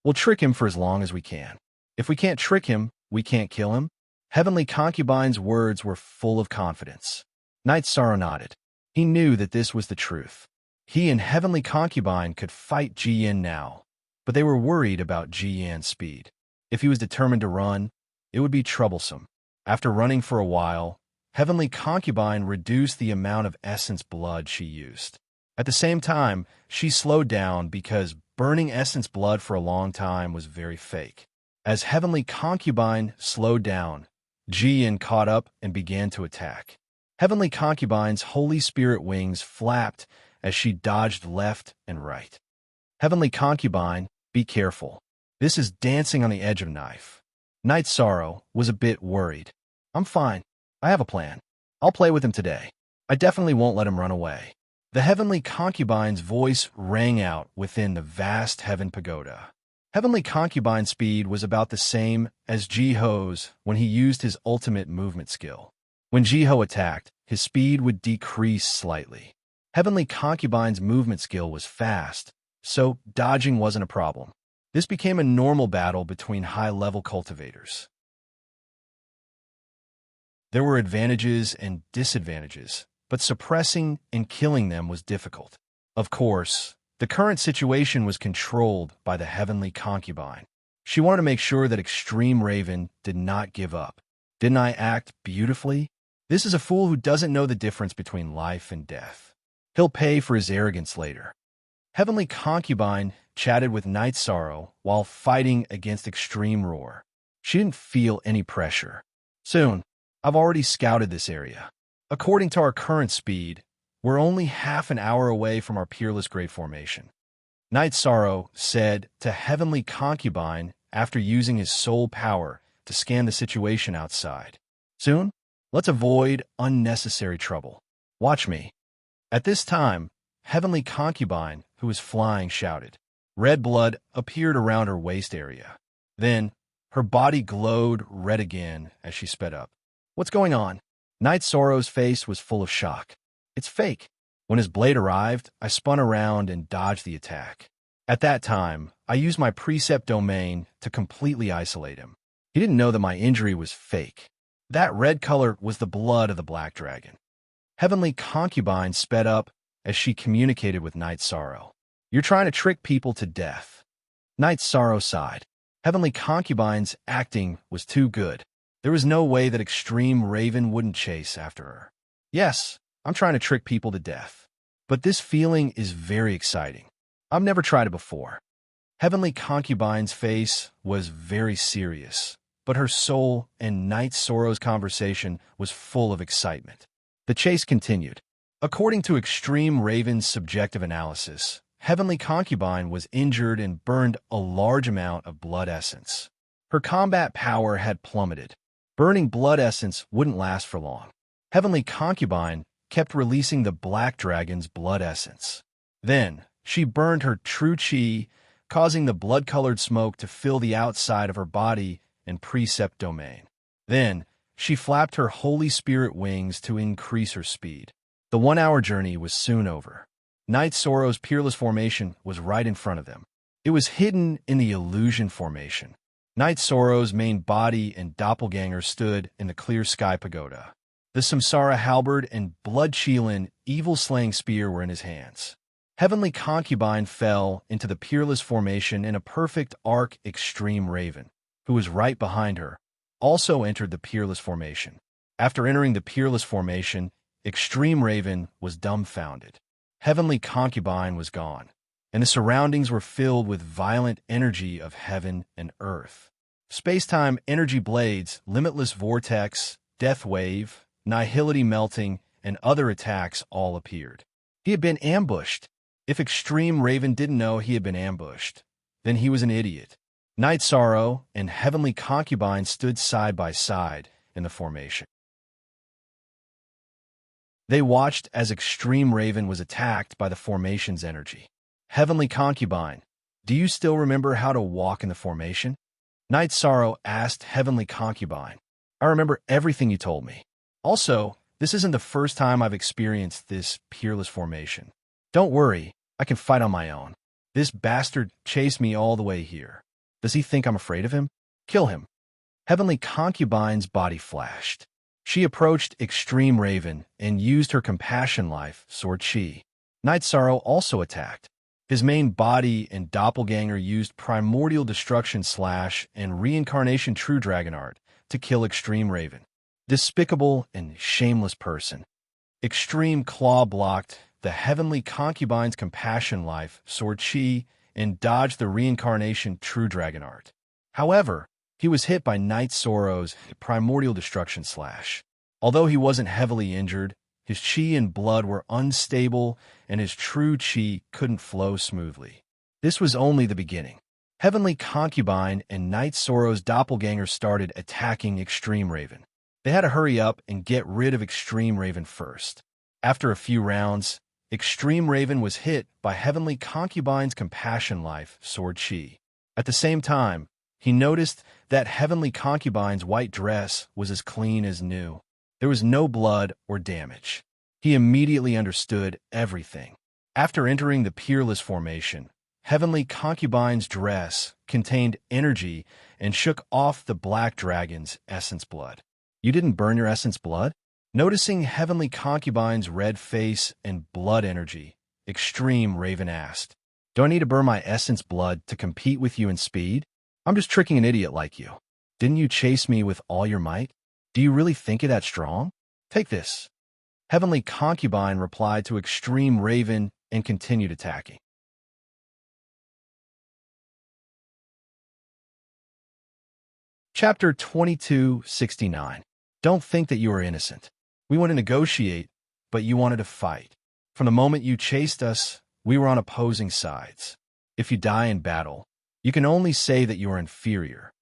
We'll trick him for as long as we can. If we can't trick him, we can't kill him. Heavenly Concubine's words were full of confidence. Night Sorrow nodded. He knew that this was the truth. He and Heavenly Concubine could fight Ji Yin now, but they were worried about Ji Yin's speed. If he was determined to run, it would be troublesome. After running for a while, Heavenly Concubine reduced the amount of essence blood she used. At the same time, she slowed down because burning essence blood for a long time was very fake. As Heavenly Concubine slowed down, Ji Yin caught up and began to attack. Heavenly Concubine's Holy Spirit wings flapped as she dodged left and right. Heavenly Concubine, be careful. This is dancing on the edge of a knife. Night Sorrow was a bit worried. I'm fine. I have a plan. I'll play with him today. I definitely won't let him run away. The Heavenly Concubine's voice rang out within the vast heaven pagoda. Heavenly Concubine's speed was about the same as Ji-Ho's when he used his ultimate movement skill. When Ji-Ho attacked, his speed would decrease slightly. Heavenly Concubine's movement skill was fast, so dodging wasn't a problem. This became a normal battle between high-level cultivators. There were advantages and disadvantages, but suppressing and killing them was difficult. Of course, the current situation was controlled by the Heavenly Concubine. She wanted to make sure that Extreme Raven did not give up. Didn't I act beautifully? This is a fool who doesn't know the difference between life and death. He'll pay for his arrogance later. Heavenly Concubine chatted with Night Sorrow while fighting against Extreme Roar. She didn't feel any pressure. Soon, I've already scouted this area. According to our current speed, we're only half an hour away from our Peerless Grave formation. Night Sorrow said to Heavenly Concubine after using his soul power to scan the situation outside. Soon, let's avoid unnecessary trouble. Watch me. At this time, Heavenly Concubine, who was flying, shouted. Red blood appeared around her waist area. Then, her body glowed red again as she sped up. What's going on? Night Sorrow's face was full of shock. It's fake. When his blade arrived, I spun around and dodged the attack. At that time, I used my precept domain to completely isolate him. He didn't know that my injury was fake. That red color was the blood of the Black Dragon. Heavenly Concubine sped up as she communicated with Night Sorrow. You're trying to trick people to death. Night Sorrow sighed. Heavenly Concubine's acting was too good. There was no way that Extreme Raven wouldn't chase after her. Yes, I'm trying to trick people to death. But this feeling is very exciting. I've never tried it before. Heavenly Concubine's face was very serious, but her soul and Night Sorrow's conversation was full of excitement. The chase continued. According to Extreme Raven's subjective analysis, Heavenly Concubine was injured and burned a large amount of blood essence. Her combat power had plummeted. Burning blood essence wouldn't last for long. Heavenly Concubine kept releasing the Black Dragon's blood essence. Then, she burned her true chi, causing the blood-colored smoke to fill the outside of her body and precept domain. Then, she flapped her Holy Spirit wings to increase her speed. The 1-hour journey was soon over. Night Sorrow's Peerless formation was right in front of them. It was hidden in the Illusion formation. Night Sorrow's main body and doppelganger stood in the Clear Sky Pagoda. The Samsara halberd and blood-chilling, evil-slaying spear were in his hands. Heavenly Concubine fell into the Peerless formation in a perfect arc. Extreme Raven, who was right behind her, also entered the Peerless formation. After entering the Peerless formation, Extreme Raven was dumbfounded. Heavenly Concubine was gone, and the surroundings were filled with violent energy of heaven and earth. Space-time energy blades, limitless vortex, death wave, nihility melting, and other attacks all appeared. He had been ambushed. If Extreme Raven didn't know he had been ambushed, then he was an idiot. Night Sorrow and Heavenly Concubine stood side by side in the formation. They watched as Extreme Raven was attacked by the formation's energy. Heavenly Concubine, do you still remember how to walk in the formation? Night Sorrow asked Heavenly Concubine. I remember everything you told me. Also, this isn't the first time I've experienced this Peerless formation. Don't worry, I can fight on my own. This bastard chased me all the way here. Does he think I'm afraid of him? Kill him. Heavenly Concubine's body flashed. She approached Extreme Raven and used her Compassion Life, Sword Chi. Night Sorrow also attacked. His main body and doppelganger used Primordial Destruction Slash and Reincarnation True Dragon Art to kill Extreme Raven. Despicable and shameless person. Extreme Claw blocked the Heavenly Concubine's Compassion Life, Sword Chi, and dodged the Reincarnation True Dragon Art. However, he was hit by Night Sorrow's Primordial Destruction Slash. Although he wasn't heavily injured, his chi and blood were unstable and his true chi couldn't flow smoothly. This was only the beginning. Heavenly Concubine and Night Sorrow's doppelganger started attacking Extreme Raven. They had to hurry up and get rid of Extreme Raven first. After a few rounds, Extreme Raven was hit by Heavenly Concubine's Compassion Life, Sword Chi. At the same time, he noticed that Heavenly Concubine's white dress was as clean as new. There was no blood or damage. He immediately understood everything. After entering the Peerless formation, Heavenly Concubine's dress contained energy and shook off the Black Dragon's essence blood. You didn't burn your essence blood? Noticing Heavenly Concubine's red face and blood energy, Extreme Raven asked, Do I need to burn my essence blood to compete with you in speed? I'm just tricking an idiot like you. Didn't you chase me with all your might? Do you really think you're that strong? Take this. Heavenly Concubine replied to Extreme Raven and continued attacking. Chapter 2269. Don't think that you are innocent. We want to negotiate, but you wanted to fight. From the moment you chased us, we were on opposing sides. If you die in battle, you can only say that you are inferior.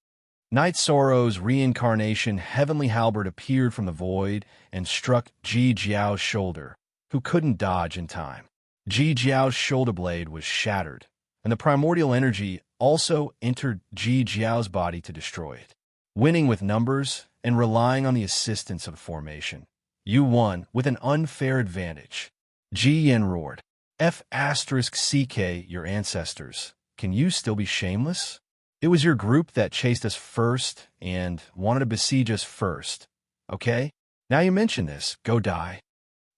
Night Sorrow's reincarnation Heavenly Halberd appeared from the void and struck Ji Jiao's shoulder, who couldn't dodge in time. Ji Jiao's shoulder blade was shattered, and the primordial energy also entered Ji Jiao's body to destroy it. Winning with numbers and relying on the assistance of the formation, you won with an unfair advantage. Ji Yin roared, F*CK, your ancestors. Can you still be shameless? It was your group that chased us first and wanted to besiege us first, okay? Now you mention this, go die.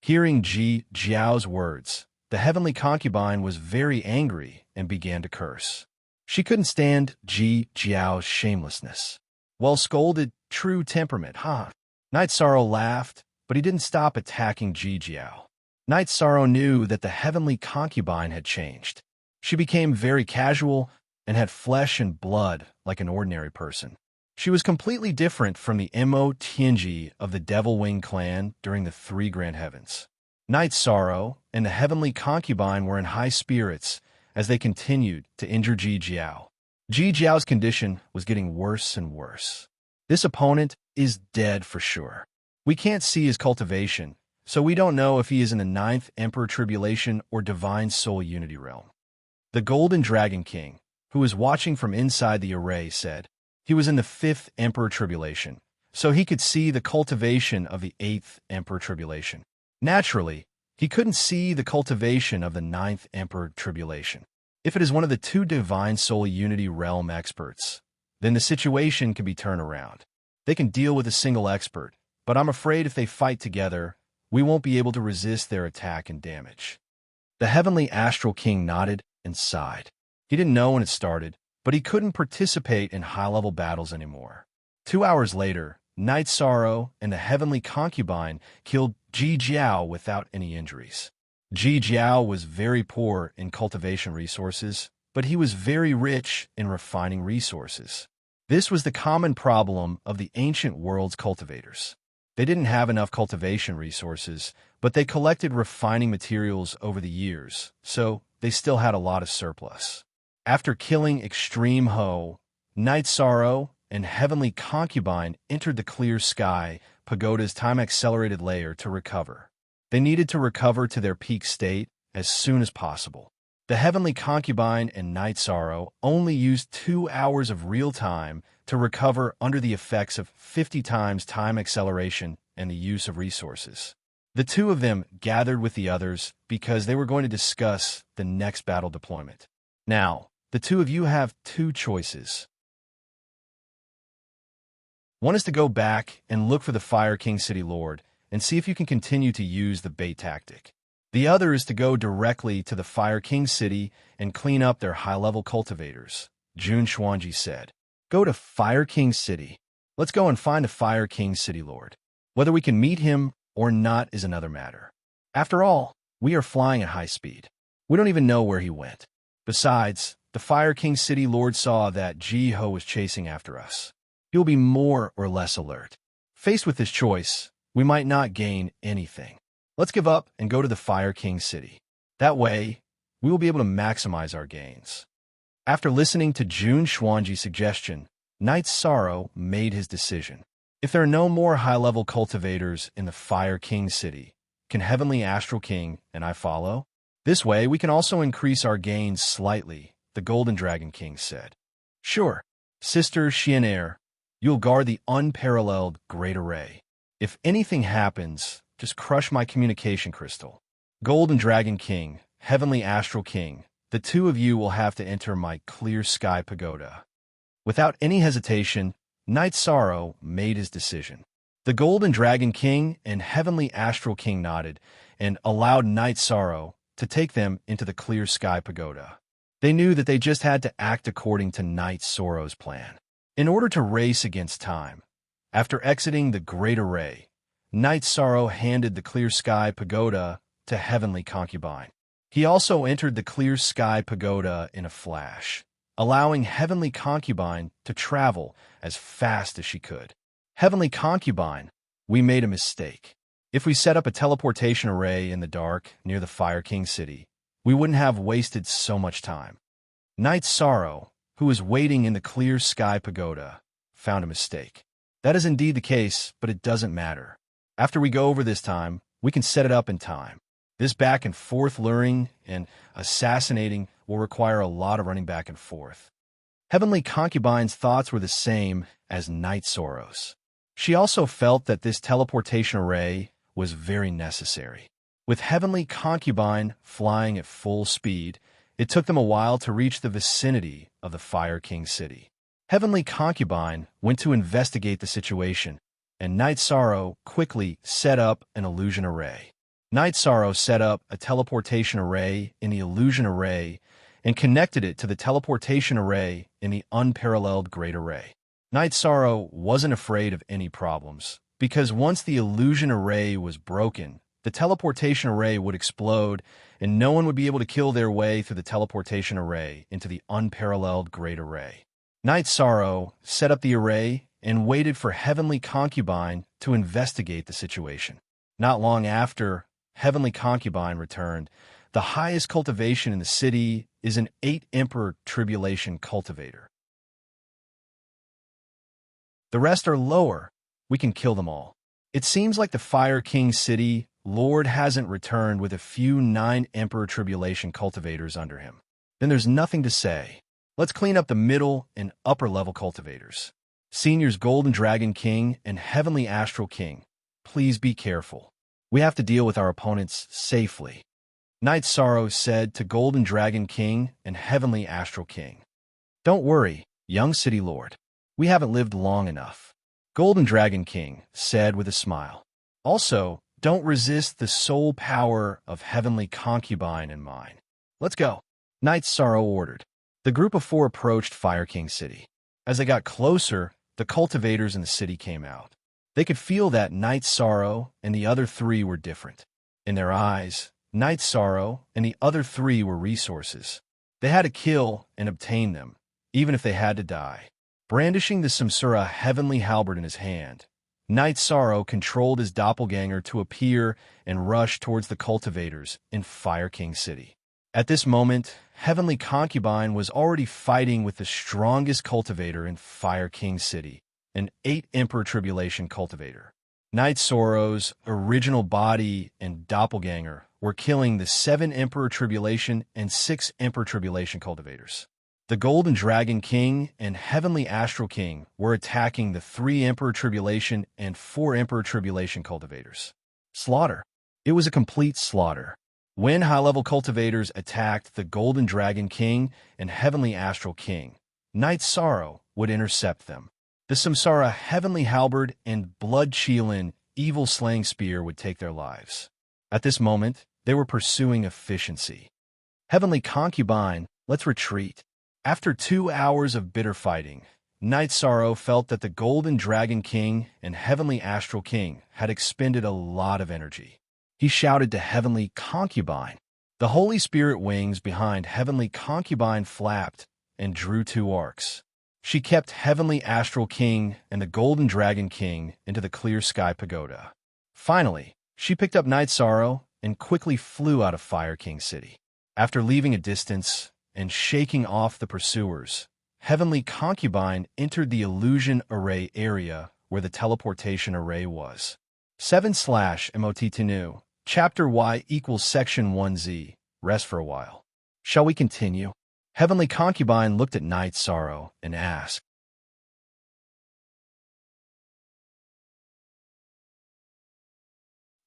Hearing Ji Jiao's words, the Heavenly Concubine was very angry and began to curse. She couldn't stand Ji Jiao's shamelessness. Well scolded, true temperament, huh? Night Sorrow laughed, but he didn't stop attacking Ji Jiao. Night Sorrow knew that the Heavenly Concubine had changed. She became very casual and had flesh and blood like an ordinary person. She was completely different from the Mo Tianji of the Devil Wing clan during the Three Grand Heavens. Night Sorrow and the Heavenly Concubine were in high spirits as they continued to injure Ji Jiao. Ji Jiao's condition was getting worse and worse. This opponent is dead for sure. We can't see his cultivation, so we don't know if he is in the Ninth Emperor Tribulation or Divine Soul Unity realm. The Golden Dragon King, who was watching from inside the array, said he was in the Fifth Emperor Tribulation, so he could see the cultivation of the Eighth Emperor Tribulation. Naturally, he couldn't see the cultivation of the Ninth Emperor Tribulation. If it is one of the two Divine Soul Unity realm experts, then the situation can be turned around. They can deal with a single expert, but I'm afraid if they fight together, we won't be able to resist their attack and damage. The Heavenly Astral King nodded and sighed. He didn't know when it started, but he couldn't participate in high-level battles anymore. 2 hours later, Night Sorrow and the Heavenly Concubine killed Ji Jiao without any injuries. Ji Jiao was very poor in cultivation resources, but he was very rich in refining resources. This was the common problem of the ancient world's cultivators. They didn't have enough cultivation resources, but they collected refining materials over the years, so they still had a lot of surplus. After killing Extreme Ho, Night Sorrow and Heavenly Concubine entered the Clear Sky Pagoda's time-accelerated layer to recover. They needed to recover to their peak state as soon as possible. The Heavenly Concubine and Night Sorrow only used 2 hours of real time to recover under the effects of 50 times time acceleration and the use of resources. The two of them gathered with the others because they were going to discuss the next battle deployment. Now, the two of you have two choices. One is to go back and look for the Fire King City Lord and see if you can continue to use the bait tactic. The other is to go directly to the Fire King City and clean up their high-level cultivators. Jun Xuanji said, "Go to Fire King City. Let's go and find the Fire King City Lord. Whether we can meet him or not is another matter. After all, we are flying at high speed. We don't even know where he went. Besides, the Fire King City Lord saw that Ji Ho was chasing after us. He will be more or less alert. Faced with this choice, we might not gain anything. Let's give up and go to the Fire King City. That way, we will be able to maximize our gains." After listening to Jun Xuanji's suggestion, Night Sorrow made his decision. If there are no more high-level cultivators in the Fire King City, can Heavenly Astral King and I follow? This way, we can also increase our gains slightly, the Golden Dragon King said. "Sure, Sister Xianair, you'll guard the unparalleled Great Array. If anything happens, just crush my communication crystal. Golden Dragon King, Heavenly Astral King, the two of you will have to enter my Clear Sky Pagoda." Without any hesitation, Night Sorrow made his decision. The Golden Dragon King and Heavenly Astral King nodded and allowed Night Sorrow to take them into the Clear Sky Pagoda. They knew that they just had to act according to Night Sorrow's plan. In order to race against time, after exiting the Great Array, Night Sorrow handed the Clear Sky Pagoda to Heavenly Concubine. He also entered the Clear Sky Pagoda in a flash, allowing Heavenly Concubine to travel as fast as she could. Heavenly Concubine, we made a mistake. If we set up a teleportation array in the dark near the Fire King City, we wouldn't have wasted so much time. Night Sorrow, who was waiting in the Clear Sky Pagoda, found a mistake. That is indeed the case, but it doesn't matter. After we go over this time, we can set it up in time. This back and forth luring and assassinating will require a lot of running back and forth. Heavenly Concubine's thoughts were the same as Night Sorrow's. She also felt that this teleportation array was very necessary. With Heavenly Concubine flying at full speed, it took them a while to reach the vicinity of the Fire King City. Heavenly Concubine went to investigate the situation, and Night Sorrow quickly set up an illusion array. Night Sorrow set up a teleportation array in the illusion array and connected it to the teleportation array in the unparalleled Great Array. Night Sorrow wasn't afraid of any problems, because once the illusion array was broken, the teleportation array would explode and no one would be able to kill their way through the teleportation array into the unparalleled Great Array. Night Sorrow set up the array and waited for Heavenly Concubine to investigate the situation. Not long after, Heavenly Concubine returned. The highest cultivation in the city is an 8 Emperor Tribulation cultivator. The rest are lower. We can kill them all. It seems like the Fire King City Lord hasn't returned with a few 9 Emperor Tribulation cultivators under him. Then there's nothing to say. Let's clean up the middle and upper level cultivators. Seniors Golden Dragon King and Heavenly Astral King, please be careful. We have to deal with our opponents safely. Night Sorrow said to Golden Dragon King and Heavenly Astral King. Don't worry, young City Lord. We haven't lived long enough. Golden Dragon King said with a smile. Also, don't resist the soul power of Heavenly Concubine and mine. Let's go. Night Sorrow ordered. The group of 4 approached Fire King City. As they got closer, the cultivators in the city came out. They could feel that Night Sorrow and the other 3 were different. In their eyes, Night Sorrow and the other 3 were resources. They had to kill and obtain them, even if they had to die. Brandishing the Samsara Heavenly Halberd in his hand, Night Sorrow controlled his doppelganger to appear and rush towards the cultivators in Fire King City. At this moment, Heavenly Concubine was already fighting with the strongest cultivator in Fire King City, an 8 Emperor Tribulation cultivator. Night Sorrow's original body and doppelganger were killing the 7 Emperor Tribulation and 6 Emperor Tribulation cultivators. The Golden Dragon King and Heavenly Astral King were attacking the 3 Emperor Tribulation and 4 Emperor Tribulation cultivators. Slaughter. It was a complete slaughter. When high-level cultivators attacked the Golden Dragon King and Heavenly Astral King, Night Sorrow would intercept them. The Samsara Heavenly Halberd and Blood Cheelin Evil Slaying Spear would take their lives. At this moment, they were pursuing efficiency. Heavenly Concubine, let's retreat. After 2 hours of bitter fighting, Night Sorrow felt that the Golden Dragon King and Heavenly Astral King had expended a lot of energy. He shouted to Heavenly Concubine. The Holy Spirit wings behind Heavenly Concubine flapped and drew 2 arcs. She kept Heavenly Astral King and the Golden Dragon King into the Clear Sky Pagoda. Finally, she picked up Night Sorrow and quickly flew out of Fire King City. After leaving a distance and shaking off the pursuers, Heavenly Concubine entered the Illusion Array area where the teleportation array was. 7/MOT2 Chapter Y equals Section 1Z. Rest for a while. Shall we continue? Heavenly Concubine looked at Night Sorrow and asked.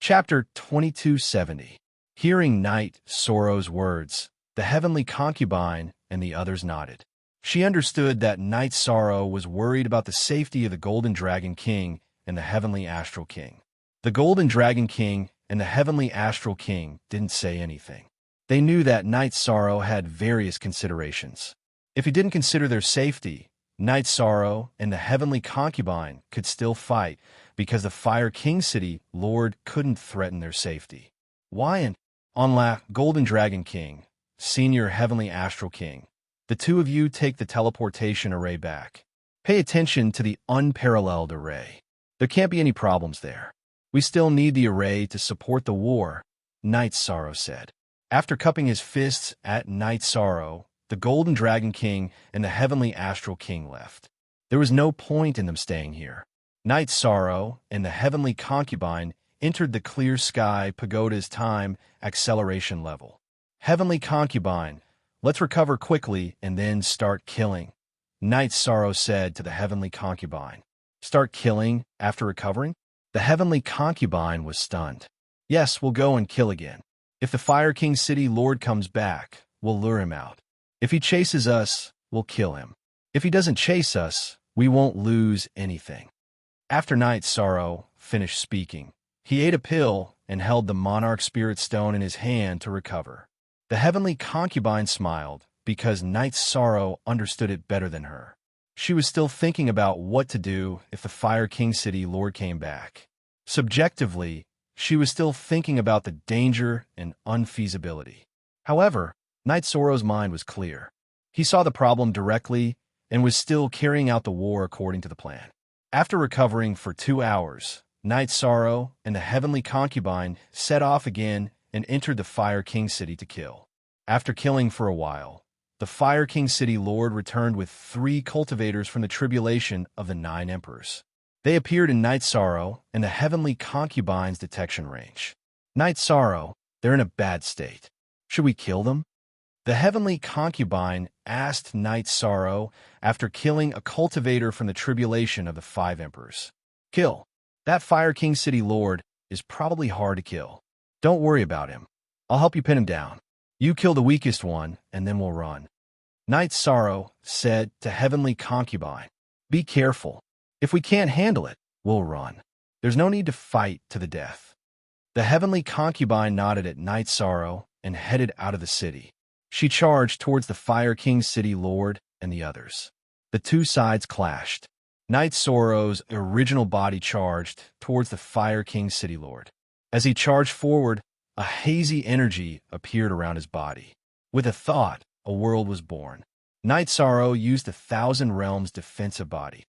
Chapter 2270. Hearing Night Sorrow's words, the Heavenly Concubine and the others nodded. She understood that Night Sorrow was worried about the safety of the Golden Dragon King and the Heavenly Astral King. The Golden Dragon King and the Heavenly Astral King didn't say anything. They knew that Night Sorrow had various considerations. If he didn't consider their safety, Night Sorrow and the Heavenly Concubine could still fight, because the Fire King City Lord couldn't threaten their safety. Wyatt, Onla, Golden Dragon King, Senior Heavenly Astral King, the two of you take the teleportation array back. Pay attention to the unparalleled array. There can't be any problems there. We still need the array to support the war, Night Sorrow said. After cupping his fists at Night Sorrow, the Golden Dragon King and the Heavenly Astral King left. There was no point in them staying here. Night Sorrow and the Heavenly Concubine entered the Clear Sky Pagoda's time acceleration level. Heavenly Concubine, let's recover quickly and then start killing, Night Sorrow said to the Heavenly Concubine. Start killing after recovering? The Heavenly Concubine was stunned. Yes, we'll go and kill again. If the Fire King City Lord comes back, we'll lure him out. If he chases us, we'll kill him. If he doesn't chase us, we won't lose anything. After Night Sorrow finished speaking, he ate a pill and held the Monarch Spirit Stone in his hand to recover. The Heavenly Concubine smiled because Night Sorrow understood it better than her. She was still thinking about what to do if the Fire King City Lord came back. Subjectively, she was still thinking about the danger and unfeasibility. However, Night Sorrow's mind was clear. He saw the problem directly and was still carrying out the war according to the plan. After recovering for 2 hours, Night Sorrow and the Heavenly Concubine set off again and entered the Fire King City to kill. After killing for a while, the Fire King City Lord returned with 3 cultivators from the tribulation of the 9 Emperors. They appeared in Night Sorrow and the Heavenly Concubine's detection range. Night Sorrow, they're in a bad state. Should we kill them? The Heavenly Concubine asked Night Sorrow after killing a cultivator from the tribulation of the 5 Emperors. Kill. That Fire King City Lord is probably hard to kill. Don't worry about him. I'll help you pin him down. You kill the weakest one, and then we'll run. Night Sorrow said to Heavenly Concubine, be careful. If we can't handle it, we'll run. There's no need to fight to the death. The Heavenly Concubine nodded at Night Sorrow and headed out of the city. She charged towards the Fire King City Lord and the others. The two sides clashed. Night Sorrow's original body charged towards the Fire King City Lord. As he charged forward, a hazy energy appeared around his body. With a thought, a world was born. Night Sorrow used the 1,000 Realms defensive body.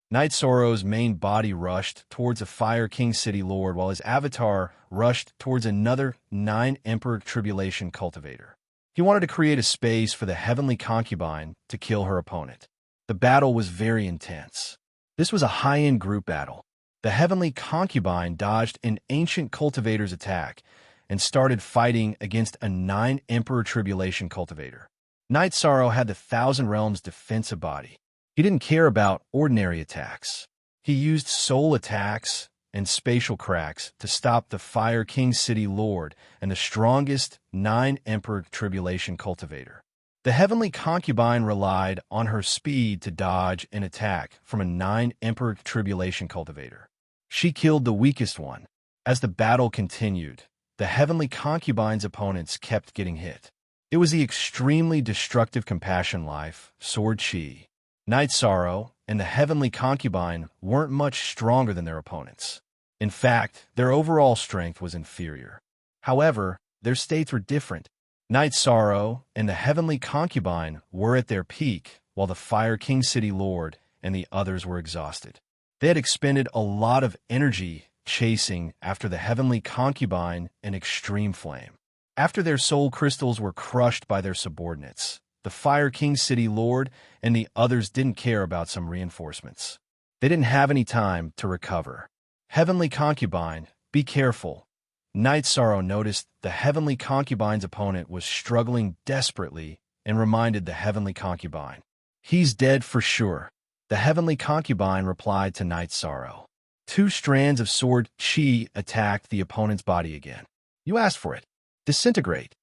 Night Sorrow's main body rushed towards a Fire King City Lord while his avatar rushed towards another 9 Emperor Tribulation cultivator. He wanted to create a space for the Heavenly Concubine to kill her opponent. The battle was very intense. This was a high-end group battle. The Heavenly Concubine dodged an ancient cultivator's attack and started fighting against a 9 Emperor Tribulation cultivator. Night Sorrow had the 1,000 Realms defensive body. He didn't care about ordinary attacks. He used soul attacks and spatial cracks to stop the Fire King City Lord and the strongest 9 Emperor Tribulation cultivator. The Heavenly Concubine relied on her speed to dodge an attack from a 9 Emperor Tribulation cultivator. She killed the weakest one. As the battle continued, the Heavenly Concubine's opponents kept getting hit. It was the extremely destructive Compassion Life, Sword Chi. Night Sorrow and the Heavenly Concubine weren't much stronger than their opponents. In fact, their overall strength was inferior. However, their states were different. Night Sorrow and the Heavenly Concubine were at their peak, while the Fire King City Lord and the others were exhausted. They had expended a lot of energy chasing after the Heavenly Concubine and Extreme Flame. After their soul crystals were crushed by their subordinates, the Fire King City Lord and the others didn't care about some reinforcements. They didn't have any time to recover. Heavenly Concubine, be careful. Night Sorrow noticed the Heavenly Concubine's opponent was struggling desperately and reminded the Heavenly Concubine. He's dead for sure. The Heavenly Concubine replied to Night Sorrow. 2 strands of Sword Chi attacked the opponent's body again. You asked for it. Disintegrate.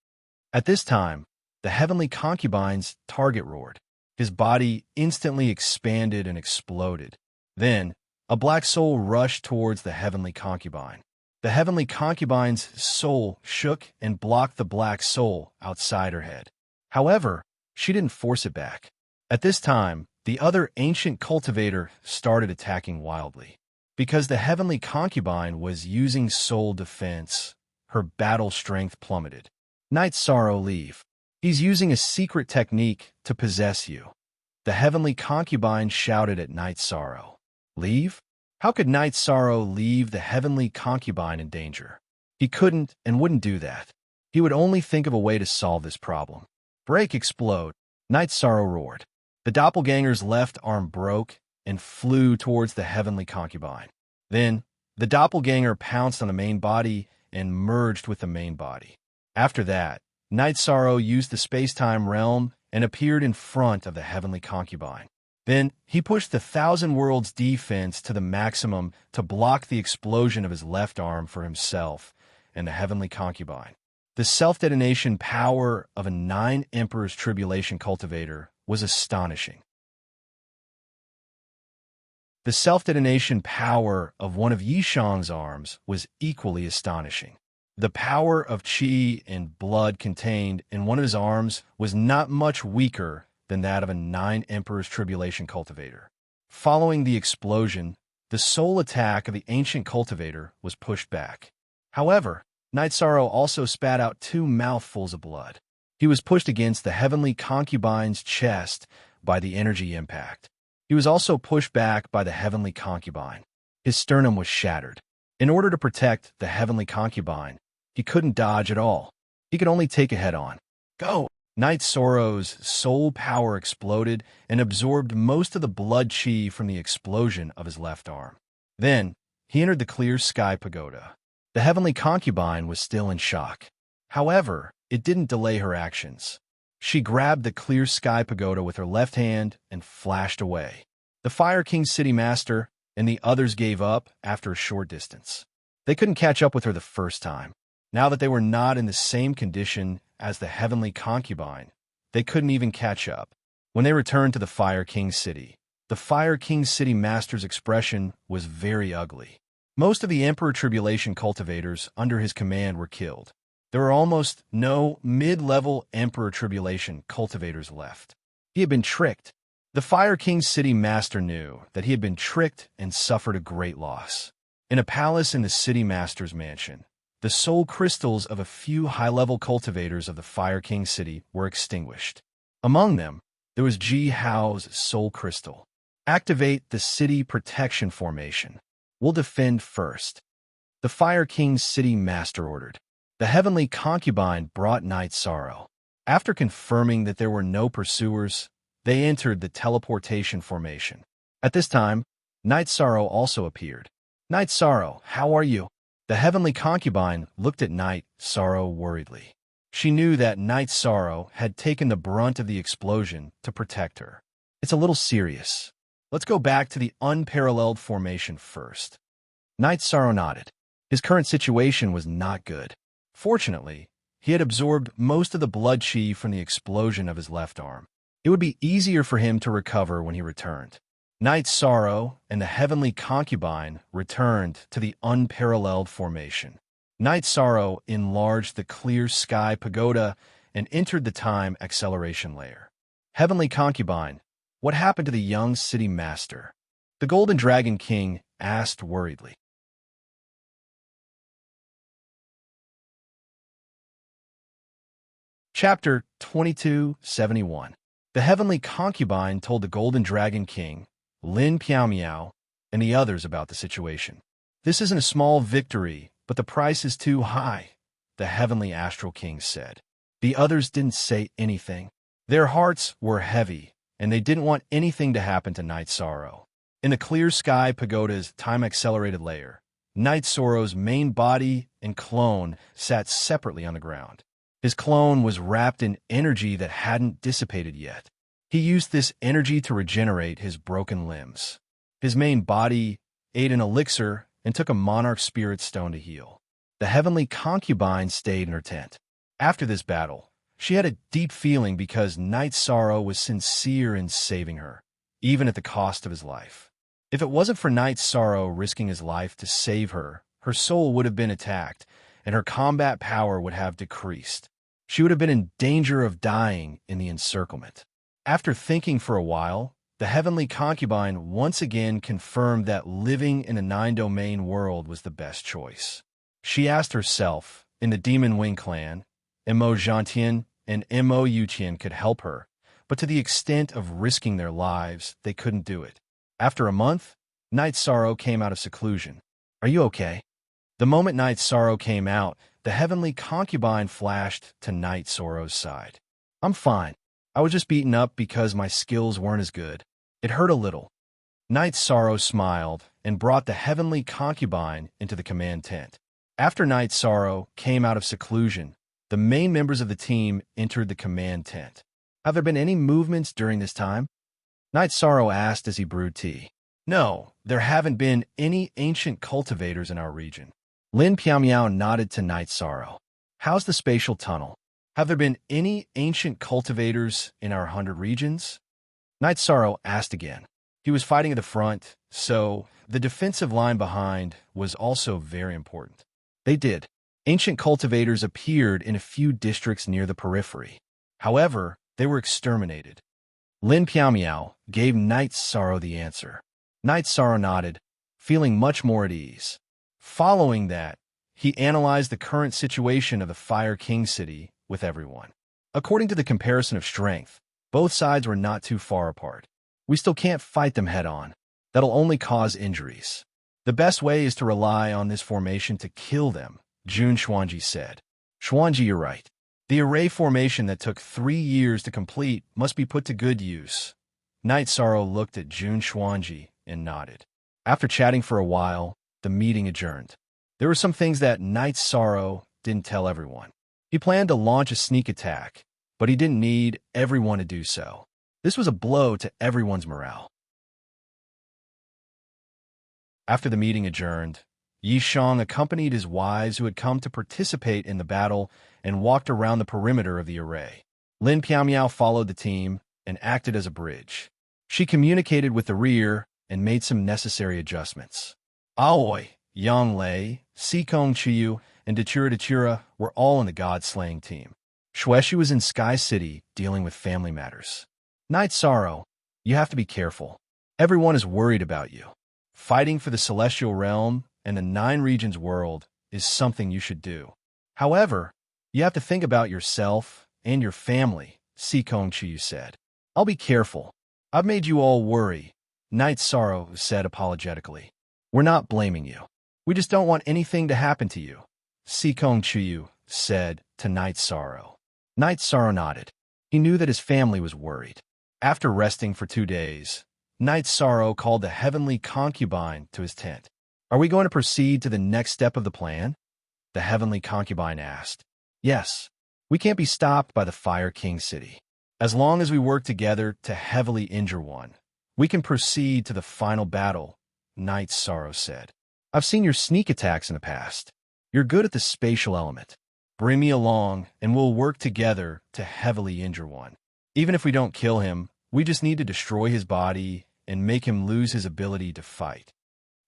At this time, the Heavenly Concubine's target roared. His body instantly expanded and exploded. Then, a black soul rushed towards the Heavenly Concubine. The Heavenly Concubine's soul shook and blocked the black soul outside her head. However, she didn't force it back. At this time, the other ancient cultivator started attacking wildly. Because the heavenly concubine was using soul defense, her battle strength plummeted. Night Sorrow, leave. He's using a secret technique to possess you. The heavenly concubine shouted at Night Sorrow. Leave? How could Night Sorrow leave the heavenly concubine in danger? He couldn't and wouldn't do that. He would only think of a way to solve this problem. Break, explode. Night Sorrow roared. The doppelganger's left arm broke and flew towards the heavenly concubine. Then, the doppelganger pounced on the main body and merged with the main body. After that, Night Sorrow used the space-time realm and appeared in front of the heavenly concubine. Then, he pushed the Thousand Worlds defense to the maximum to block the explosion of his left arm for himself and the heavenly concubine. The self-detonation power of a 9 Emperor's Tribulation cultivator was astonishing. The self-detonation power of one of Yishang's arms was equally astonishing. The power of qi and blood contained in one of his arms was not much weaker than that of a 9 Emperor's Tribulation cultivator. Following the explosion, the soul attack of the ancient cultivator was pushed back. However, Night Sorrow also spat out 2 mouthfuls of blood. He was pushed against the heavenly concubine's chest by the energy impact. He was also pushed back by the heavenly concubine. His sternum was shattered. In order to protect the heavenly concubine, he couldn't dodge at all. He could only take it head-on. Go! Night Sorrow's soul power exploded and absorbed most of the blood chi from the explosion of his left arm. Then, he entered the clear sky pagoda. The heavenly concubine was still in shock. However, it didn't delay her actions. She grabbed the clear sky pagoda with her left hand and flashed away. The Fire King City Master and the others gave up after a short distance. They couldn't catch up with her the first time. Now that they were not in the same condition as the heavenly concubine, they couldn't even catch up. When they returned to the Fire King City, the Fire King City Master's expression was very ugly. Most of the Emperor Tribulation cultivators under his command were killed. There were almost no mid-level Emperor Tribulation cultivators left. He had been tricked. The Fire King City Master knew that he had been tricked and suffered a great loss. In a palace in the City Master's mansion, the soul crystals of a few high-level cultivators of the Fire King City were extinguished. Among them, there was Ji Hao's soul crystal. Activate the City Protection Formation. We'll defend first. The Fire King City Master ordered. The heavenly concubine brought Night Sorrow. After confirming that there were no pursuers, they entered the teleportation formation. At this time, Night Sorrow also appeared. Night Sorrow, how are you? The heavenly concubine looked at Night Sorrow worriedly. She knew that Night Sorrow had taken the brunt of the explosion to protect her. It's a little serious. Let's go back to the unparalleled formation first. Night Sorrow nodded. His current situation was not good. Fortunately, he had absorbed most of the blood chi from the explosion of his left arm. It would be easier for him to recover when he returned. Night Sorrow and the heavenly concubine returned to the unparalleled formation. Night Sorrow enlarged the clear sky pagoda and entered the time acceleration layer. Heavenly concubine, what happened to the young city master? The Golden Dragon King asked worriedly. Chapter 2271. The heavenly concubine told the Golden Dragon King, Lin Piao, and the others about the situation. This isn't a small victory, but the price is too high, the heavenly Astral King said. The others didn't say anything. Their hearts were heavy, and they didn't want anything to happen to Night Sorrow. In the clear sky pagoda's time-accelerated layer, Night Sorrow's main body and clone sat separately on the ground. His clone was wrapped in energy that hadn't dissipated yet. He used this energy to regenerate his broken limbs. His main body ate an elixir and took a monarch spirit stone to heal. The heavenly concubine stayed in her tent. After this battle, she had a deep feeling because Night Sorrow was sincere in saving her, even at the cost of his life. If it wasn't for Night Sorrow risking his life to save her, her soul would have been attacked, and her combat power would have decreased. She would have been in danger of dying in the encirclement. After thinking for a while, the heavenly concubine once again confirmed that living in a nine-domain world was the best choice. She asked herself, in the Demon Wing clan, Mo Zhantian and Mo Yuqian could help her, but to the extent of risking their lives, they couldn't do it. After a month, Night Sorrow came out of seclusion. "Are you okay?" The moment Night Sorrow came out, the heavenly concubine flashed to Night Sorrow's side. "I'm fine. I was just beaten up because my skills weren't as good. It hurt a little." Night Sorrow smiled and brought the heavenly concubine into the command tent. After Night Sorrow came out of seclusion, the main members of the team entered the command tent. "Have there been any movements during this time?" Night Sorrow asked as he brewed tea. "No, there haven't been any ancient cultivators in our region." Lin Piaomiao nodded to Night Sorrow. "How's the spatial tunnel? Have there been any ancient cultivators in our 100 regions?" Night Sorrow asked again. He was fighting at the front, so the defensive line behind was also very important. They did. Ancient cultivators appeared in a few districts near the periphery. However, they were exterminated. Lin Piaomiao gave Night Sorrow the answer. Night Sorrow nodded, feeling much more at ease. Following that, he analyzed the current situation of the Fire King City with everyone. According to the comparison of strength, both sides were not too far apart. "We still can't fight them head-on. That'll only cause injuries. The best way is to rely on this formation to kill them," Jun Xuanji said. "Xuanji, you're right. The array formation that took 3 years to complete must be put to good use." Night Sorrow looked at Jun Xuanji and nodded. After chatting for a while, the meeting adjourned. There were some things that Night Sorrow didn't tell everyone. He planned to launch a sneak attack, but he didn't need everyone to do so. This was a blow to everyone's morale. After the meeting adjourned, Yi Shang accompanied his wives who had come to participate in the battle and walked around the perimeter of the array. Lin Piaomiao followed the team and acted as a bridge. She communicated with the rear and made some necessary adjustments. Aoi, Yang Lei, Sikong Chiyu, and Dachura were all in the god-slaying team. Xueshi was in Sky City dealing with family matters. Night Sorrow, you have to be careful. Everyone is worried about you. Fighting for the Celestial Realm and the 9 Regions world is something you should do. However, you have to think about yourself and your family, Sikong Chiyu said. "I'll be careful. I've made you all worry," Night Sorrow said apologetically. "We're not blaming you. We just don't want anything to happen to you," Sikong Chiyu said to Night Sorrow. Night Sorrow nodded. He knew that his family was worried. After resting for 2 days, Night Sorrow called the heavenly concubine to his tent. "Are we going to proceed to the next step of the plan?" the heavenly concubine asked. "Yes. We can't be stopped by the Fire King City. As long as we work together to heavily injure one, we can proceed to the final battle," Night Sorrow said. "I've seen your sneak attacks in the past. You're good at the spatial element. Bring me along, and we'll work together to heavily injure one. Even if we don't kill him, we just need to destroy his body and make him lose his ability to fight."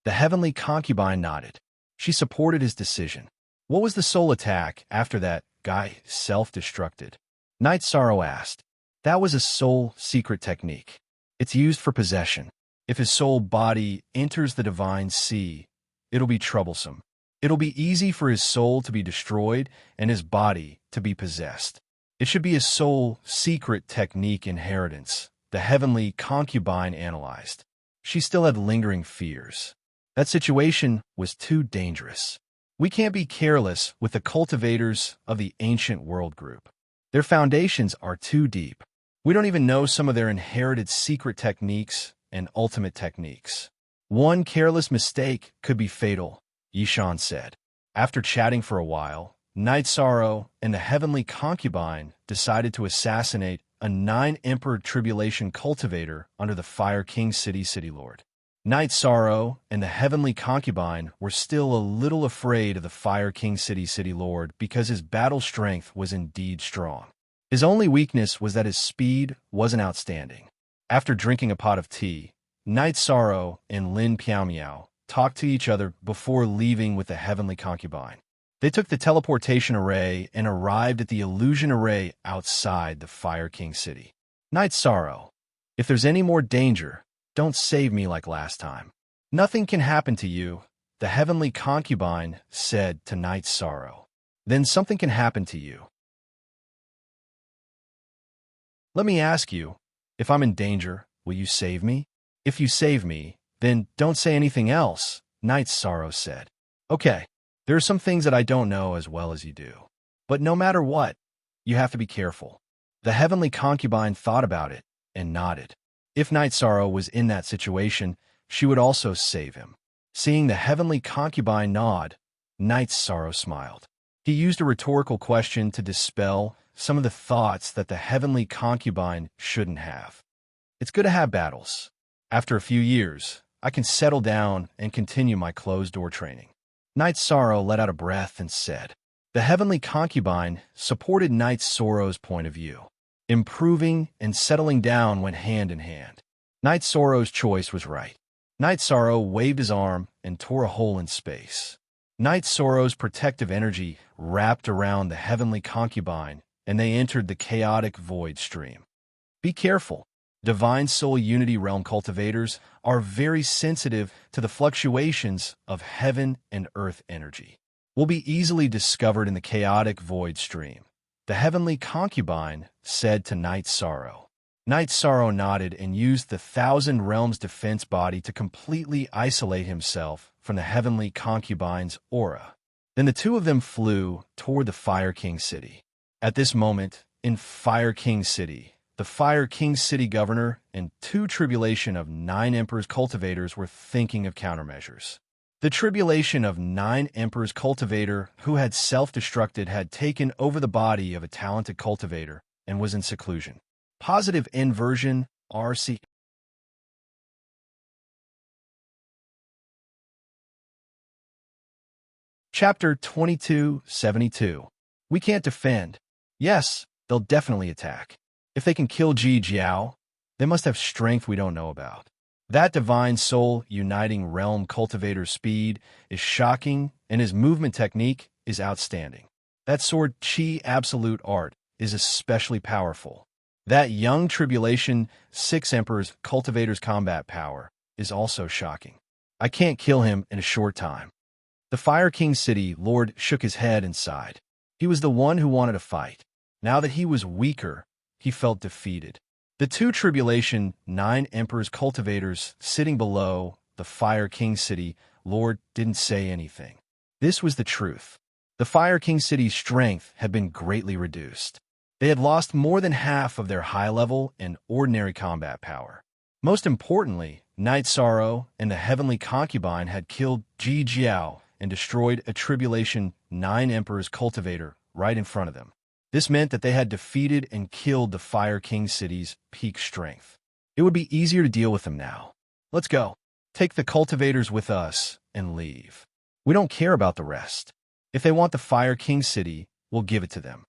The heavenly concubine nodded. She supported his decision. "What was the soul attack after that guy self-destructed?" Night Sorrow asked. "That was a soul secret technique. It's used for possession. If his soul body enters the divine sea, it'll be troublesome. It'll be easy for his soul to be destroyed and his body to be possessed. It should be a soul secret technique inheritance," the heavenly concubine analyzed. She still had lingering fears. That situation was too dangerous. "We can't be careless with the cultivators of the ancient world group. Their foundations are too deep. We don't even know some of their inherited secret techniques and ultimate techniques. One careless mistake could be fatal," Yishan said. After chatting for a while, Night Sorrow and the heavenly concubine decided to assassinate a 9-Emperor Tribulation cultivator under the Fire King City Lord. Night Sorrow and the heavenly concubine were still a little afraid of the Fire King City Lord because his battle strength was indeed strong. His only weakness was that his speed wasn't outstanding. After drinking a pot of tea, Night Sorrow and Lin Piaomiao talked to each other before leaving with the heavenly concubine. They took the teleportation array and arrived at the illusion array outside the Fire King City. "Night Sorrow, If there's any more danger, don't save me like last time. Nothing can happen to you, the heavenly concubine said to Night Sorrow. Then something can happen to you. Let me ask you, if I'm in danger, will you save me? If you save me, then don't say anything else, Night Sorrow said. Okay, there are some things that I don't know as well as you do. But no matter what, you have to be careful. The heavenly concubine thought about it and nodded. If Night Sorrow was in that situation, she would also save him. Seeing the heavenly concubine nod, Night Sorrow smiled. He used a rhetorical question to dispel some of the thoughts that the heavenly concubine shouldn't have. It's good to have battles. After a few years, I can settle down and continue my closed-door training. Night Sorrow let out a breath and said. The heavenly concubine supported Night Sorrow's point of view. Improving and settling down went hand in hand. Night Sorrow's choice was right. Night Sorrow waved his arm and tore a hole in space. Night Sorrow's protective energy wrapped around the heavenly concubine, and they entered the chaotic void stream. Be careful. Divine Soul Unity Realm cultivators are very sensitive to the fluctuations of heaven and earth energy. Will be easily discovered in the chaotic void stream. The heavenly concubine said to Night Sorrow. Night Sorrow nodded and used the Thousand Realms defense body to completely isolate himself from the heavenly concubine's aura. Then the two of them flew toward the Fire King City. At this moment, in Fire King City, the Fire King City governor and 2 tribulation of 9 Emperors cultivators were thinking of countermeasures. The tribulation of 9 Emperors cultivator who had self-destructed had taken over the body of a talented cultivator and was in seclusion. Positive inversion, RC. Chapter 2272. We can't defend. Yes, they'll definitely attack. If they can kill Ji Jiao, they must have strength we don't know about. That divine soul uniting realm cultivator's speed is shocking, and his movement technique is outstanding. That sword Qi absolute art is especially powerful. That young tribulation 6 Emperor's cultivator's combat power is also shocking. I can't kill him in a short time. The Fire King City Lord shook his head and sighed. He was the one who wanted to fight. Now that he was weaker, he felt defeated. The 2 tribulation 9 Emperor's cultivators sitting below the Fire King City Lord didn't say anything. This was the truth. The Fire King City's strength had been greatly reduced. They had lost more than half of their high-level and ordinary combat power. Most importantly, Night Sorrow and the Heavenly Concubine had killed Ji Jiao and destroyed a Tribulation 9 Emperor's cultivator right in front of them. This meant that they had defeated and killed the Fire King City's peak strength. It would be easier to deal with them now. Let's go. Take the cultivators with us and leave. We don't care about the rest. If they want the Fire King City, we'll give it to them.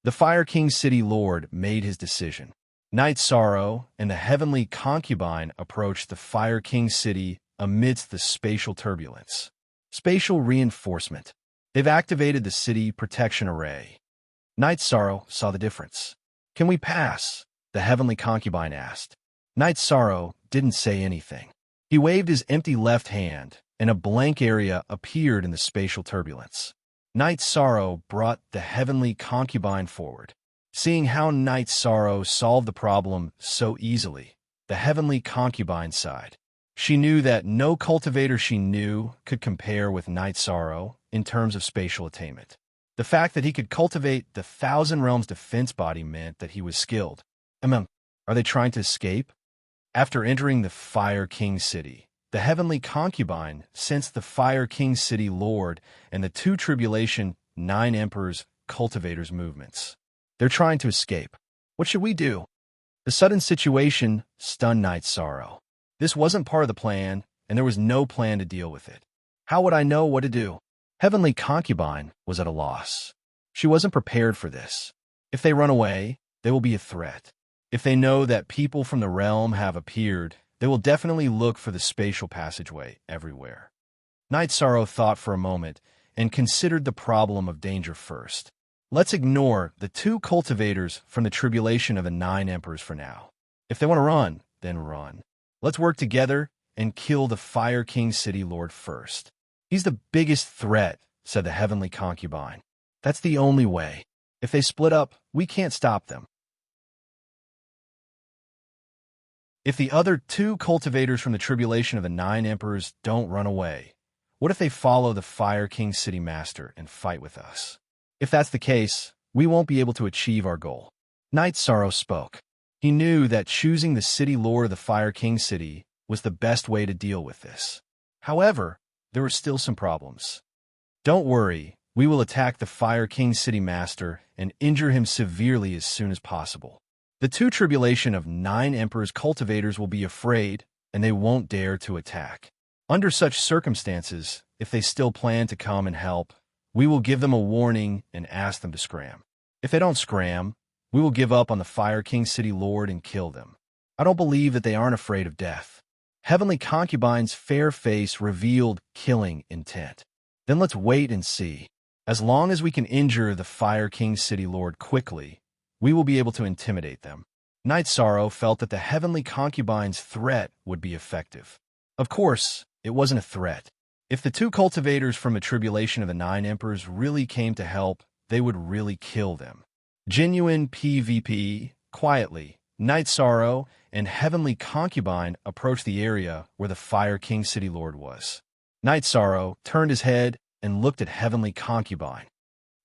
The Fire King City Lord made his decision. Night Sorrow and the Heavenly Concubine approached the Fire King City amidst the spatial turbulence. Spatial reinforcement. They've activated the city protection array. Night Sorrow saw the difference. Can we pass? The Heavenly Concubine asked. Night Sorrow didn't say anything. He waved his empty left hand, and a blank area appeared in the spatial turbulence. Night Sorrow brought the Heavenly Concubine forward. Seeing how Night Sorrow solved the problem so easily, the Heavenly Concubine sighed. She knew that no cultivator she knew could compare with Night Sorrow in terms of spatial attainment. The fact that he could cultivate the Thousand Realms defense body meant that he was skilled. Are they trying to escape? After entering the Fire King City, the Heavenly Concubine sensed the Fire King City Lord and the 2 Tribulation 9 Emperors cultivators' movements. They're trying to escape. What should we do? The sudden situation stunned Night Sorrow. This wasn't part of the plan, and there was no plan to deal with it. How would I know what to do? Heavenly Concubine was at a loss. She wasn't prepared for this. If they run away, they will be a threat. If they know that people from the realm have appeared, they will definitely look for the spatial passageway everywhere. Night Sorrow thought for a moment and considered the problem of danger first. Let's ignore the 2 cultivators from the tribulation of the 9 Emperors for now. If they want to run, then run. Let's work together and kill the Fire King City Lord first. He's the biggest threat, said the heavenly concubine. That's the only way. If they split up, we can't stop them. If the other 2 cultivators from the tribulation of the 9 emperors don't run away, what if they follow the Fire King City Master and fight with us? If that's the case, we won't be able to achieve our goal. Night Sorrow spoke. He knew that choosing the city lord of the Fire King City was the best way to deal with this. However, there were still some problems. Don't worry, we will attack the Fire King City Master and injure him severely as soon as possible. The 2 tribulation of 9 emperors cultivators will be afraid, and they won't dare to attack. Under such circumstances, if they still plan to come and help, we will give them a warning and ask them to scram. If they don't scram, we will give up on the Fire King City Lord and kill them. I don't believe that they aren't afraid of death. Heavenly Concubine's fair face revealed killing intent. Then let's wait and see. As long as we can injure the Fire King City Lord quickly, we will be able to intimidate them. Night Sorrow felt that the Heavenly Concubine's threat would be effective. Of course, it wasn't a threat. If the 2 cultivators from the tribulation of the 9 emperors really came to help, they would really kill them. Genuine PvP, quietly, Night Sorrow and Heavenly Concubine approached the area where the Fire King City Lord was. Night Sorrow turned his head and looked at Heavenly Concubine.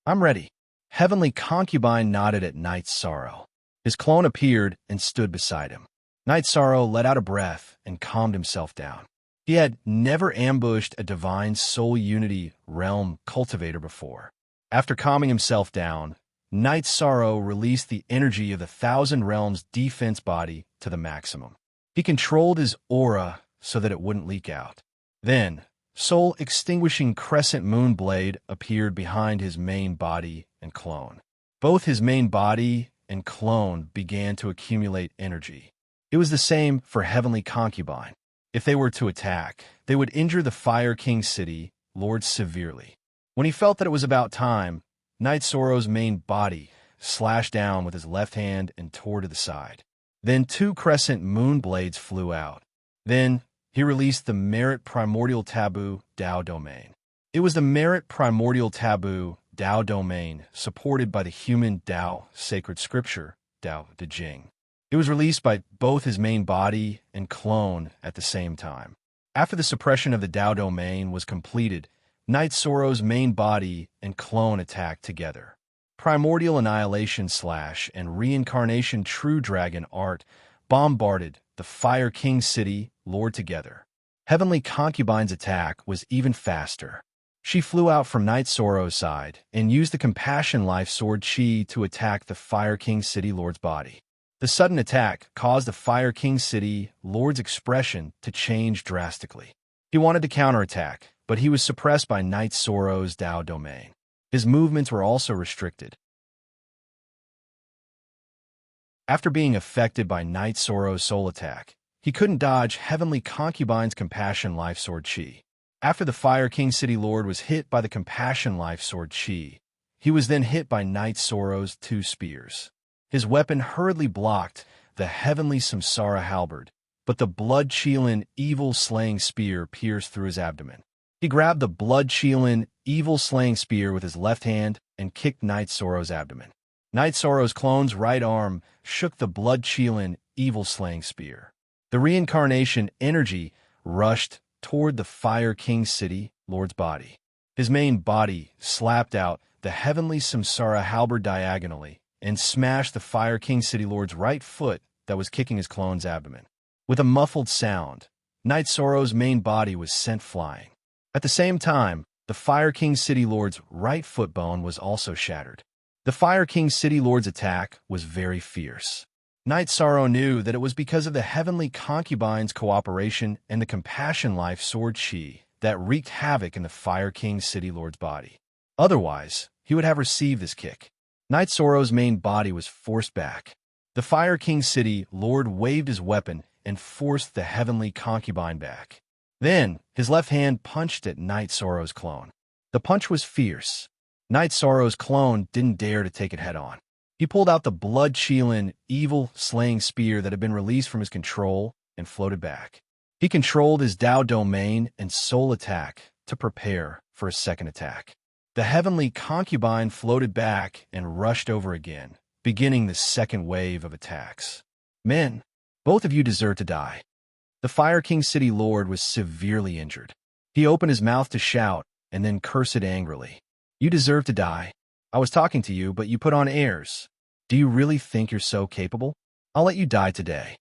I'm ready. Heavenly Concubine nodded at Night Sorrow. His clone appeared and stood beside him. Night Sorrow let out a breath and calmed himself down. He had never ambushed a divine soul unity realm cultivator before. After calming himself down, Night Sorrow released the energy of the 1,000 Realms defense body to the maximum. He controlled his aura so that it wouldn't leak out. Then, soul-extinguishing crescent moon blade appeared behind his main body and clone. Both his main body and clone began to accumulate energy. It was the same for Heavenly Concubine. If they were to attack, they would injure the Fire King City Lord severely. When he felt that it was about time, Night Sorrow's main body slashed down with his left hand and tore to the side. Then 2 crescent moon blades flew out. Then he released the Merit Primordial Taboo Tao Domain. It was the Merit Primordial Taboo Tao Domain supported by the human Tao sacred scripture, Tao Te Ching. It was released by both his main body and clone at the same time. After the suppression of the Tao Domain was completed, Night Sorrow's main body and clone attacked together. Primordial Annihilation Slash and Reincarnation True Dragon Art bombarded the Fire King City Lord together. Heavenly Concubine's attack was even faster. She flew out from Night Sorrow's side and used the Compassion Life Sword Chi to attack the Fire King City Lord's body. The sudden attack caused the Fire King City Lord's expression to change drastically. He wanted to counterattack, but he was suppressed by Night Sorrow's Tao Domain. His movements were also restricted. After being affected by Night Sorrow's soul attack, he couldn't dodge Heavenly Concubine's Compassion Life Sword Chi. After the Fire King City Lord was hit by the Compassion Life Sword Chi, he was then hit by Night Sorrow's 2 spears. His weapon hurriedly blocked the Heavenly Samsara Halberd, but the blood-chilling, evil-slaying spear pierced through his abdomen. He grabbed the blood-chilling, evil-slaying spear with his left hand and kicked Night Sorrow's abdomen. Night Sorrow's clone's right arm shook the blood-chilling, evil-slaying spear. The reincarnation energy rushed toward the Fire King City Lord's body. His main body slapped out the Heavenly Samsara Halberd diagonally and smashed the Fire King City Lord's right foot that was kicking his clone's abdomen. With a muffled sound, Night Sorrow's main body was sent flying. At the same time, the Fire King City Lord's right foot bone was also shattered. The Fire King City Lord's attack was very fierce. Night Sorrow knew that it was because of the Heavenly Concubine's cooperation and the Compassion Life Sword Chi that wreaked havoc in the Fire King City Lord's body. Otherwise, he would have received this kick. Night Sorrow's main body was forced back. The Fire King City Lord waved his weapon and forced the Heavenly Concubine back. Then, his left hand punched at Night Sorrow's clone. The punch was fierce. Night Sorrow's clone didn't dare to take it head-on. He pulled out the blood-chilling, evil-slaying spear that had been released from his control and floated back. He controlled his Tao domain and soul attack to prepare for a second attack. The heavenly concubine floated back and rushed over again, beginning the second wave of attacks. Men, both of you deserve to die. The Fire King City Lord was severely injured. He opened his mouth to shout and then cursed angrily. You deserve to die. I was talking to you, but you put on airs. Do you really think you're so capable? I'll let you die today.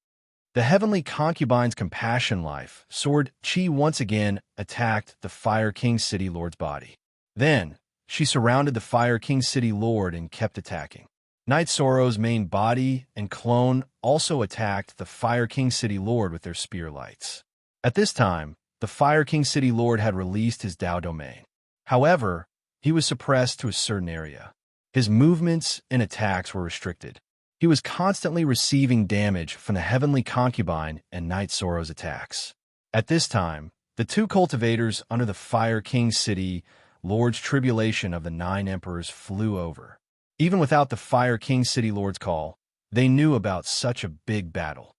The heavenly concubine's compassion life, sword Chi once again attacked the Fire King City Lord's body. Then, she surrounded the Fire King City Lord and kept attacking. Night Sorrow's main body and clone also attacked the Fire King City Lord with their spear lights. At this time, the Fire King City Lord had released his Tao domain. However, he was suppressed to a certain area. His movements and attacks were restricted. He was constantly receiving damage from the heavenly concubine and Night Sorrow's attacks. At this time, the two cultivators under the Fire King City Lord's tribulation of the 9 emperors flew over. Even without the Fire King City Lord's call, they knew about such a big battle.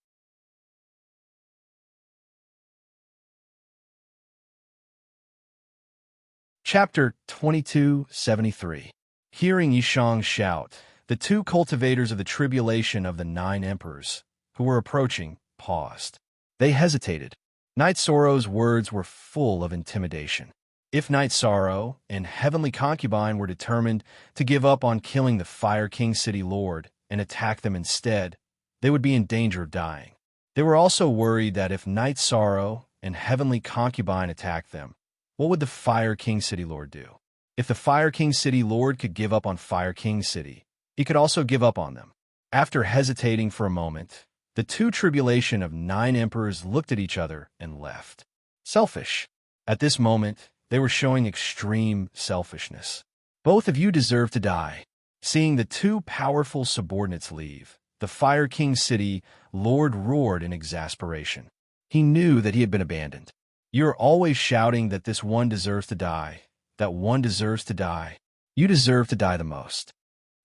Chapter 2273. Hearing Yishang shout, the two cultivators of the tribulation of the 9 emperors, who were approaching, paused. They hesitated. Night Sorrow's words were full of intimidation. If Night Sorrow and Heavenly Concubine were determined to give up on killing the Fire King City Lord and attack them instead, they would be in danger of dying. They were also worried that if Night Sorrow and Heavenly Concubine attacked them, what would the Fire King City Lord do? If the Fire King City Lord could give up on Fire King City, he could also give up on them. After hesitating for a moment, the two tribulation of 9 emperors looked at each other and left. Selfish. At this moment, they were showing extreme selfishness. Both of you deserve to die. Seeing the two powerful subordinates leave, the Fire King City Lord roared in exasperation. He knew that he had been abandoned. You're always shouting that this one deserves to die, that one deserves to die. You deserve to die the most.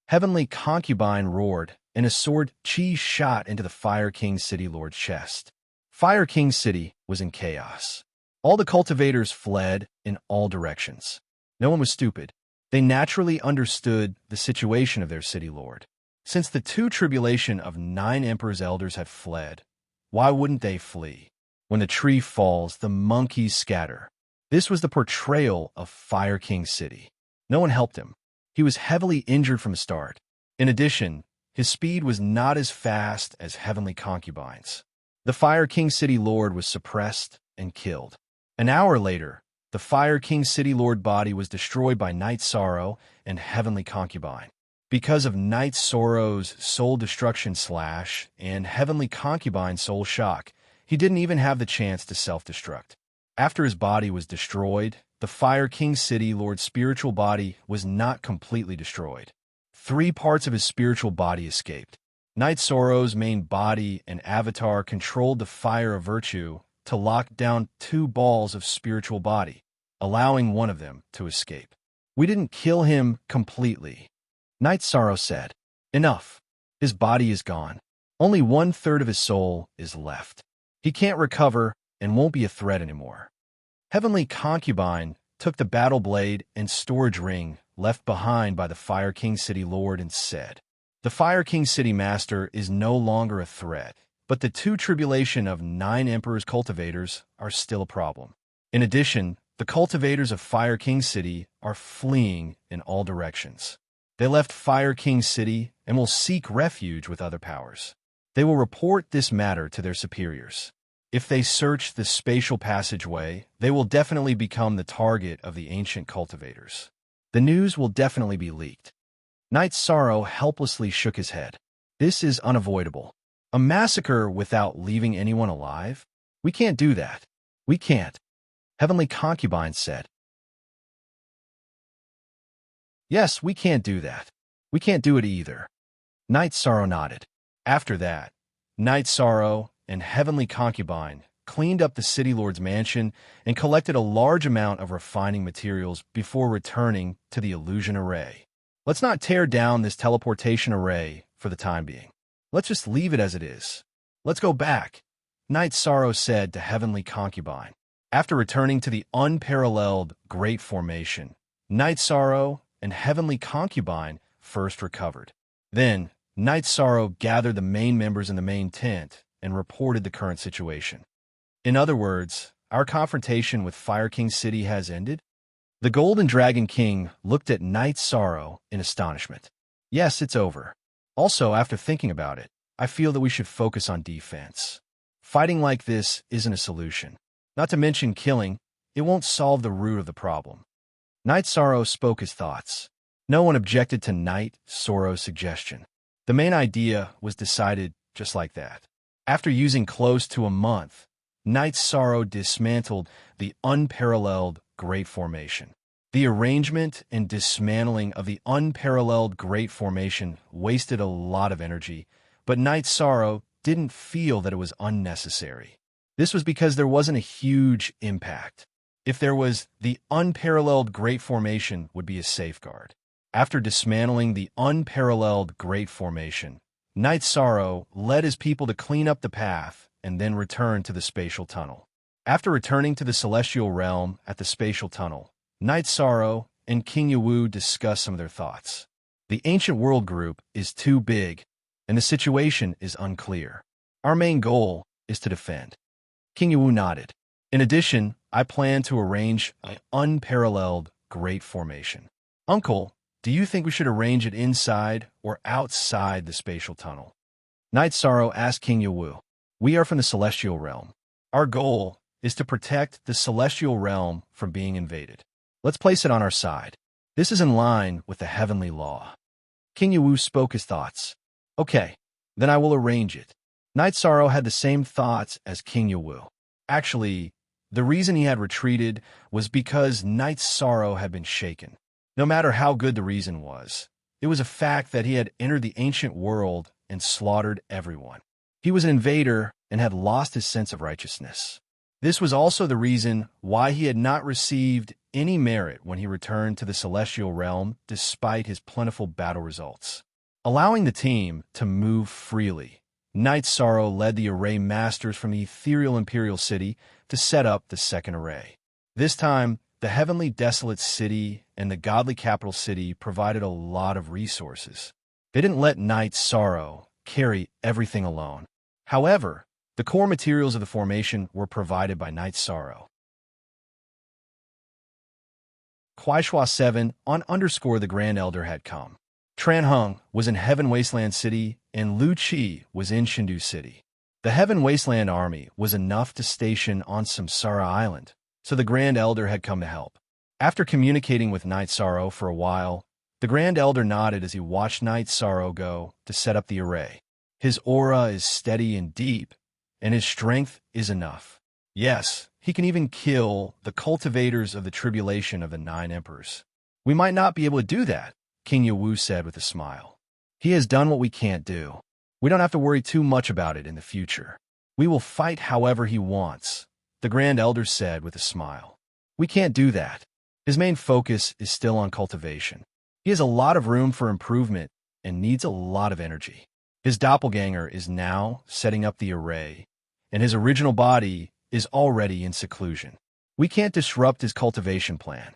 Heavenly Concubine roared, and a sword Chi shot into the Fire King City Lord's chest. Fire King City was in chaos. All the cultivators fled in all directions. No one was stupid. They naturally understood the situation of their city lord. Since the two tribulation of 9 emperors' elders had fled, why wouldn't they flee? When the tree falls, the monkeys scatter. This was the portrayal of Fire King City. No one helped him. He was heavily injured from the start. In addition, his speed was not as fast as Heavenly Concubine's. The Fire King City Lord was suppressed and killed. An hour later, the Fire King City Lord body was destroyed by Night Sorrow and Heavenly Concubine. Because of Night Sorrow's soul destruction slash and Heavenly Concubine's soul shock, he didn't even have the chance to self-destruct. After his body was destroyed, the Fire King City Lord's spiritual body was not completely destroyed. 3 parts of his spiritual body escaped. Night Sorrow's main body and avatar controlled the fire of virtue to lock down 2 balls of spiritual body, allowing one of them to escape. We didn't kill him completely. Night Sorrow said, enough. His body is gone. Only 1/3 of his soul is left. He can't recover and won't be a threat anymore. Heavenly Concubine took the battle blade and storage ring left behind by the Fire King City Lord and said, the Fire King City Master is no longer a threat, but the two tribulation of 9 emperors cultivators are still a problem. In addition, the cultivators of Fire King City are fleeing in all directions. They left Fire King City and will seek refuge with other powers. They will report this matter to their superiors. If they search the spatial passageway, they will definitely become the target of the ancient cultivators. The news will definitely be leaked. Night Sorrow helplessly shook his head. This is unavoidable. A massacre without leaving anyone alive? We can't do that. We can't. Heavenly Concubine said. Yes, we can't do that. We can't do it either. Night Sorrow nodded. After that, Night Sorrow and Heavenly Concubine cleaned up the City Lord's mansion and collected a large amount of refining materials before returning to the illusion array. Let's not tear down this teleportation array for the time being. Let's just leave it as it is. Let's go back, Night Sorrow said to Heavenly Concubine. After returning to the unparalleled Great Formation, Night Sorrow and Heavenly Concubine first recovered. Then, Night Sorrow gathered the main members in the main tent and reported the current situation. In other words, our confrontation with Fire King City has ended? The Golden Dragon King looked at Night Sorrow in astonishment. Yes, it's over. Also, after thinking about it, I feel that we should focus on defense. Fighting like this isn't a solution. Not to mention killing, it won't solve the root of the problem. Night Sorrow spoke his thoughts. No one objected to Night Sorrow's suggestion. The main idea was decided just like that. After using close to a month, Night Sorrow dismantled the unparalleled Great Formation. The arrangement and dismantling of the unparalleled Great Formation wasted a lot of energy, but Night Sorrow didn't feel that it was unnecessary. This was because there wasn't a huge impact. If there was, the unparalleled Great Formation would be a safeguard. After dismantling the unparalleled Great Formation, Night Sorrow led his people to clean up the path and then return to the spatial tunnel. After returning to the celestial realm at the spatial tunnel, Night Sorrow and King Yawu discussed some of their thoughts. The ancient world group is too big, and the situation is unclear. Our main goal is to defend. King Yawu nodded. In addition, I plan to arrange an unparalleled Great Formation. Uncle, do you think we should arrange it inside or outside the spatial tunnel? Night Sorrow asked King Yawu. We are from the celestial realm. Our goal is to protect the celestial realm from being invaded. Let's place it on our side. This is in line with the heavenly law. King Yawu spoke his thoughts. Okay, then I will arrange it. Night Sorrow had the same thoughts as King Yawu. Actually, the reason he had retreated was because Night Sorrow had been shaken. No matter how good the reason was, it was a fact that he had entered the ancient world and slaughtered everyone. He was an invader and had lost his sense of righteousness. This was also the reason why he had not received any merit when he returned to the celestial realm despite his plentiful battle results. Allowing the team to move freely, Night Sorrow led the array masters from the ethereal imperial city to set up the second array. This time, the heavenly desolate city and the godly capital city provided a lot of resources. They didn't let Night Sorrow carry everything alone. However, the core materials of the formation were provided by Night Sorrow. Kuaishua 7 on _ the Grand Elder had come. Tran Hung was in Heaven Wasteland City and Lu Qi was in Shindu City. The Heaven Wasteland army was enough to station on Samsara Island, so the Grand Elder had come to help. After communicating with Night Sorrow for a while, the Grand Elder nodded as he watched Night Sorrow go to set up the array. His aura is steady and deep, and his strength is enough. Yes, he can even kill the cultivators of the tribulation of the 9 emperors. We might not be able to do that, King Yawu said with a smile. He has done what we can't do. We don't have to worry too much about it in the future. We will fight however he wants, the Grand Elder said with a smile. We can't do that. His main focus is still on cultivation. He has a lot of room for improvement and needs a lot of energy. His doppelganger is now setting up the array, and his original body is already in seclusion. We can't disrupt his cultivation plan.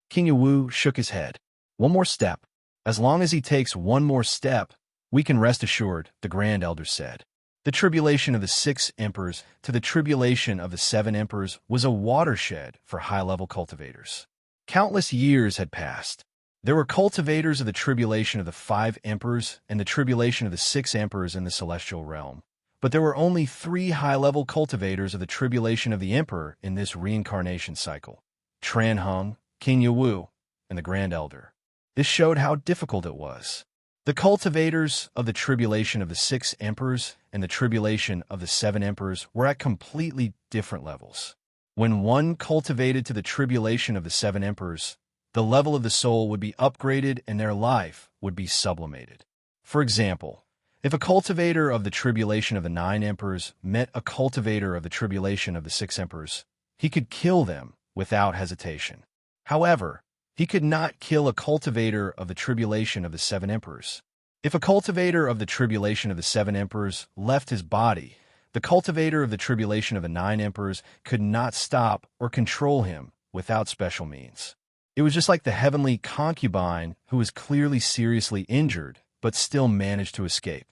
King Yawu shook his head. One more step. As long as he takes one more step, we can rest assured, the Grand Elder said. The tribulation of the 6 emperors to the tribulation of the 7 emperors was a watershed for high-level cultivators. Countless years had passed. There were cultivators of the tribulation of the 5 emperors and the tribulation of the 6 emperors in the celestial realm. But there were only 3 high-level cultivators of the tribulation of the emperor in this reincarnation cycle: Tran Hung, King Yawu, and the Grand Elder. This showed how difficult it was. The cultivators of the tribulation of the 6 emperors and the tribulation of the 7 emperors were at completely different levels. When one cultivated to the tribulation of the 7 emperors, the level of the soul would be upgraded and their life would be sublimated. For example, if a cultivator of the tribulation of the 9 emperors met a cultivator of the tribulation of the 6 emperors, he could kill them without hesitation. However, He could not kill a cultivator of the tribulation of the seven emperors. If a cultivator of the tribulation of the seven emperors left his body, the cultivator of the tribulation of the nine emperors could not stop or control him without special means. It was just like the heavenly concubine who was clearly seriously injured, but still managed to escape.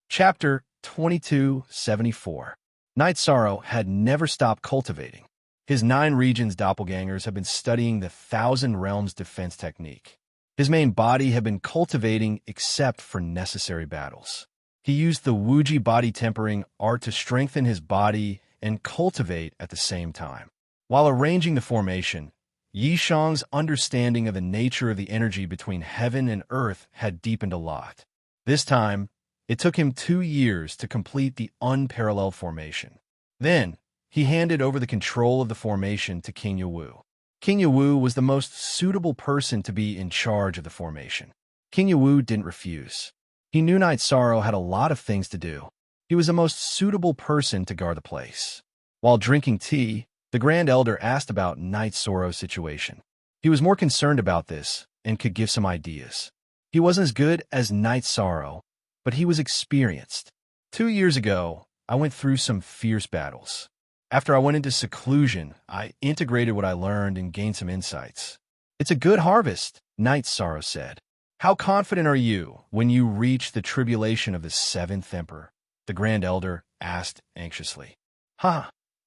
Chapter 2274. Night Sorrow had never stopped cultivating. His 9 regions doppelgangers have been studying the Thousand Realms defense technique. His main body had been cultivating except for necessary battles. He used the Wuji body tempering art to strengthen his body and cultivate at the same time. While arranging the formation, Yi Shang's understanding of the nature of the energy between heaven and earth had deepened a lot. This time, it took him 2 years to complete the unparalleled formation. Then, he handed over the control of the formation to King Yawu. King Yawu was the most suitable person to be in charge of the formation. King Yawu didn't refuse. He knew Night Sorrow had a lot of things to do. He was the most suitable person to guard the place. While drinking tea, the Grand Elder asked about Night Sorrow's situation. He was more concerned about this and could give some ideas. He wasn't as good as Night Sorrow, but he was experienced. 2 years ago, I went through some fierce battles. After I went into seclusion, I integrated what I learned and gained some insights. It's a good harvest, Night Sorrow said. How confident are you when you reach the tribulation of the 7th Emperor? The Grand Elder asked anxiously.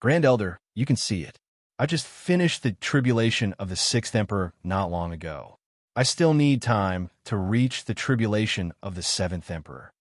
Grand Elder, you can see it. I just finished the tribulation of the 6th Emperor not long ago. I still need time to reach the tribulation of the 7th Emperor.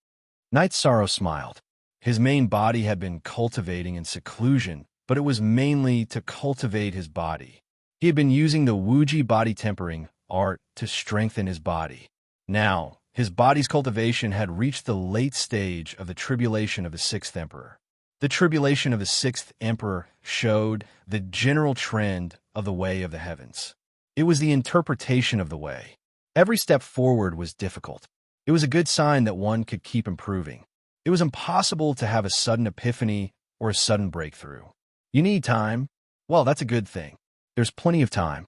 Night Sorrow smiled. His main body had been cultivating in seclusion, but it was mainly to cultivate his body. He had been using the Wuji body tempering art to strengthen his body. Now, his body's cultivation had reached the late stage of the tribulation of the 6th Emperor. The tribulation of the 6th Emperor showed the general trend of the way of the heavens. It was the interpretation of the way. Every step forward was difficult. It was a good sign that one could keep improving. It was impossible to have a sudden epiphany or a sudden breakthrough. You need time? Well, that's a good thing. There's plenty of time.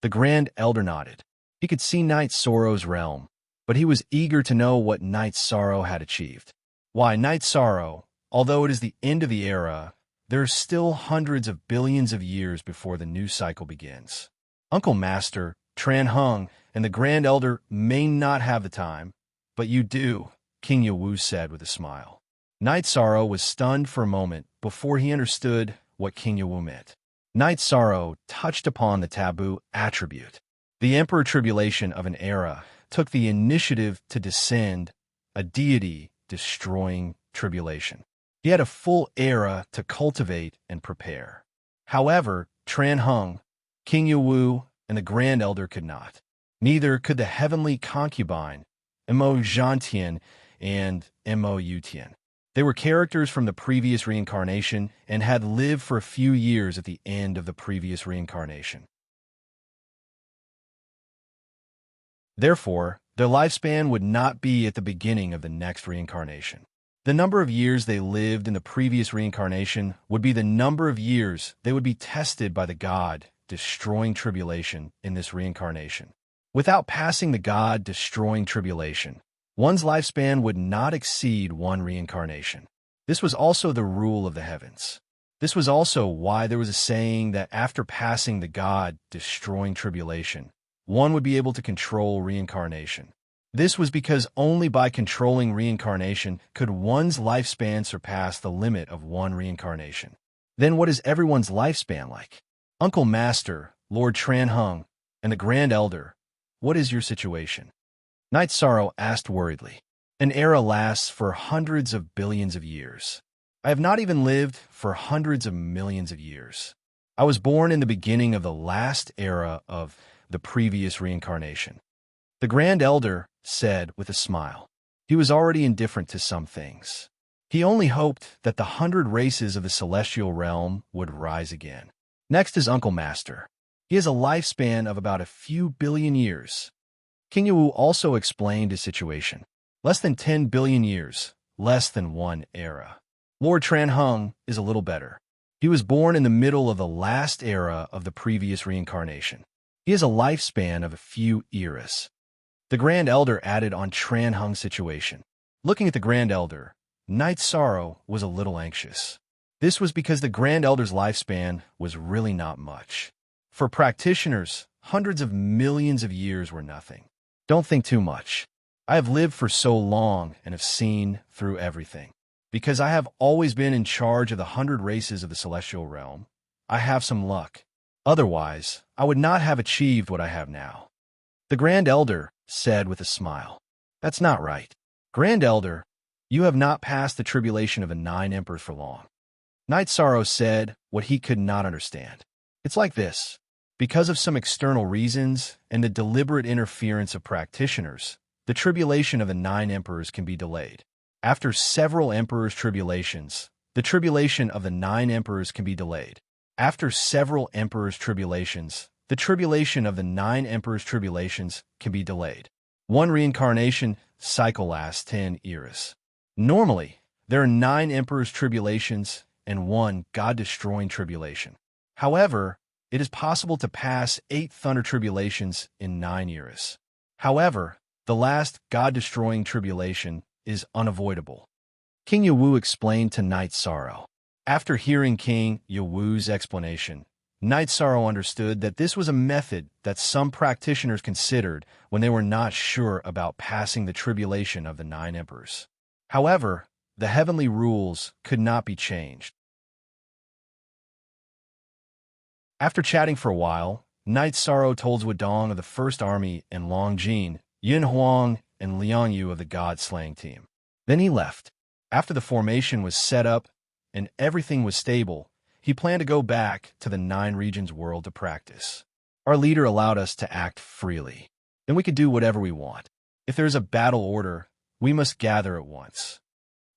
The Grand Elder nodded. He could see Night Sorrow's realm, but he was eager to know what Night Sorrow had achieved. Why, Night Sorrow, although it is the end of the era, there are still hundreds of billions of years before the new cycle begins. Uncle Master, Tran Hung, and the Grand Elder may not have the time, but you do, King Yawu said with a smile. Night Sorrow was stunned for a moment before he understood what King Yawu meant. Night Sorrow touched upon the taboo attribute. The Emperor Tribulation of an era took the initiative to descend, a deity destroying tribulation. He had a full era to cultivate and prepare. However, Tran Hung, King Yawu, and the Grand Elder could not. Neither could the heavenly concubine, Immortality, and Immortality. They were characters from the previous reincarnation and had lived for a few years at the end of the previous reincarnation. Therefore, their lifespan would not be at the beginning of the next reincarnation. The number of years they lived in the previous reincarnation would be the number of years they would be tested by the God destroying tribulation in this reincarnation. Without passing the God destroying tribulation, one's lifespan would not exceed 1 reincarnation. This was also the rule of the heavens. This was also why there was a saying that after passing the God destroying tribulation, one would be able to control reincarnation. This was because only by controlling reincarnation could one's lifespan surpass the limit of 1 reincarnation. Then what is everyone's lifespan like? Uncle Master, Lord Tran Hung, and the Grand Elder, what is your situation? Night Sorrow asked worriedly. An era lasts for hundreds of billions of years. I have not even lived for hundreds of millions of years. I was born in the beginning of the last era of the previous reincarnation. The Grand Elder said with a smile. He was already indifferent to some things. He only hoped that the 100 races of the celestial realm would rise again. Next is Uncle Master. He has a lifespan of about a few billion years. King Yawu also explained his situation. Less than 10 billion years, less than 1 era. Lord Tran Hung is a little better. He was born in the middle of the last era of the previous reincarnation. He has a lifespan of a few eras. The Grand Elder added on Tran Hung's situation. Looking at the Grand Elder, Knight Sorrow was a little anxious. This was because the Grand Elder's lifespan was really not much. For practitioners, hundreds of millions of years were nothing. Don't think too much. I have lived for so long and have seen through everything. Because I have always been in charge of the 100 races of the celestial realm, I have some luck. Otherwise, I would not have achieved what I have now. The Grand Elder said with a smile. That's not right. Grand Elder, you have not passed the tribulation of the 9 emperors for long. Knight Sorrow said what he could not understand. It's like this. Because of some external reasons and the deliberate interference of practitioners, the tribulation of the 9 emperors can be delayed. After several emperors' tribulations, the tribulation of the 9 emperors can be delayed. After several emperors' tribulations, the tribulation of the 9 emperors' tribulations can be delayed. One reincarnation cycle lasts 10 eras. Normally, there are 9 emperors' tribulations and 1 God-destroying tribulation. However, it is possible to pass 8 thunder tribulations in 9 eras. However, the last God-destroying tribulation is unavoidable. King Yawu explained to Knight Sorrow. After hearing King Yawu's explanation, Knight Sorrow understood that this was a method that some practitioners considered when they were not sure about passing the tribulation of the 9 emperors. However, the heavenly rules could not be changed. After chatting for a while, Knight Sorrow told Wadong of the First Army and Longjin, Yin Huang, and Liang Yu of the God-slaying team. Then he left. After the formation was set up and everything was stable, he planned to go back to the 9 regions world to practice. Our leader allowed us to act freely. Then we could do whatever we want. If there is a battle order, we must gather at once.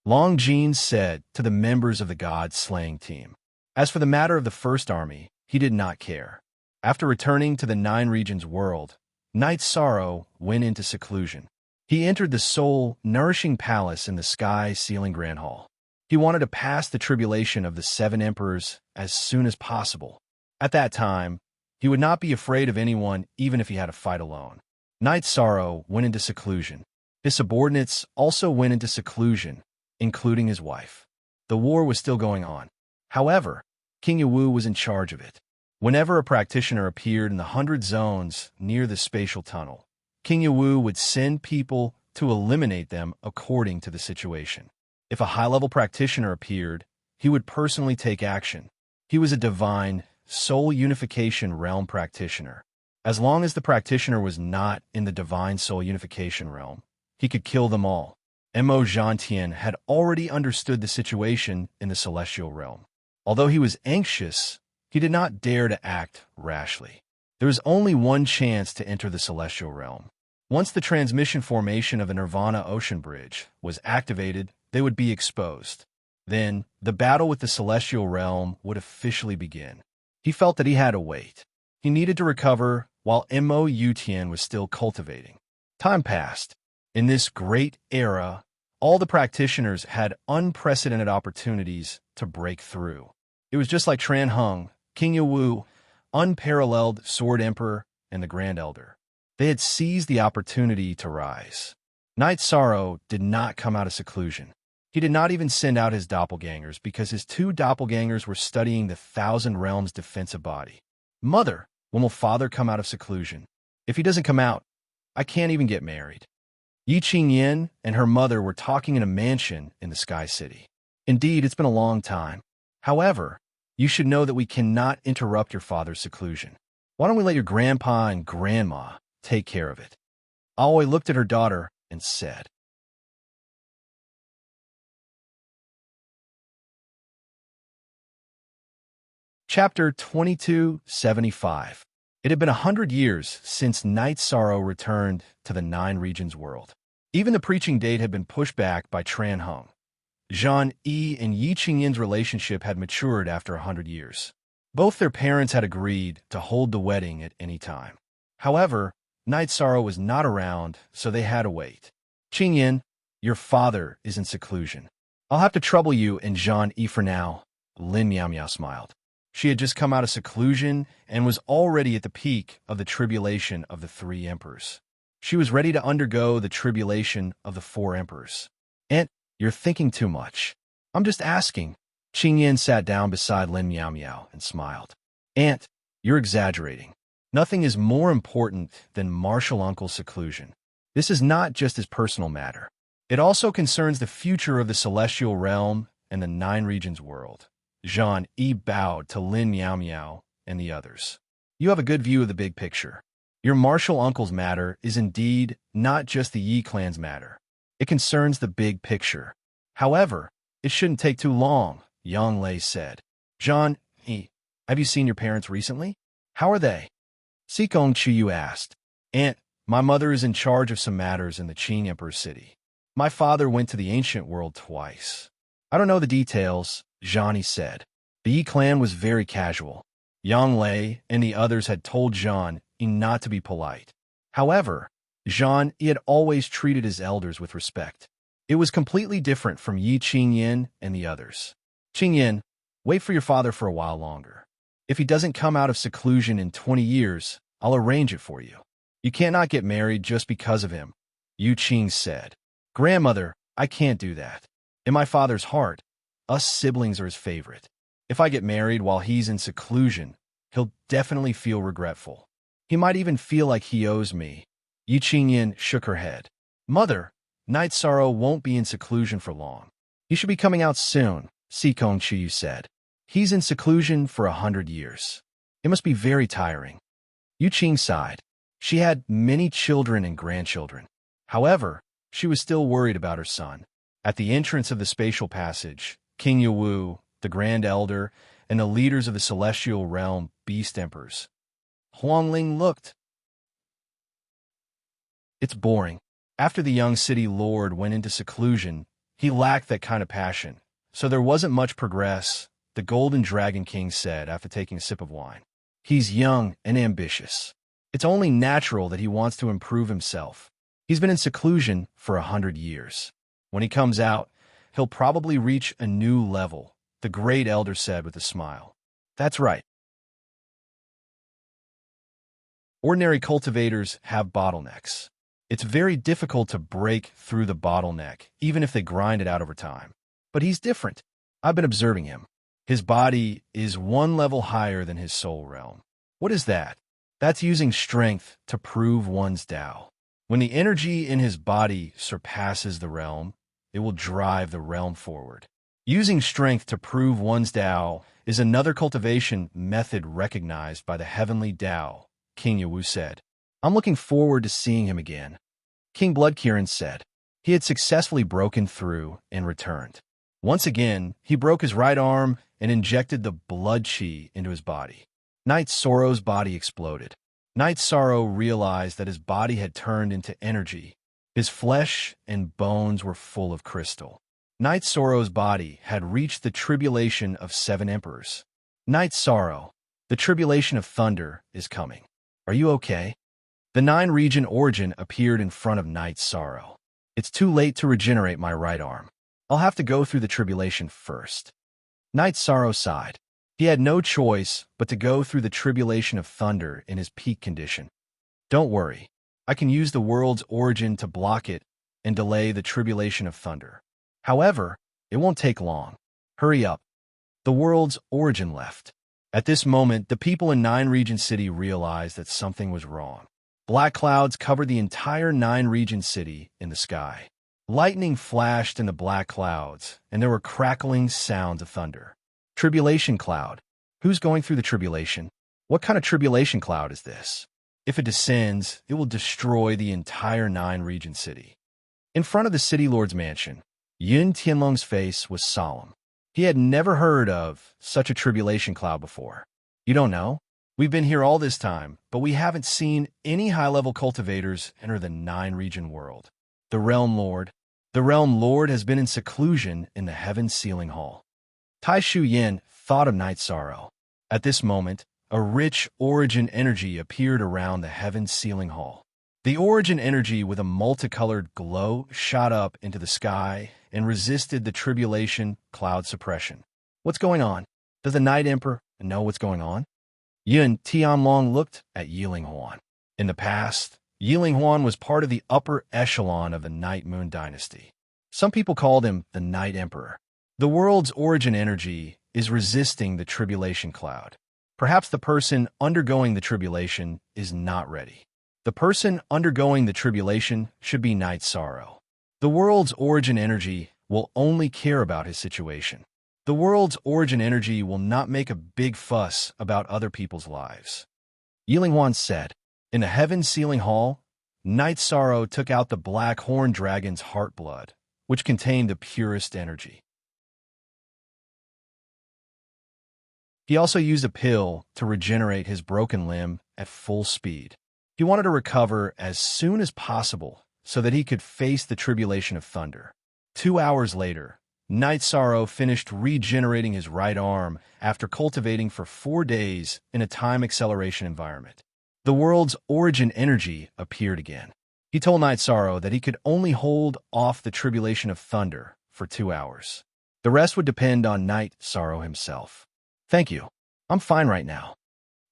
Longjin said to the members of the God-slaying team. As for the matter of the First Army, he did not care. After returning to the 9 regions world, Knight Sorrow went into seclusion. He entered the soul-nourishing palace in the sky-ceiling Grand Hall. He wanted to pass the tribulation of the 7 emperors as soon as possible. At that time, he would not be afraid of anyone even if he had to fight alone. Knight Sorrow went into seclusion. His subordinates also went into seclusion, including his wife. The war was still going on. However, King Yawu was in charge of it. Whenever a practitioner appeared in the 100 zones near the spatial tunnel, King Yawu would send people to eliminate them according to the situation. If a high-level practitioner appeared, he would personally take action. He was a divine, soul unification realm practitioner. As long as the practitioner was not in the divine soul unification realm, he could kill them all. Mo Zhantian had already understood the situation in the celestial realm. Although he was anxious, he did not dare to act rashly. There was only one chance to enter the celestial realm. Once the transmission formation of the Nirvana Ocean Bridge was activated, they would be exposed. Then, the battle with the celestial realm would officially begin. He felt that he had to wait. He needed to recover while Mo Yutian was still cultivating. Time passed. In this great era, all the practitioners had unprecedented opportunities to break through. It was just like Tran Hung, King Yawu, unparalleled Sword Emperor, and the Grand Elder. They had seized the opportunity to rise. Knight Sorrow did not come out of seclusion. He did not even send out his doppelgangers because his 2 doppelgangers were studying the 1,000 Realms defensive body. Mother, when will father come out of seclusion? If he doesn't come out, I can't even get married. Yi Qingyan and her mother were talking in a mansion in the Sky City. Indeed, it's been a long time. However, you should know that we cannot interrupt your father's seclusion. Why don't we let your grandpa and grandma take care of it? Aoi looked at her daughter and said. Chapter 2275. It had been 100 years since Knight Sorrow returned to the 9 regions world. Even the preaching date had been pushed back by Tran Hung. Zhan Yi and Yi Qingyan's relationship had matured after 100 years. Both their parents had agreed to hold the wedding at any time. However, Knight Sorrow was not around, so they had to wait. Qingyan, your father is in seclusion. I'll have to trouble you and Jean E for now. Lin Meow Meow smiled. She had just come out of seclusion and was already at the peak of the tribulation of the 3 emperors. She was ready to undergo the tribulation of the 4 emperors. Aunt, you're thinking too much. I'm just asking. Qing Yin sat down beside Lin Meow Meow and smiled. Aunt, you're exaggerating. Nothing is more important than Martial Uncle's seclusion. This is not just his personal matter. It also concerns the future of the celestial realm and the 9 regions world. Jean E bowed to Lin Meow Meow and the others. You have a good view of the big picture. Your martial uncle's matter is indeed not just the Yi clan's matter. It concerns the big picture. However, it shouldn't take too long, Yang Lei said. Jean E, have you seen your parents recently? How are they? Sikong Chiyu asked. Aunt, my mother is in charge of some matters in the Qing Emperor's city. My father went to the ancient world twice. I don't know the details, Zhani said. The Yi clan was very casual. Yang Lei and the others had told Zhan not to be polite. However, Zhan had always treated his elders with respect. It was completely different from Yi Qingyin and the others. Qingyin, wait for your father for a while longer. If he doesn't come out of seclusion in 20 years, I'll arrange it for you. You cannot get married just because of him, Yu Qing said. Grandmother, I can't do that. In my father's heart, us siblings are his favorite. If I get married while he's in seclusion, he'll definitely feel regretful. He might even feel like he owes me. Yi Qingyin shook her head. Mother, Night Sorrow won't be in seclusion for long. He should be coming out soon, Sikong Chiyu said. He's in seclusion for 100 years. It must be very tiring. Yu Qing sighed. She had many children and grandchildren. However, she was still worried about her son. At the entrance of the spatial passage, King Yawu, the Grand Elder, and the leaders of the celestial realm beast emperors. Huangling looked. It's boring. After the young city lord went into seclusion, he lacked that kind of passion, so there wasn't much progress, the Golden Dragon King said after taking a sip of wine. He's young and ambitious. It's only natural that he wants to improve himself. He's been in seclusion for 100 years. When he comes out, he'll probably reach a new level, the Great Elder said with a smile. That's right. Ordinary cultivators have bottlenecks. It's very difficult to break through the bottleneck, even if they grind it out over time. But he's different. I've been observing him. His body is 1 level higher than his soul realm. What is that? That's using strength to prove one's Tao. When the energy in his body surpasses the realm, it will drive the realm forward. Using strength to prove one's Tao is another cultivation method recognized by the heavenly Tao, King Yawu said. I'm looking forward to seeing him again. King Bloodkirin said. He had successfully broken through and returned. Once again, he broke his right arm and injected the blood chi into his body. Night Sorrow's body exploded. Night Sorrow realized that his body had turned into energy. His flesh and bones were full of crystal. Night Sorrow's body had reached the tribulation of 7 emperors. Night Sorrow, the tribulation of thunder is coming. Are you okay? The 9-region origin appeared in front of Night Sorrow. It's too late to regenerate my right arm. I'll have to go through the tribulation first. Night Sorrow sighed. He had no choice but to go through the tribulation of thunder in his peak condition. Don't worry. I can use the world's origin to block it and delay the tribulation of thunder. However, it won't take long. Hurry up. The world's origin left. At this moment, the people in 9-region city realized that something was wrong. Black clouds covered the entire 9-region city in the sky. Lightning flashed in the black clouds, and there were crackling sounds of thunder. Tribulation cloud. Who's going through the tribulation? What kind of tribulation cloud is this? If it descends, it will destroy the entire 9-region city. In front of the city lord's mansion, Yun Tianlong's face was solemn. He had never heard of such a tribulation cloud before. You don't know? We've been here all this time, but we haven't seen any high-level cultivators enter the 9-region world. The Realm Lord has been in seclusion in the Heaven Sealing Hall. Tai Shu Yin thought of Night Sorrow. At this moment, a rich origin energy appeared around the Heaven Sealing Hall. The origin energy with a multicolored glow shot up into the sky and resisted the tribulation cloud suppression. What's going on? Does the Night Emperor know what's going on? Yun Tianlong looked at Yiling Huan. In the past, Yiling Huan was part of the upper echelon of the Night Moon dynasty. Some people called him the Night Emperor. The world's origin energy is resisting the tribulation cloud. Perhaps the person undergoing the tribulation is not ready. The person undergoing the tribulation should be Night Sorrow. The world's origin energy will only care about his situation. The world's origin energy will not make a big fuss about other people's lives. Yiling Huan said. In the Heaven Sealing Hall, Night Sorrow took out the black horned dragon's heart blood, which contained the purest energy. He also used a pill to regenerate his broken limb at full speed. He wanted to recover as soon as possible so that he could face the tribulation of thunder. 2 hours later, Night Sorrow finished regenerating his right arm after cultivating for 4 days in a time acceleration environment. The world's origin energy appeared again. He told Night Sorrow that he could only hold off the tribulation of thunder for 2 hours. The rest would depend on Night Sorrow himself. Thank you. I'm fine right now.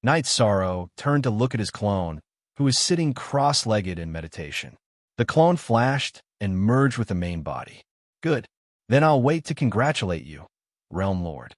Night Sorrow turned to look at his clone, who was sitting cross-legged in meditation. The clone flashed and merged with the main body. Good. Then I'll wait to congratulate you, Realm Lord.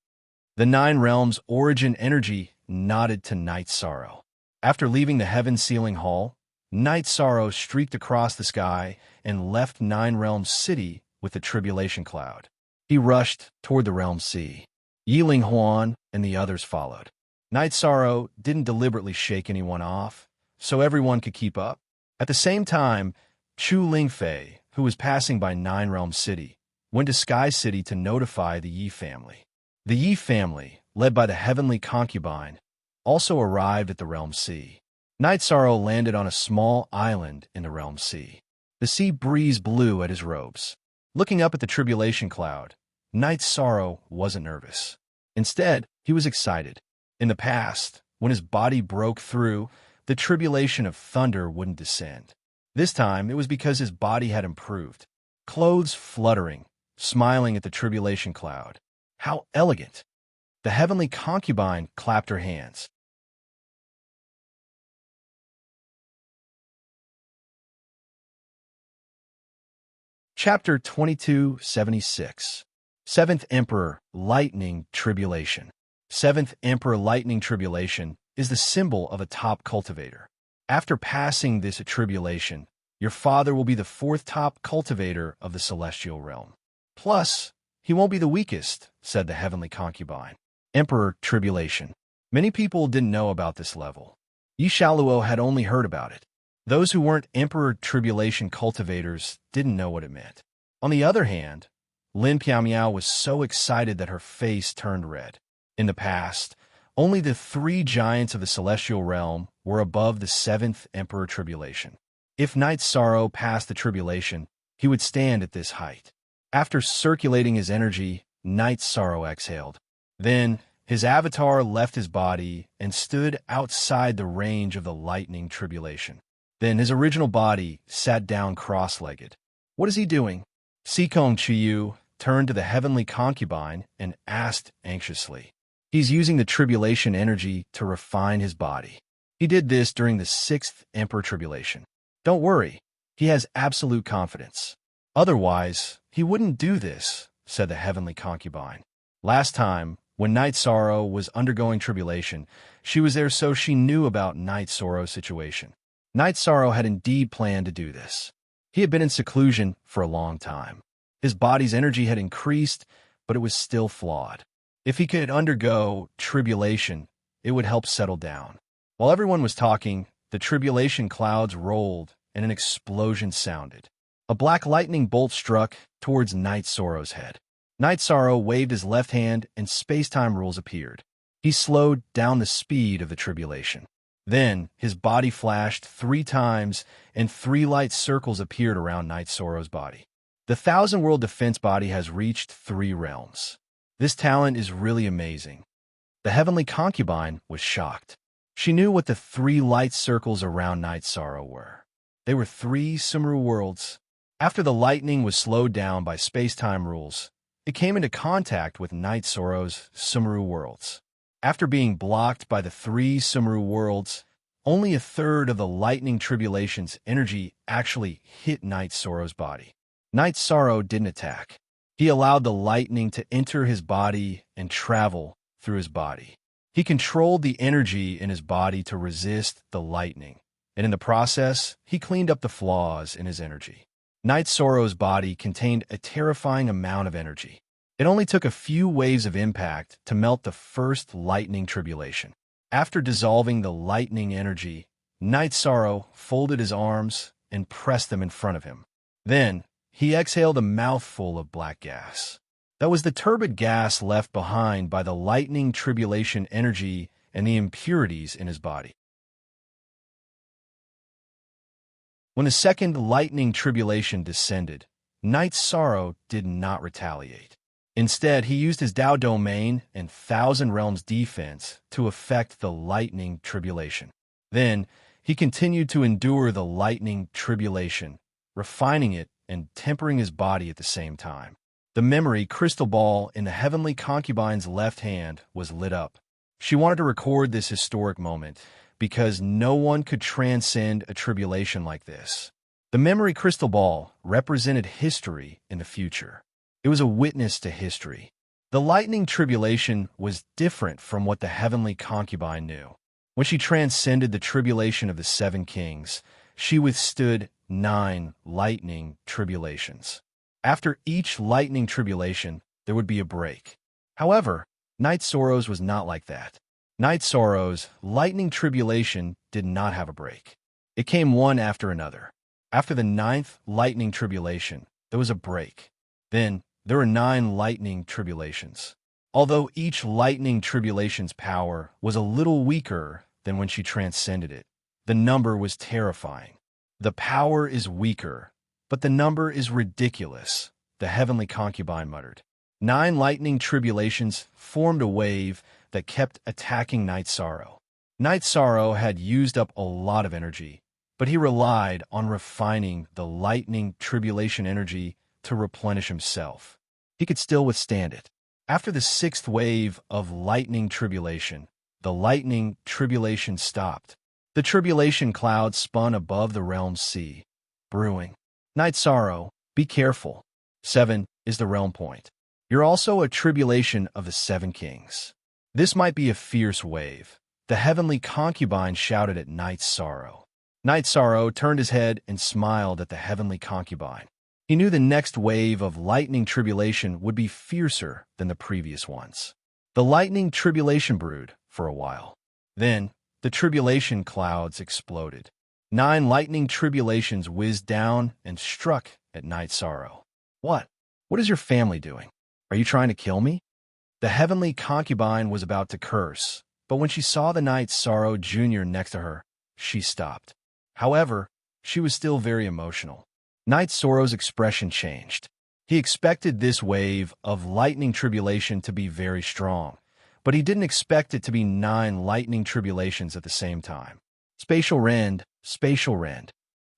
The 9 Realms' origin energy nodded to Night Sorrow. After leaving the Heaven Sealing Hall, Night Sorrow streaked across the sky and left 9 Realms City with the tribulation cloud. He rushed toward the Realm Sea. Yiling Huan and the others followed. Night Sorrow didn't deliberately shake anyone off, so everyone could keep up. At the same time, Chu Lingfei, who was passing by 9 Realms City, went to Sky City to notify the Yi family. The Yi family, led by the Heavenly Concubine, also arrived at the Realm Sea. Night Sorrow landed on a small island in the Realm Sea. The sea breeze blew at his robes. Looking up at the tribulation cloud, Night Sorrow wasn't nervous. Instead, he was excited. In the past, when his body broke through, the tribulation of thunder wouldn't descend. This time, it was because his body had improved. Clothes fluttering, smiling at the tribulation cloud. How elegant! The Heavenly Concubine clapped her hands. Chapter 2276. 7th Emperor Lightning Tribulation. 7th Emperor Lightning Tribulation is the symbol of a top cultivator. After passing this tribulation, your father will be the 4th top cultivator of the celestial realm. Plus, he won't be the weakest, said the Heavenly Concubine. Emperor Tribulation. Many people didn't know about this level. Yi Shaoluo had only heard about it. Those who weren't Emperor Tribulation cultivators didn't know what it meant. On the other hand, Lin Piaomiao was so excited that her face turned red. In the past, only the 3 giants of the celestial realm were above the 7th Emperor Tribulation. If Night Sorrow passed the tribulation, he would stand at this height. After circulating his energy, Night Sorrow exhaled. Then, his avatar left his body and stood outside the range of the lightning tribulation. Then his original body sat down cross-legged. What is he doing? Sikong Chiyu turned to the Heavenly Concubine and asked anxiously. He's using the tribulation energy to refine his body. He did this during the 6th Emperor Tribulation. Don't worry, he has absolute confidence. Otherwise, he wouldn't do this, said the Heavenly Concubine. Last time, when Night Sorrow was undergoing tribulation, she was there so she knew about Night Sorrow's situation. Night Sorrow had indeed planned to do this. He had been in seclusion for a long time. His body's energy had increased, but it was still flawed. If he could undergo tribulation, it would help settle down. While everyone was talking, the tribulation clouds rolled and an explosion sounded. A black lightning bolt struck towards Night Sorrow's head. Night Sorrow waved his left hand and space-time rules appeared. He slowed down the speed of the tribulation. Then, his body flashed 3 times and 3 light circles appeared around Night Sorrow's body. The 1,000-world defense body has reached 3 realms. This talent is really amazing. The Heavenly Concubine was shocked. She knew what the 3 light circles around Night Sorrow were. They were 3 Sumeru worlds. After the lightning was slowed down by space-time rules, it came into contact with Night Sorrow's Sumeru worlds. After being blocked by the 3 Sumeru worlds, only a third of the lightning tribulation's energy actually hit Night Sorrow's body. Night Sorrow didn't attack. He allowed the lightning to enter his body and travel through his body. He controlled the energy in his body to resist the lightning, and in the process, he cleaned up the flaws in his energy. Night Sorrow's body contained a terrifying amount of energy. It only took a few waves of impact to melt the first lightning tribulation. After dissolving the lightning energy, Night Sorrow folded his arms and pressed them in front of him. Then, he exhaled a mouthful of black gas. That was the turbid gas left behind by the lightning tribulation energy and the impurities in his body. When the second lightning tribulation descended, Night Sorrow did not retaliate. Instead, he used his Tao domain and Thousand Realms defense to affect the lightning tribulation. Then, he continued to endure the lightning tribulation, refining it and tempering his body at the same time. The memory crystal ball in the heavenly concubine's left hand was lit up. She wanted to record this historic moment because no one could transcend a tribulation like this. The memory crystal ball represented history in the future. It was a witness to history. The lightning tribulation was different from what the heavenly concubine knew. When she transcended the tribulation of the 7 kings, she withstood 9 lightning tribulations. After each lightning tribulation, there would be a break. However, Night Sorrow's was not like that. Night Sorrow's lightning tribulation did not have a break. It came one after another. After the 9th lightning tribulation, there was a break. Then, there were 9 lightning tribulations. Although each lightning tribulation's power was a little weaker than when she transcended it, the number was terrifying. The power is weaker, but the number is ridiculous, the heavenly concubine muttered. 9 lightning tribulations formed a wave that kept attacking Night Sorrow. Night Sorrow had used up a lot of energy, but he relied on refining the lightning tribulation energy to replenish himself. He could still withstand it. After the 6th wave of lightning tribulation, the lightning tribulation stopped. The tribulation cloud spun above the realm's sea, brewing. Night Sorrow, be careful. 7 is the realm point. You're also a tribulation of the 7 kings. This might be a fierce wave. The heavenly concubine shouted at Night Sorrow. Night Sorrow turned his head and smiled at the heavenly concubine. He knew the next wave of lightning tribulation would be fiercer than the previous ones. The lightning tribulation brewed for a while. Then, the tribulation clouds exploded. 9 lightning tribulations whizzed down and struck at Night Sorrow. What? What is your family doing? Are you trying to kill me? The heavenly concubine was about to curse, but when she saw the Night Sorrow Jr. next to her, she stopped. However, she was still very emotional. Night Sorrow's expression changed. He expected this wave of lightning tribulation to be very strong, but he didn't expect it to be 9 lightning tribulations at the same time. Spatial Rend, Spatial Rend.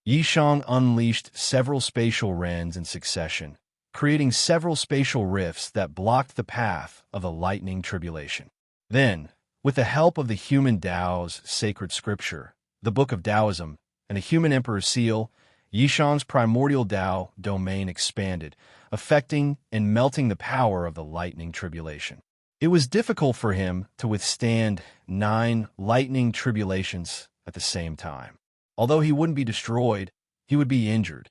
Yishang unleashed several spatial rends in succession, creating several spatial rifts that blocked the path of the lightning tribulation. Then, with the help of the human Tao's sacred scripture, the Book of Taoism, and the human Emperor's seal, Yishang's primordial Tao domain expanded, affecting and melting the power of the lightning tribulation. It was difficult for him to withstand 9 lightning tribulations at the same time. Although he wouldn't be destroyed, he would be injured.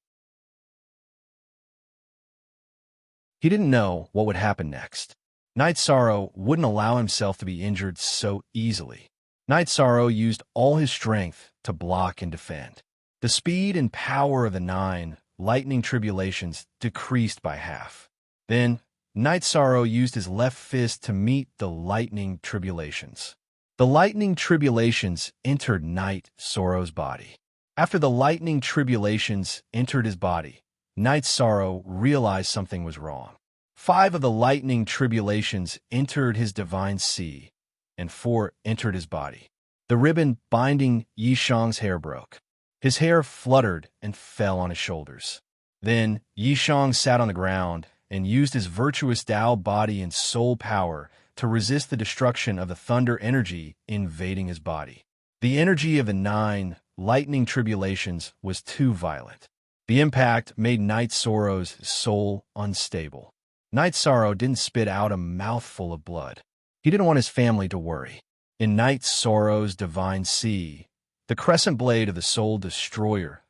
He didn't know what would happen next. Night Sorrow wouldn't allow himself to be injured so easily. Night Sorrow used all his strength to block and defend. The speed and power of the 9 lightning tribulations decreased by half. Then, Night Sorrow used his left fist to meet the lightning tribulations. The lightning tribulations entered Night Sorrow's body. After the lightning tribulations entered his body, Night Sorrow realized something was wrong. 5 of the lightning tribulations entered his divine sea, and 4 entered his body. The ribbon binding Yishang's hair broke. His hair fluttered and fell on his shoulders. Then Yishang sat on the ground and used his virtuous Tao body and soul power to resist the destruction of the thunder energy invading his body. The energy of the 9 lightning tribulations was too violent. The impact made Night Sorrow's soul unstable. Night Sorrow didn't spit out a mouthful of blood. He didn't want his family to worry. In Night Sorrow's divine sea, the crescent blade of the soul destroyer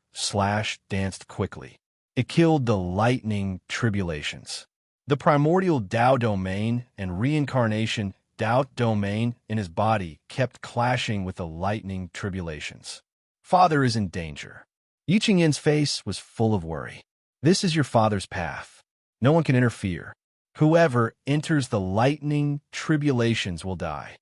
danced quickly. It killed the lightning tribulations. The primordial Tao domain and reincarnation Tao domain in his body kept clashing with the lightning tribulations. Father is in danger. Yi Qingyin's face was full of worry. This is your father's path. No one can interfere. Whoever enters the lightning tribulations will die.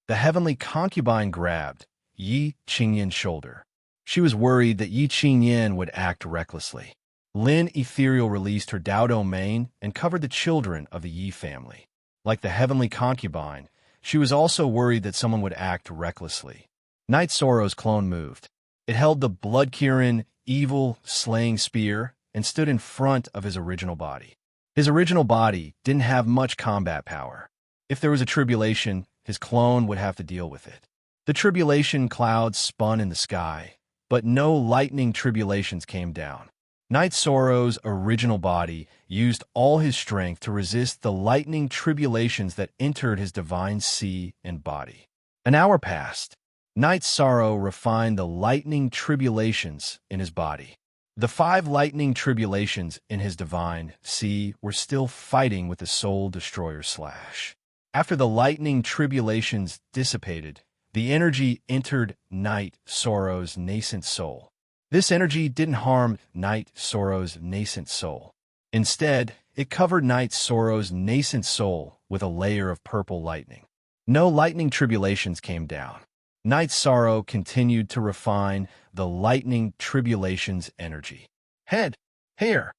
The heavenly concubine grabbed Yi Qingyin's shoulder. She was worried that Yi Qingyin would act recklessly. Lin Ethereal released her Tao domain and covered the children of the Yi family. Like the heavenly concubine, she was also worried that someone would act recklessly. Night Sorrow's clone moved. It held the blood-Kirin, evil, slaying spear and stood in front of his original body. His original body didn't have much combat power. If there was a tribulation, his clone would have to deal with it. The tribulation clouds spun in the sky, but no lightning tribulations came down. Night Sorrow's original body used all his strength to resist the lightning tribulations that entered his divine sea and body. An hour passed. Night Sorrow refined the lightning tribulations in his body. The 5 lightning tribulations in his divine sea were still fighting with the soul destroyer slash. After the lightning tribulations dissipated, the energy entered Night Sorrow's nascent soul. This energy didn't harm Night Sorrow's nascent soul. Instead, it covered Night Sorrow's nascent soul with a layer of purple lightning. No lightning tribulations came down. Night Sorrow continued to refine the lightning tribulations energy. Head, hair.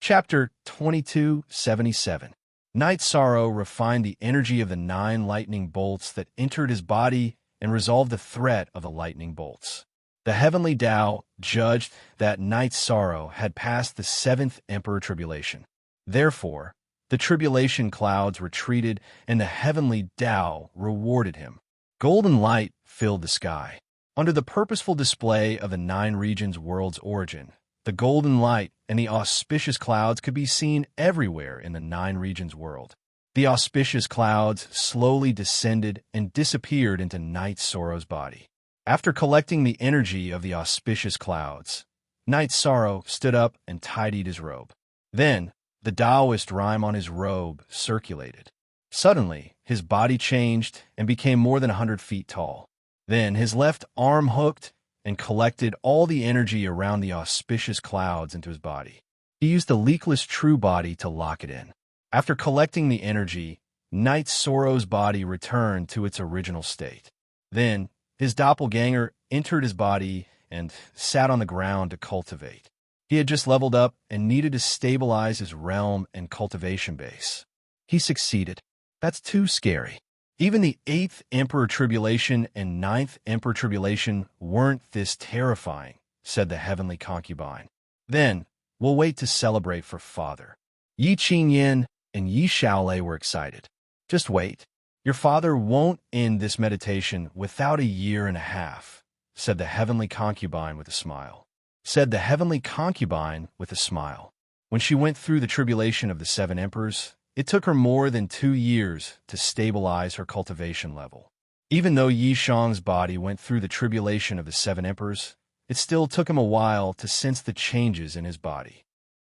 Chapter 2277. Night Sorrow refined the energy of the 9 lightning bolts that entered his body and resolved the threat of the lightning bolts. The heavenly Tao judged that Night Sorrow had passed the 7th Emperor Tribulation. Therefore, the tribulation clouds retreated and the heavenly Tao rewarded him. Golden light filled the sky. Under the purposeful display of the 9 regions' world's origin, the golden light and the auspicious clouds could be seen everywhere in the 9 regions' world. The auspicious clouds slowly descended and disappeared into Night Sorrow's body. After collecting the energy of the auspicious clouds, Night Sorrow stood up and tidied his robe. Then, the Taoist rhyme on his robe circulated. Suddenly, his body changed and became more than 100 feet tall. Then, his left arm hooked and collected all the energy around the auspicious clouds into his body. He used the leakless true body to lock it in. After collecting the energy, Night Sorrow's body returned to its original state. Then, his doppelganger entered his body and sat on the ground to cultivate. He had just leveled up and needed to stabilize his realm and cultivation base. He succeeded. That's too scary. Even the 8th Emperor Tribulation and 9th Emperor Tribulation weren't this terrifying, said the heavenly concubine. Then, we'll wait to celebrate for Father. Yi Qingyin and Yi Shaolei were excited. Just wait. Your father won't end this meditation without 1.5 years, said the heavenly concubine with a smile. When she went through the tribulation of the 7 emperors, it took her more than 2 years to stabilize her cultivation level. Even though Yi Shang's body went through the tribulation of the 7 emperors, it still took him a while to sense the changes in his body.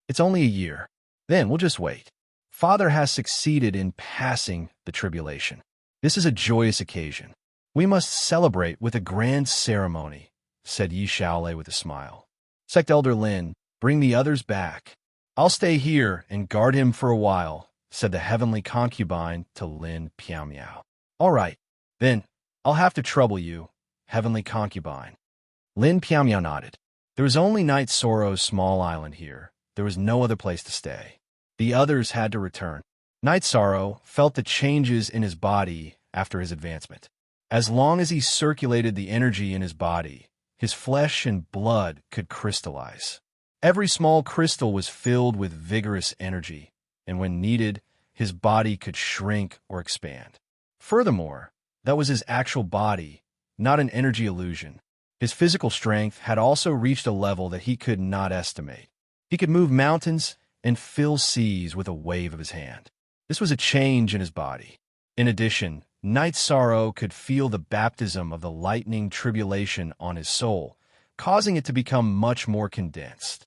It's only 1 year. Then we'll just wait. Father has succeeded in passing the tribulation. This is a joyous occasion. We must celebrate with a grand ceremony, said Yi Shaolei with a smile. Sect Elder Lin, bring the others back. I'll stay here and guard him for a while, said the heavenly concubine to Lin Piao. All right, then, I'll have to trouble you, heavenly concubine. Lin Piao nodded. There was only Night Sorrow's small island here. There was no other place to stay. The others had to return. Night Sorrow felt the changes in his body after his advancement. As long as he circulated the energy in his body, his flesh and blood could crystallize. Every small crystal was filled with vigorous energy, and when needed, his body could shrink or expand. Furthermore, that was his actual body, not an energy illusion. His physical strength had also reached a level that he could not estimate. He could move mountains and fill seas with a wave of his hand. This was a change in his body. In addition, Night Sorrow could feel the baptism of the lightning tribulation on his soul, causing it to become much more condensed.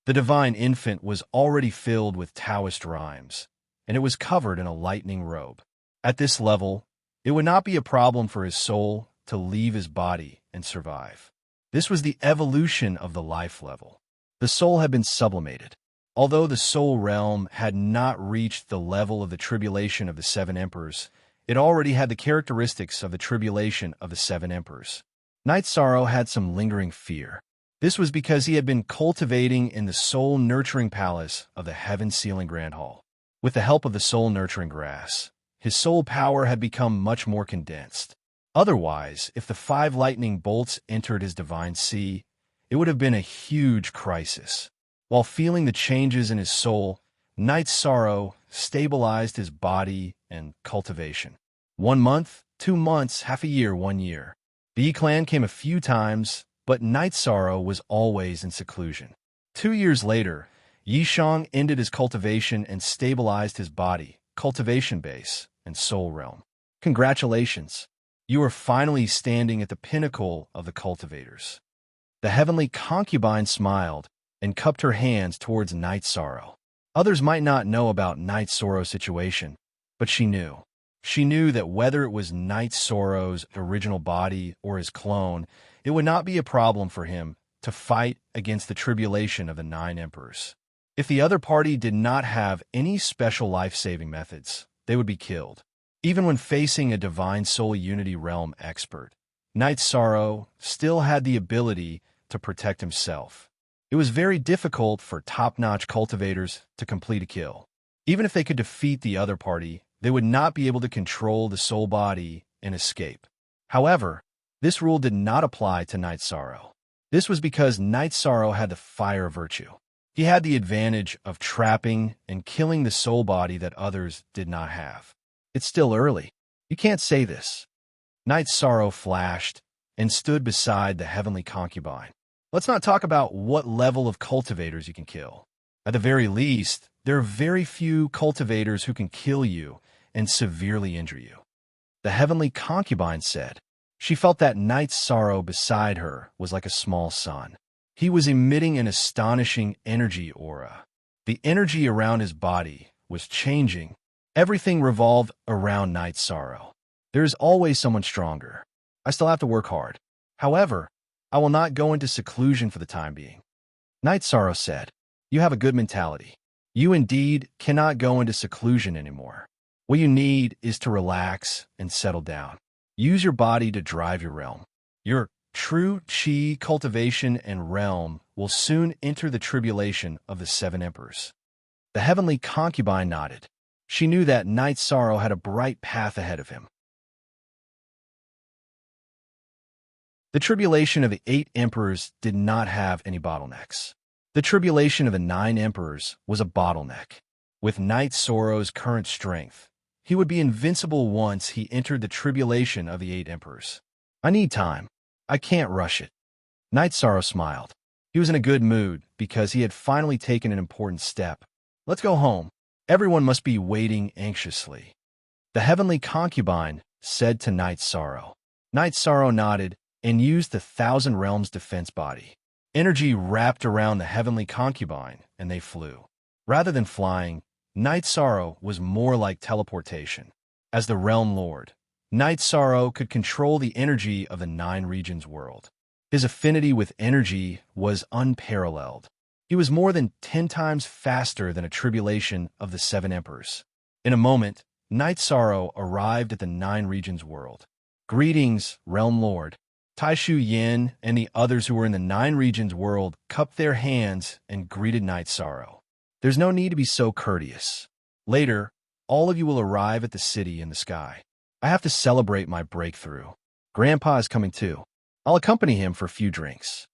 The divine infant was already filled with Taoist rhymes, and it was covered in a lightning robe. At this level, it would not be a problem for his soul to leave his body and survive. This was the evolution of the life level. The soul had been sublimated. Although the soul realm had not reached the level of the tribulation of the seven emperors, it already had the characteristics of the tribulation of the seven emperors. Night Sorrow had some lingering fear. This was because he had been cultivating in the soul-nurturing palace of the heaven-sealing Grand Hall. With the help of the soul-nurturing grass, his soul power had become much more condensed. Otherwise, if the 5 lightning bolts entered his divine sea, it would have been a huge crisis. While feeling the changes in his soul, Night Sorrow stabilized his body and cultivation. 1 month, 2 months, half a year, 1 year. The E-Clan came a few times, but Night Sorrow was always in seclusion. 2 years later, Yishang ended his cultivation and stabilized his body, cultivation base, and soul realm. Congratulations! You are finally standing at the pinnacle of the cultivators. The heavenly concubine smiled and cupped her hands towards Night Sorrow. Others might not know about Night Sorrow's situation, but she knew. She knew that whether it was Night Sorrow's original body or his clone, it would not be a problem for him to fight against the tribulation of the 9 emperors. If the other party did not have any special life-saving methods, they would be killed. Even when facing a Divine Soul Unity Realm expert, Night Sorrow still had the ability to protect himself. It was very difficult for top-notch cultivators to complete a kill. Even if they could defeat the other party, they would not be able to control the soul body and escape. However, this rule did not apply to Night Sorrow. This was because Night Sorrow had the fire of virtue. He had the advantage of trapping and killing the soul body that others did not have. It's still early. You can't say this. Night Sorrow flashed and stood beside the heavenly concubine. Let's not talk about what level of cultivators you can kill. At the very least, there are very few cultivators who can kill you and severely injure you. The heavenly concubine said. She felt that Night Sorrow beside her was like a small sun. He was emitting an astonishing energy aura. The energy around his body was changing. Everything revolved around Night Sorrow. There is always someone stronger. I still have to work hard. However, I will not go into seclusion for the time being. Night Sorrow said, "You have a good mentality. You indeed cannot go into seclusion anymore. What you need is to relax and settle down. Use your body to drive your realm. Your true chi cultivation and realm will soon enter the tribulation of the 7 emperors." The heavenly concubine nodded. She knew that Night Sorrow had a bright path ahead of him. The tribulation of the 8 emperors did not have any bottlenecks. The tribulation of the 9 emperors was a bottleneck. With Night Sorrow's current strength, he would be invincible once he entered the tribulation of the 8 emperors. I need time. I can't rush it. Night Sorrow smiled. He was in a good mood because he had finally taken an important step. Let's go home. Everyone must be waiting anxiously. The heavenly concubine said to Night Sorrow. Night Sorrow nodded and used the 1,000 Realms defense body. Energy wrapped around the heavenly concubine, and they flew. Rather than flying, Night Sorrow was more like teleportation. As the Realm Lord, Night Sorrow could control the energy of the 9 regions world. His affinity with energy was unparalleled. He was more than 10 times faster than a tribulation of the 7 emperors. In a moment, Night Sorrow arrived at the 9 regions world. Greetings, Realm Lord. Taishu Yin and the others who were in the 9 regions world cupped their hands and greeted Night Sorrow. There's no need to be so courteous. Later, all of you will arrive at the city in the sky. I have to celebrate my breakthrough. Grandpa is coming too. I'll accompany him for a few drinks.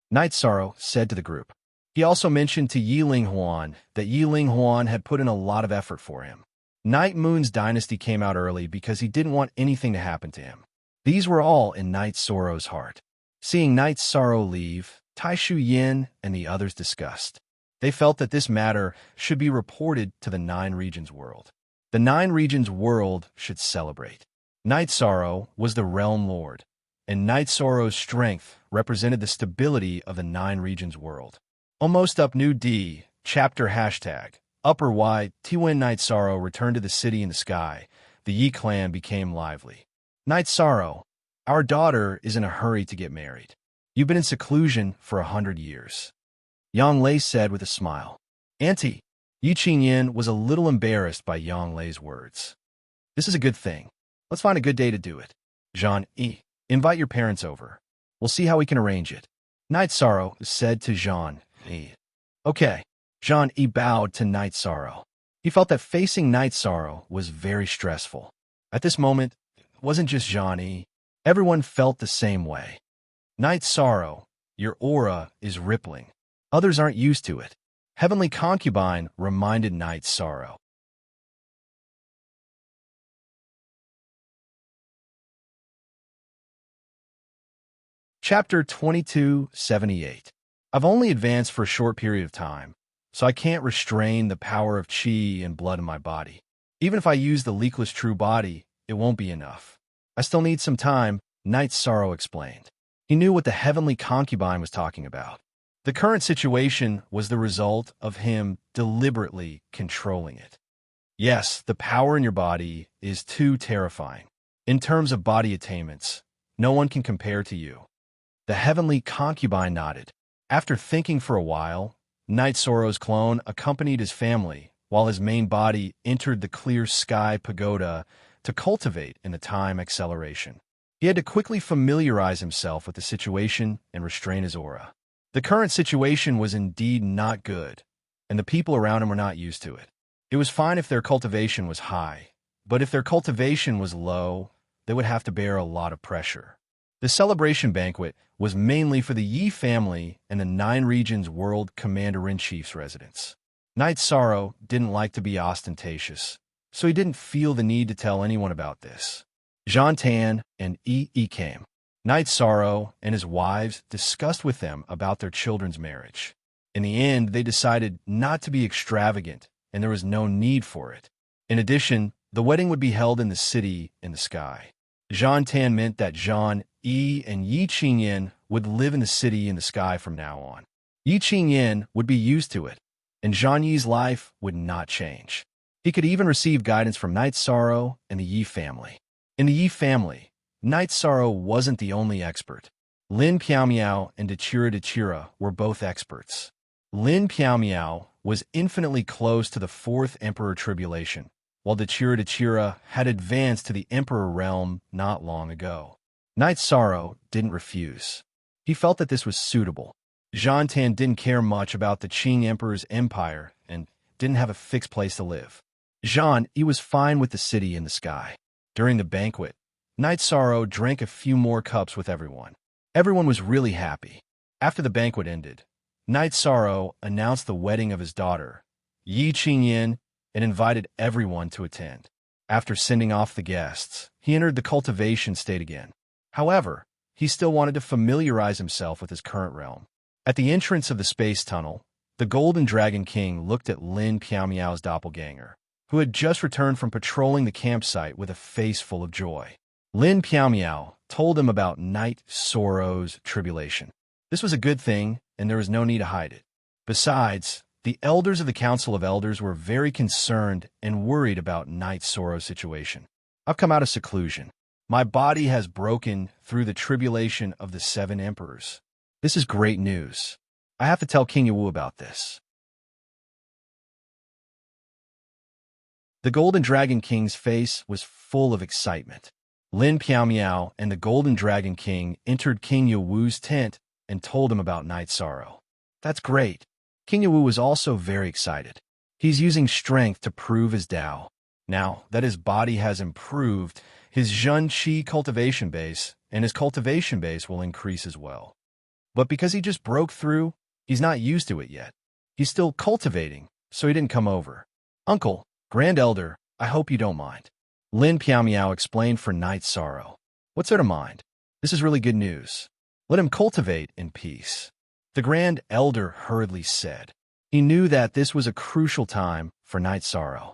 Night Sorrow said to the group. He also mentioned to Yi Ling Huan that Yi Ling Huan had put in a lot of effort for him. Night Moon's dynasty came out early because he didn't want anything to happen to him. These were all in Night Sorrow's heart. Seeing Night Sorrow leave, Tai Shu Yin and the others discussed. They felt that this matter should be reported to the Nine Regions world. The Nine Regions world should celebrate. Night Sorrow was the realm lord, and Night Sorrow's strength represented the stability of the Nine Regions world. Almost up new D, chapter hashtag, upper Y, T-Win Night Sorrow returned to the city in the sky. The Yi clan became lively. Night Sorrow, our daughter is in a hurry to get married. You've been in seclusion for 100 years. Yang Lei said with a smile. Auntie, Yi Qingyin was a little embarrassed by Yang Lei's words. This is a good thing. Let's find a good day to do it. Zhan Yi, invite your parents over. We'll see how we can arrange it. Night Sorrow said to Zhan Yi. Okay. Zhan Yi bowed to Night Sorrow. He felt that facing Night Sorrow was very stressful. At this moment, it wasn't just Zhan Yi. Everyone felt the same way. Night Sorrow, your aura is rippling. Others aren't used to it. Heavenly Concubine reminded Night Sorrow. Chapter 2278. I've only advanced for a short period of time, so I can't restrain the power of qi and blood in my body. Even if I use the leakless true body, it won't be enough. I still need some time, Night Sorrow explained. He knew what the Heavenly Concubine was talking about. The current situation was the result of him deliberately controlling it. Yes, the power in your body is too terrifying. In terms of body attainments, no one can compare to you. The Heavenly Concubine nodded. After thinking for a while, Night Sorrow's clone accompanied his family while his main body entered the clear sky pagoda to cultivate in the time acceleration. He had to quickly familiarize himself with the situation and restrain his aura. The current situation was indeed not good, and the people around him were not used to it. It was fine if their cultivation was high, but if their cultivation was low, they would have to bear a lot of pressure. The celebration banquet was mainly for the Yi family and the Nine Regions World Commander-in-Chief's residence. Night Sorrow didn't like to be ostentatious, so he didn't feel the need to tell anyone about this. Zhan Tan and Yi came. Night Sorrow and his wives discussed with them about their children's marriage. In the end, they decided not to be extravagant, and there was no need for it. In addition, the wedding would be held in the city in the sky. Zhan Tan meant that Zhan Yi and Yi Qingyin would live in the city in the sky from now on. Yi Qingyin would be used to it, and Zhan Yi's life would not change. He could even receive guidance from Night Sorrow and the Yi family. In the Yi family, Night Sorrow wasn't the only expert. Lin Piaomiao and Dechira were both experts. Lin Piaomiao was infinitely close to the fourth Emperor Tribulation, while Dechira had advanced to the Emperor realm not long ago. Night Sorrow didn't refuse. He felt that this was suitable. Zhan Tan didn't care much about the Qing Emperor's empire and didn't have a fixed place to live. Zhan Yi was fine with the city in the sky. During the banquet, Night Sorrow drank a few more cups with everyone. Everyone was really happy. After the banquet ended, Night Sorrow announced the wedding of his daughter, Yi Qingyin, and invited everyone to attend. After sending off the guests, he entered the cultivation state again. However, he still wanted to familiarize himself with his current realm. At the entrance of the space tunnel, the Golden Dragon King looked at Lin Piaomiao's doppelganger, who had just returned from patrolling the campsite with a face full of joy. Lin Piaomiao told him about Night Sorrow's tribulation. This was a good thing, and there was no need to hide it. Besides, the elders of the Council of Elders were very concerned and worried about Night Sorrow's situation. I've come out of seclusion. My body has broken through the tribulation of the 7 emperors. This is great news. I have to tell King Yawu about this. The Golden Dragon King's face was full of excitement. Lin Piaomiao and the Golden Dragon King entered King Yawu's tent and told him about Night Sorrow. That's great. King Yawu was also very excited. He's using strength to prove his Tao. Now that his body has improved, his Zhen Qi cultivation base and his cultivation base will increase as well. But because he just broke through, he's not used to it yet. He's still cultivating, so he didn't come over. Uncle, Grand Elder, I hope you don't mind. Lin Piao explained for Night's Sorrow. What's there to mind? This is really good news. Let him cultivate in peace. The Grand Elder hurriedly said. He knew that this was a crucial time for Night's Sorrow.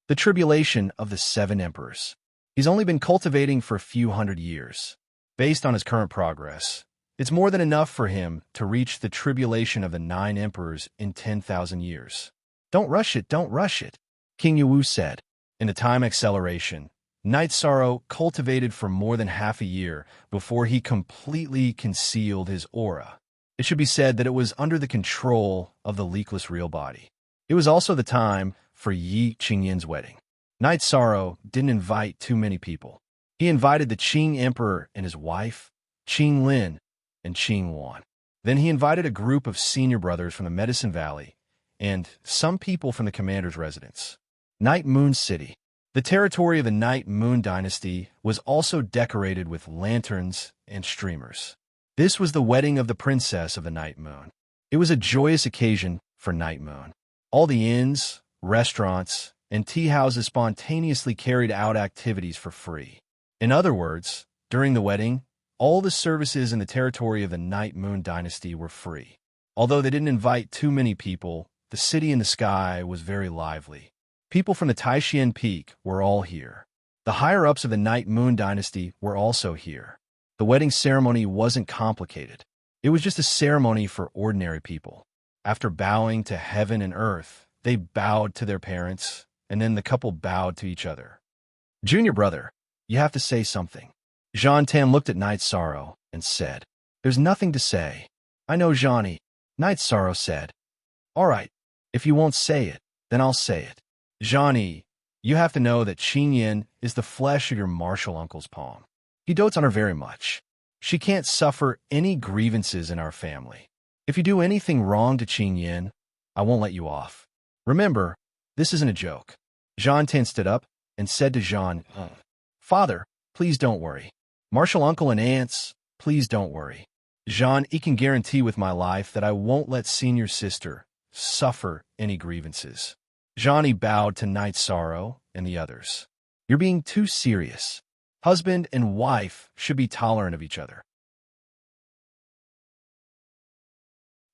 The tribulation of the 7 emperors. He's only been cultivating for a few hundred years. Based on his current progress, it's more than enough for him to reach the tribulation of the 9 emperors in 10,000 years. Don't rush it, don't rush it, King Yawu said. In the time acceleration, Night's Sorrow cultivated for more than half a year before he completely concealed his aura. It should be said that it was under the control of the leakless real body. It was also the time for Yi Qingyan's wedding. Night's Sorrow didn't invite too many people. He invited the Qing Emperor and his wife, Qing Lin, and Qing Wan. Then he invited a group of senior brothers from the Medicine Valley and some people from the commander's residence. Night Moon City. The territory of the Night Moon Dynasty was also decorated with lanterns and streamers. This was the wedding of the princess of the Night Moon. It was a joyous occasion for Night Moon. All the inns, restaurants, and tea houses spontaneously carried out activities for free. In other words, during the wedding, all the services in the territory of the Night Moon Dynasty were free. Although they didn't invite too many people, the city in the sky was very lively. People from the Taishan Peak were all here. The higher-ups of the Night Moon Dynasty were also here. The wedding ceremony wasn't complicated. It was just a ceremony for ordinary people. After bowing to heaven and earth, they bowed to their parents, and then the couple bowed to each other. Junior brother, you have to say something. Jean Tan looked at Night's Sorrow and said, There's nothing to say. I know Johnny. Night's Sorrow said, All right, if you won't say it, then I'll say it. Johnny, you have to know that Qing Yin is the flesh of your martial uncle's palm. He dotes on her very much. She can't suffer any grievances in our family. If you do anything wrong to Qing Yin, I won't let you off. Remember, this isn't a joke. Jean Tan stood up and said to Jean, Father, please don't worry. Martial uncle and aunts, please don't worry. Jean, he can guarantee with my life that I won't let senior sister suffer any grievances. Johnny bowed to Night's Sorrow and the others. You're being too serious. Husband and wife should be tolerant of each other.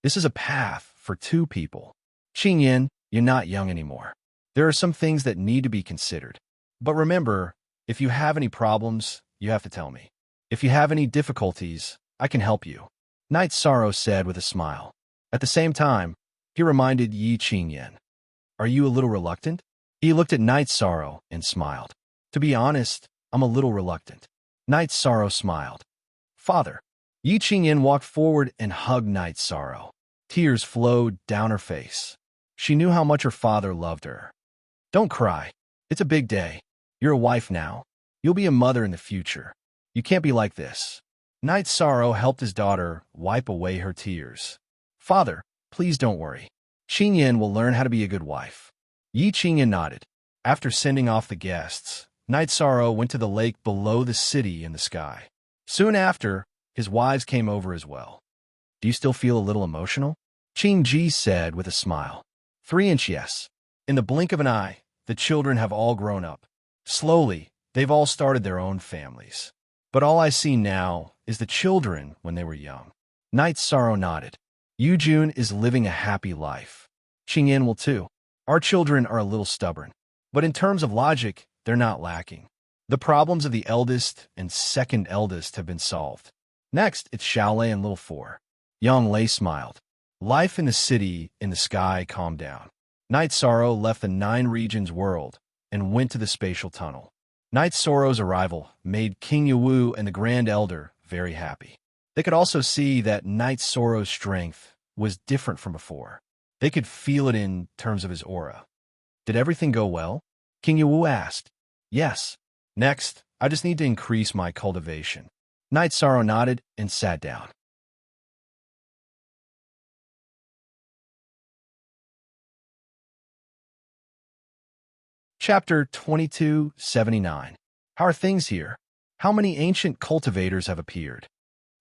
This is a path for 2 people. Qing Yin, you're not young anymore. There are some things that need to be considered. But remember, if you have any problems, you have to tell me. If you have any difficulties, I can help you. Night's Sorrow said with a smile. At the same time, he reminded Yi Qingyan. Are you a little reluctant? He looked at Night's Sorrow and smiled. To be honest, I'm a little reluctant. Night's Sorrow smiled. Father. Yi Qingyan walked forward and hugged Night's Sorrow. Tears flowed down her face. She knew how much her father loved her. Don't cry. It's a big day. You're a wife now. You'll be a mother in the future. You can't be like this. Night's Sorrow helped his daughter wipe away her tears. Father, please don't worry. Qingyan will learn how to be a good wife. Yi Qingyan nodded. After sending off the guests, Night's Sorrow went to the lake below the city in the sky. Soon after, his wives came over as well. Do you still feel a little emotional? Qing Ji said with a smile. 3 inch yes. In the blink of an eye, the children have all grown up. Slowly, they've all started their own families. But all I see now is the children when they were young. Night's Sorrow nodded. Yujun is living a happy life. Qingyan will too. Our children are a little stubborn. But in terms of logic, they're not lacking. The problems of the eldest and second eldest have been solved. Next, it's Xiaolei and Little Four. Yang Lei smiled. Life in the city in the sky calmed down. Night's Sorrow left the 9 regions world and went to the spatial tunnel. Night's Sorrow's arrival made King Yawu and the Grand Elder very happy. They could also see that Night's Sorrow's strength was different from before. They could feel it in terms of his aura. Did everything go well? King Yawu asked. Yes. Next, I just need to increase my cultivation. Night's Sorrow nodded and sat down. Chapter 2279. How are things here? How many ancient cultivators have appeared?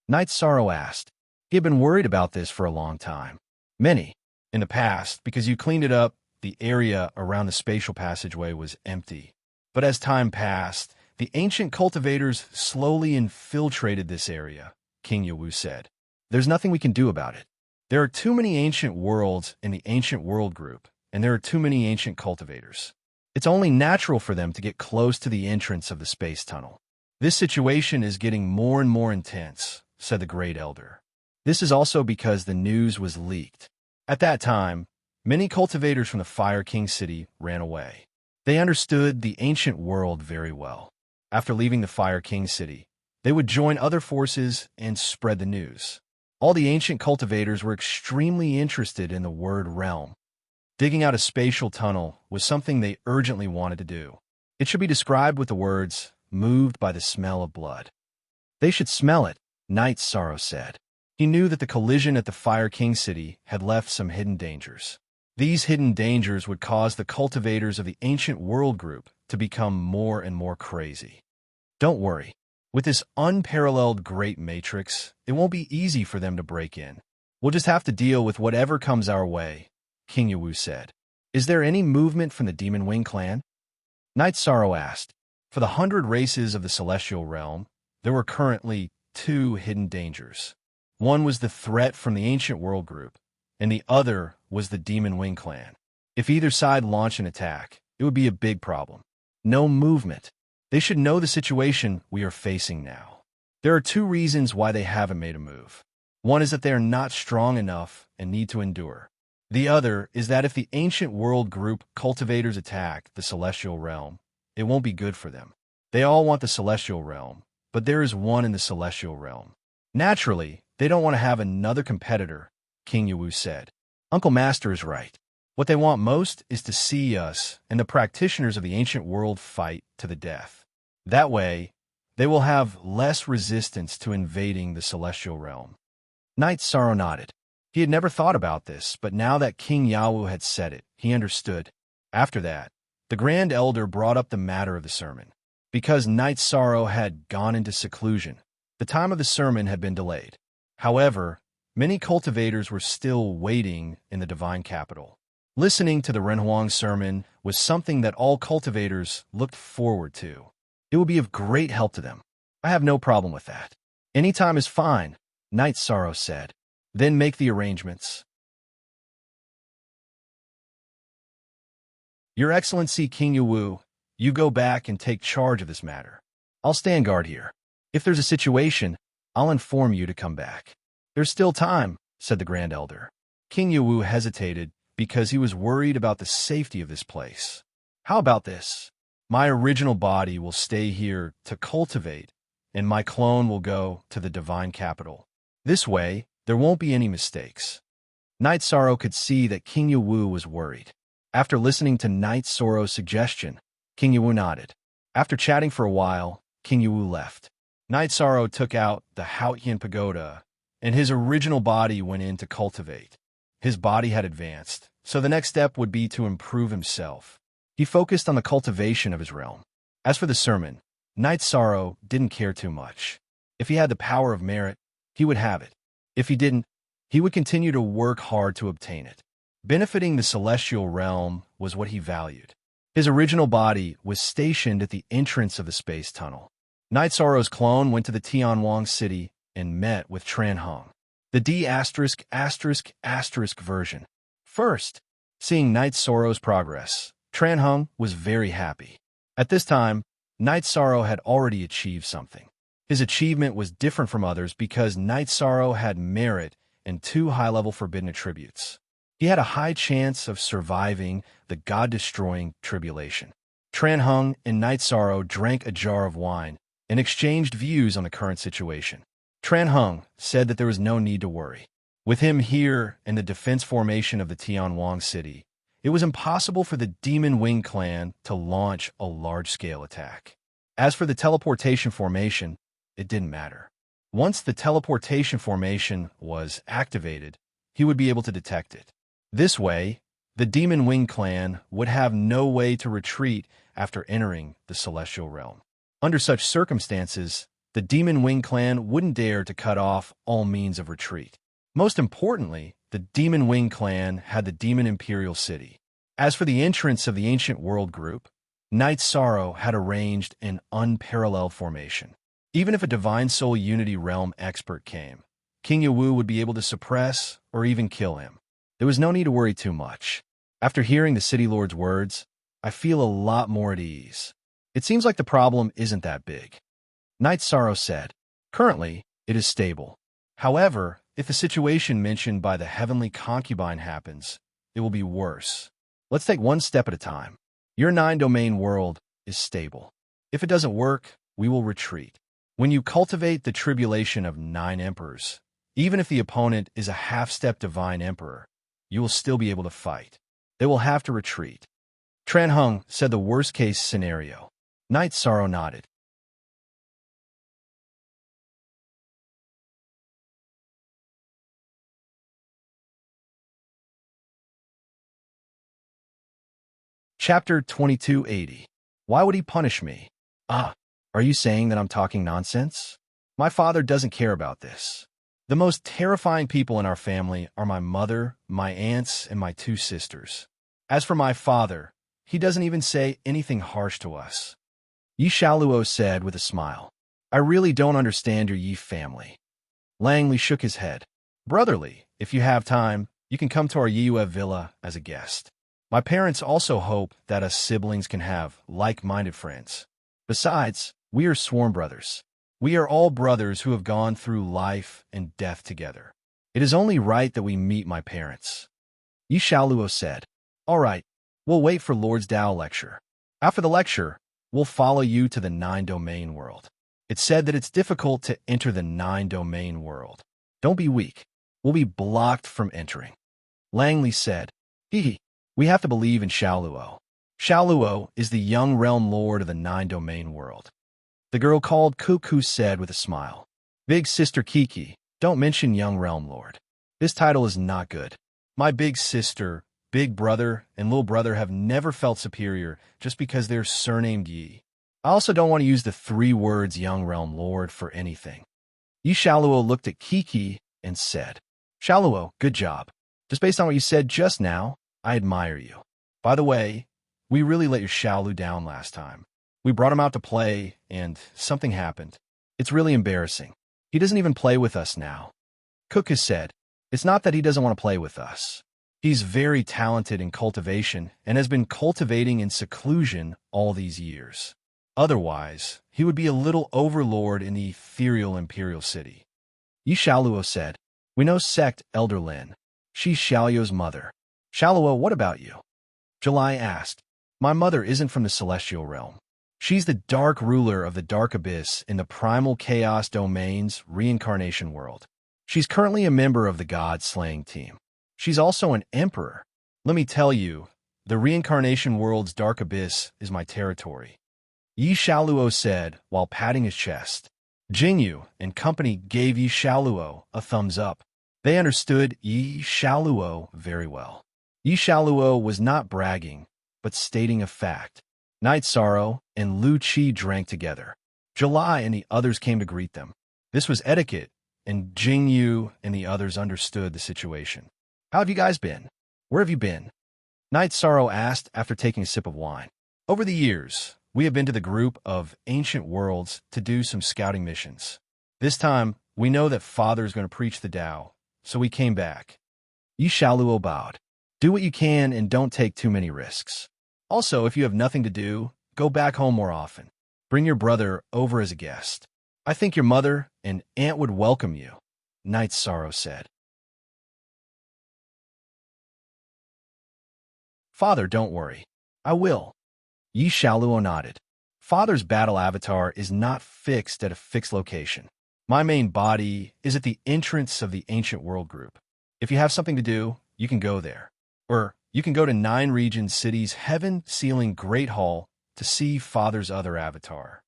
Knight Sorrow asked. He had been worried about this for a long time. Many. In the past, because you cleaned it up, the area around the spatial passageway was empty. But as time passed, the ancient cultivators slowly infiltrated this area, King Yawu said. There's nothing we can do about it. There are too many ancient worlds in the ancient world group, and there are too many ancient cultivators. It's only natural for them to get close to the entrance of the space tunnel. This situation is getting more and more intense, said the Great Elder. This is also because the news was leaked. At that time, many cultivators from the Fire King city ran away. They understood the ancient world very well. After leaving the Fire King city, they would join other forces and spread the news. All the ancient cultivators were extremely interested in the word realm. Digging out a spatial tunnel was something they urgently wanted to do. It should be described with the words, moved by the smell of blood. They should smell it, Knight Sorrow said. He knew that the collision at the Fire King city had left some hidden dangers. These hidden dangers would cause the cultivators of the ancient world group to become more and more crazy. Don't worry. With this unparalleled great matrix, it won't be easy for them to break in. We'll just have to deal with whatever comes our way, King Yawu said. Is there any movement from the Demon Wing clan? Knight Sorrow asked. For the 100 races of the Celestial Realm, there were currently 2 hidden dangers. One was the threat from the Ancient World Group, and the other was the Demon Wing clan. If either side launched an attack, it would be a big problem. No movement. They should know the situation we are facing now. There are 2 reasons why they haven't made a move. One is that they are not strong enough and need to endure. The other is that if the Ancient World Group cultivators attack the Celestial Realm, it won't be good for them. They all want the Celestial Realm, but there is one in the Celestial Realm. Naturally, they don't want to have another competitor, King Yawu said. Uncle Master is right. What they want most is to see us and the practitioners of the ancient world fight to the death. That way, they will have less resistance to invading the Celestial Realm. Knight Sorrow nodded. He had never thought about this, but now that King Yawu had said it, he understood. After that, the Grand Elder brought up the matter of the sermon. Because Knight Sorrow had gone into seclusion, the time of the sermon had been delayed. However, many cultivators were still waiting in the divine capital. Listening to the Renhuang sermon was something that all cultivators looked forward to. It would be of great help to them. I have no problem with that. Any time is fine, Knight Sorrow said. Then make the arrangements. Your Excellency King Yawu, you go back and take charge of this matter. I'll stand guard here. If there's a situation, I'll inform you to come back. There's still time, said the Grand Elder. King Yawu hesitated because he was worried about the safety of this place. How about this? My original body will stay here to cultivate, and my clone will go to the divine capital. This way, there won't be any mistakes. Knight Sorrow could see that King Yawu was worried. After listening to Knight Sorrow's suggestion, King Yawu nodded. After chatting for a while, King Yawu left. Knight Sorrow took out the Haotian pagoda, and his original body went in to cultivate. His body had advanced, so the next step would be to improve himself. He focused on the cultivation of his realm. As for the sermon, Knight Sorrow didn't care too much. If he had the power of merit, he would have it. If he didn't, he would continue to work hard to obtain it. Benefiting the celestial realm was what he valued. His original body was stationed at the entrance of the space tunnel. Knight Sorrow's clone went to the Tianwang city and met with Tran Hung, the D*** version. First, seeing Knight Sorrow's progress, Tran Hung was very happy. At this time, Knight Sorrow had already achieved something. His achievement was different from others because Knight Sorrow had merit and 2 high-level forbidden attributes. He had a high chance of surviving the god-destroying tribulation. Tran Hung and Knight Sorrow drank a jar of wine and exchanged views on the current situation. Tran Hung said that there was no need to worry. With him here in the defense formation of the Tianwang city, it was impossible for the Demon Wing clan to launch a large-scale attack. As for the teleportation formation, it didn't matter. Once the teleportation formation was activated, he would be able to detect it. This way, The Demon Wing clan would have no way to retreat after entering the Celestial Realm. Under such circumstances, the Demon Wing clan wouldn't dare to cut off all means of retreat. Most importantly, the Demon Wing clan had the Demon Imperial City. As for the entrance of the Ancient World group, Night Sorrow had arranged an unparalleled formation. Even if a Divine Soul Unity Realm expert came, King Yawu would be able to suppress or even kill him. There was no need to worry too much. After hearing the City Lord's words, I feel a lot more at ease. It seems like the problem isn't that big. Night Sorrow said, currently, it is stable. However, if the situation mentioned by the Heavenly Concubine happens, it will be worse. Let's take one step at a time. Your 9-domain world is stable. If it doesn't work, we will retreat. When you cultivate the tribulation of 9 emperors, even if the opponent is a half-step divine emperor, you will still be able to fight. They will have to retreat. Tran Hung said the worst-case scenario. Night Sorrow nodded. Chapter 2280. Why would he punish me? Ah, are you saying that I'm talking nonsense? My father doesn't care about this. The most terrifying people in our family are my mother, my aunts, and my 2 sisters. As for my father, he doesn't even say anything harsh to us. Yi Shaluo said with a smile. I really don't understand your Yi family. Langley shook his head. Brotherly, if you have time, you can come to our Yiyue villa as a guest. My parents also hope that us siblings can have like-minded friends. Besides, we are sworn brothers. We are all brothers who have gone through life and death together. It is only right that we meet my parents. Yi Shaluo said, all right, we'll wait for Lord's Dao lecture. After the lecture, we'll follow you to the 9-domain world. It's said that it's difficult to enter the 9-domain world. Don't be weak. We'll be blocked from entering. Langley said, hee. We have to believe in Shaluo. Shaluo is the young realm lord of the 9-domain world. The girl called Cuckoo said with a smile. Big sister Kiki, don't mention young realm lord. This title is not good. My big sister, big brother, and little brother have never felt superior just because they're surnamed Yi. I also don't want to use the 3 words young realm lord for anything. Yi Shaluo looked at Kiki and said, Shaluo, good job. Just based on what you said just now, I admire you. By the way, we really let your Xiaolu down last time. We brought him out to play, and something happened. It's really embarrassing. He doesn't even play with us now. Cook has said, it's not that he doesn't want to play with us. He's very talented in cultivation and has been cultivating in seclusion all these years. Otherwise, he would be a little overlord in the ethereal imperial city. Yi Shaluo said, we know sect Elder Lin. She's Xiaoyu's mother. Shaluo, what about you? July asked. My mother isn't from the celestial realm. She's the dark ruler of the dark abyss in the primal chaos domain's reincarnation world. She's currently a member of the god-slaying team. She's also an emperor. Let me tell you, the reincarnation world's dark abyss is my territory. Yi Shaluo said while patting his chest. Jingyu and company gave Yi Shaluo a thumbs up. They understood Yi Shaluo very well. Yi Shaluo was not bragging, but stating a fact. Night Sorrow and Lu Qi drank together. July and the others came to greet them. This was etiquette, and Jingyu and the others understood the situation. How have you guys been? Where have you been? Night Sorrow asked after taking a sip of wine. Over the years, we have been to the group of ancient worlds to do some scouting missions. This time, we know that Father is going to preach the Tao, so we came back. Yi Shaluo bowed. Do what you can and don't take too many risks. Also, if you have nothing to do, go back home more often. Bring your brother over as a guest. I think your mother and aunt would welcome you, Night Sorrow said. Father, don't worry. I will. Yi Shaluo nodded. Father's battle avatar is not fixed at a fixed location. My main body is at the entrance of the Ancient World Group. If you have something to do, you can go there. Or you can go to 9 Region City's Heaven-Sealing Great Hall to see Father's other avatar.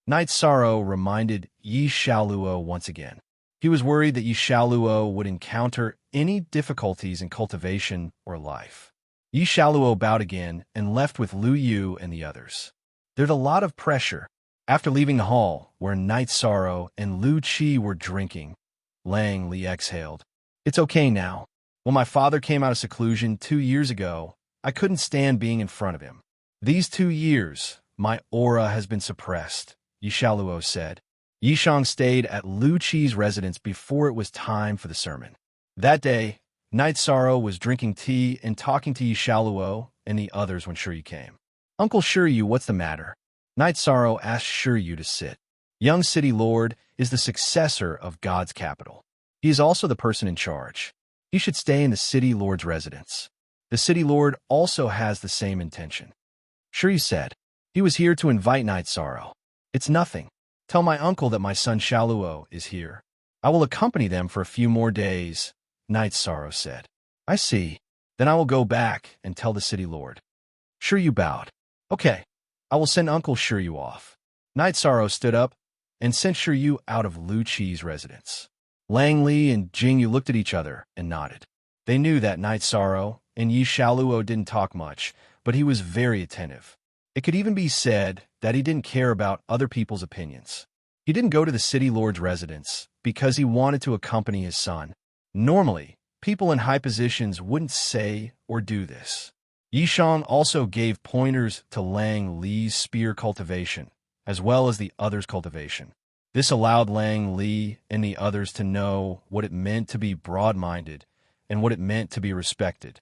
Night Sorrow reminded Yi Shaluo once again. He was worried that Yi Shaluo would encounter any difficulties in cultivation or life. Yi Shaluo bowed again and left with Lu Yu and the others. There's a lot of pressure. After leaving the hall, where Night Sorrow and Lu Qi were drinking, Lang Li exhaled. It's okay now. When my father came out of seclusion 2 years ago, I couldn't stand being in front of him. These 2 years, my aura has been suppressed, Yi Shaluo said. Yishang stayed at Lu Qi's residence before it was time for the sermon. That day, Night Sorrow was drinking tea and talking to Yi Shaluo and the others when Shiryu came. Uncle Shiryu, what's the matter? Night Sorrow asked Shiryu to sit. Young City Lord is the successor of God's capital. He is also the person in charge. He should stay in the City Lord's residence. The City Lord also has the same intention. Shiryu said. He was here to invite Night Sorrow. It's nothing. Tell my uncle that my son Shaluo is here. I will accompany them for a few more days, Night Sorrow said. I see. Then I will go back and tell the City Lord. Shiryu bowed. Okay, I will send Uncle Shiryu off. Night Sorrow stood up and sent Shiryu out of Lu Qi's residence. Lang Li and Jingyu looked at each other and nodded. They knew that Night Sorrow and Yi Shaluo didn't talk much, but he was very attentive. It could even be said that he didn't care about other people's opinions. He didn't go to the City Lord's residence because he wanted to accompany his son. Normally, people in high positions wouldn't say or do this. Yishang also gave pointers to Lang Li's spear cultivation, as well as the others' cultivation. This allowed Lang Li and the others to know what it meant to be broad-minded and what it meant to be respected.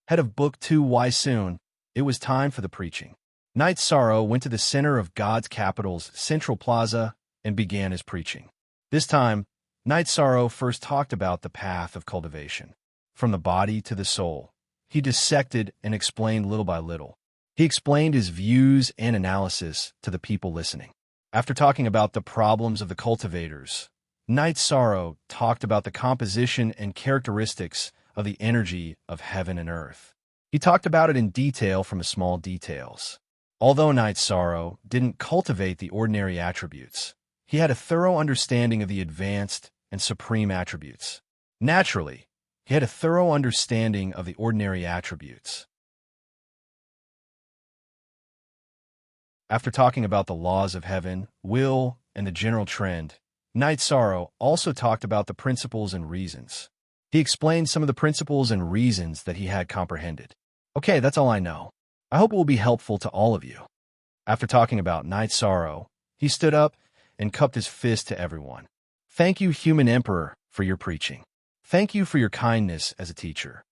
Head of Book 2 Why Soon, it was time for the preaching. Night Sorrow went to the center of God's capital's Central Plaza and began his preaching. This time, Night Sorrow first talked about the path of cultivation. From the body to the soul, he dissected and explained little by little. He explained his views and analysis to the people listening. After talking about the problems of the cultivators, Night Sorrow talked about the composition and characteristics of the energy of heaven and earth. He talked about it in detail from the small details. Although Night Sorrow didn't cultivate the ordinary attributes, he had a thorough understanding of the advanced and supreme attributes. Naturally, he had a thorough understanding of the ordinary attributes. After talking about the laws of heaven, will, and the general trend, Night Sorrow also talked about the principles and reasons. He explained some of the principles and reasons that he had comprehended. Okay, that's all I know. I hope it will be helpful to all of you. After talking about Night Sorrow, he stood up and cupped his fist to everyone. Thank you, Human Emperor, for your preaching. Thank you for your kindness as a teacher.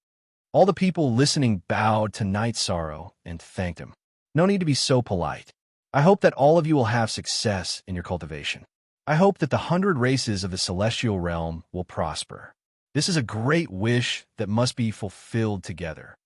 All the people listening bowed to Night Sorrow and thanked him. No need to be so polite. I hope that all of you will have success in your cultivation. I hope that the 100 races of the celestial realm will prosper. This is a great wish that must be fulfilled together.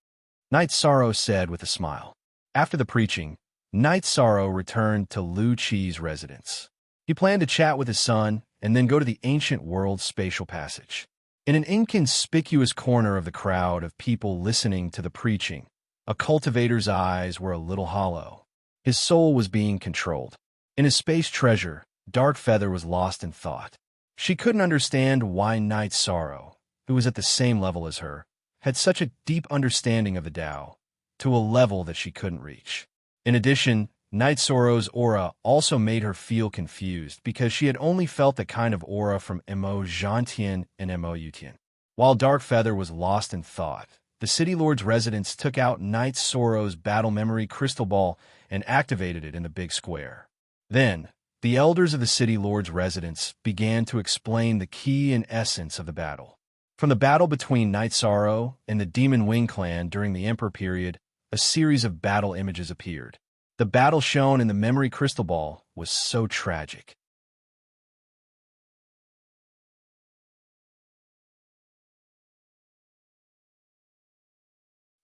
Night Sorrow said with a smile. After the preaching, Night Sorrow returned to Lu Qi's residence. He planned to chat with his son and then go to the ancient world's spatial passage. In an inconspicuous corner of the crowd of people listening to the preaching, a cultivator's eyes were a little hollow. His soul was being controlled. In his space treasure, Dark Feather was lost in thought. She couldn't understand why Night Sorrow, who was at the same level as her, had such a deep understanding of the Tao, to a level that she couldn't reach. In addition, Night Sorrow's aura also made her feel confused because she had only felt the kind of aura from Mo Zhantian and Mo Yutian. While Dark Feather was lost in thought, the City Lord's residents took out Night Sorrow's battle memory crystal ball and activated it in the big square. Then, the elders of the City Lord's residence began to explain the key and essence of the battle. From the battle between Night Sorrow and the Demon Wing clan during the Emperor period, a series of battle images appeared. The battle shown in the memory crystal ball was so tragic.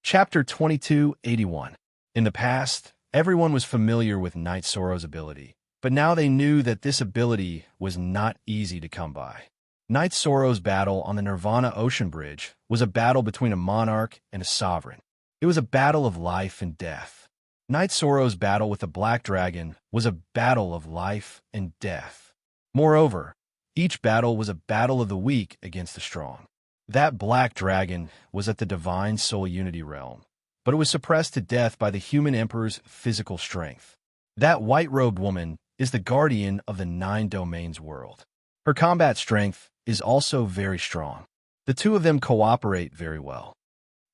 Chapter 2281. In the past, everyone was familiar with Night Sorrow's ability, but now they knew that this ability was not easy to come by. Night Sorrow's battle on the Nirvana Ocean Bridge was a battle between a monarch and a sovereign. It was a battle of life and death. Night Sorrow's battle with the Black Dragon was a battle of life and death. Moreover, each battle was a battle of the weak against the strong. That Black Dragon was at the Divine Soul Unity realm, but it was suppressed to death by the human emperor's physical strength. That white-robed woman is the guardian of the 9 domains world. Her combat strength is also very strong. The two of them cooperate very well.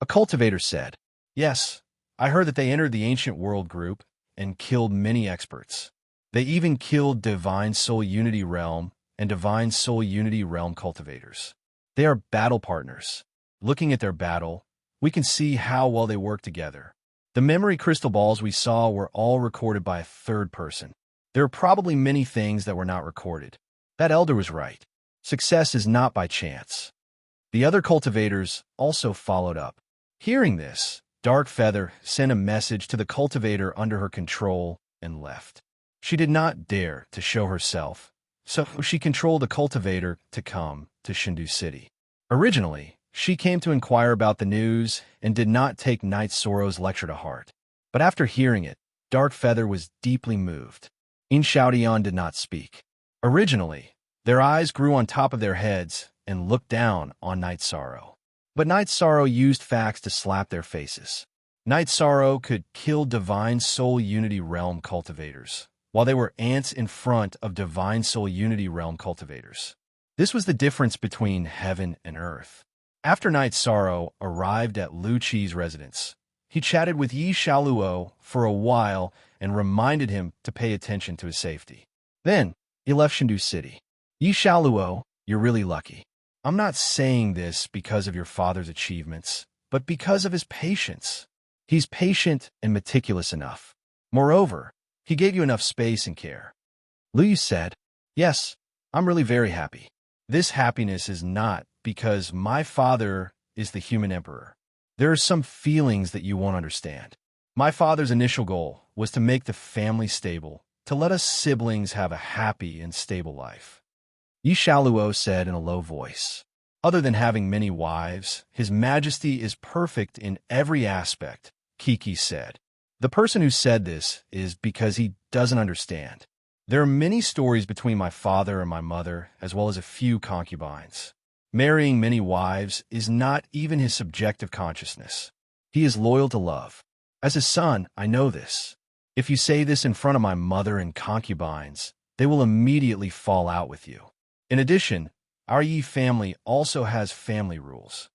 A cultivator said, "Yes, I heard that they entered the ancient world group and killed many experts. They even killed Divine Soul Unity Realm and Divine Soul Unity Realm cultivators. They are battle partners. Looking at their battle, we can see how well they work together. The memory crystal balls we saw were all recorded by a third person. There are probably many things that were not recorded. That elder was right. Success is not by chance." The other cultivators also followed up. Hearing this, Dark Feather sent a message to the cultivator under her control and left. She did not dare to show herself, so she controlled the cultivator to come to Shindu City. Originally, she came to inquire about the news and did not take Night Sorrow's lecture to heart. But after hearing it, Dark Feather was deeply moved. Xiaodian did not speak. Originally, their eyes grew on top of their heads and looked down on Night Sorrow. But Night Sorrow used facts to slap their faces. Night Sorrow could kill Divine Soul Unity Realm cultivators, while they were ants in front of Divine Soul Unity Realm cultivators. This was the difference between heaven and earth. After Night Sorrow arrived at Lu Qi's residence, he chatted with Yi Xiaoluo for a while and reminded him to pay attention to his safety. Then, he left Shindu City. "Yi Xiaoluo, you're really lucky. I'm not saying this because of your father's achievements, but because of his patience. He's patient and meticulous enough. Moreover, he gave you enough space and care." Lu Yu said, "Yes, I'm really very happy. This happiness is not because my father is the human emperor. There are some feelings that you won't understand. My father's initial goal was to make the family stable, to let us siblings have a happy and stable life." Yi Xiaoluo said in a low voice, "Other than having many wives, His Majesty is perfect in every aspect," Kiki said. The person who said this is because he doesn't understand. There are many stories between my father and my mother, as well as a few concubines. Marrying many wives is not even his subjective consciousness. He is loyal to love. As his son, I know this. If you say this in front of my mother and concubines, they will immediately fall out with you. In addition, our Yi family also has family rules.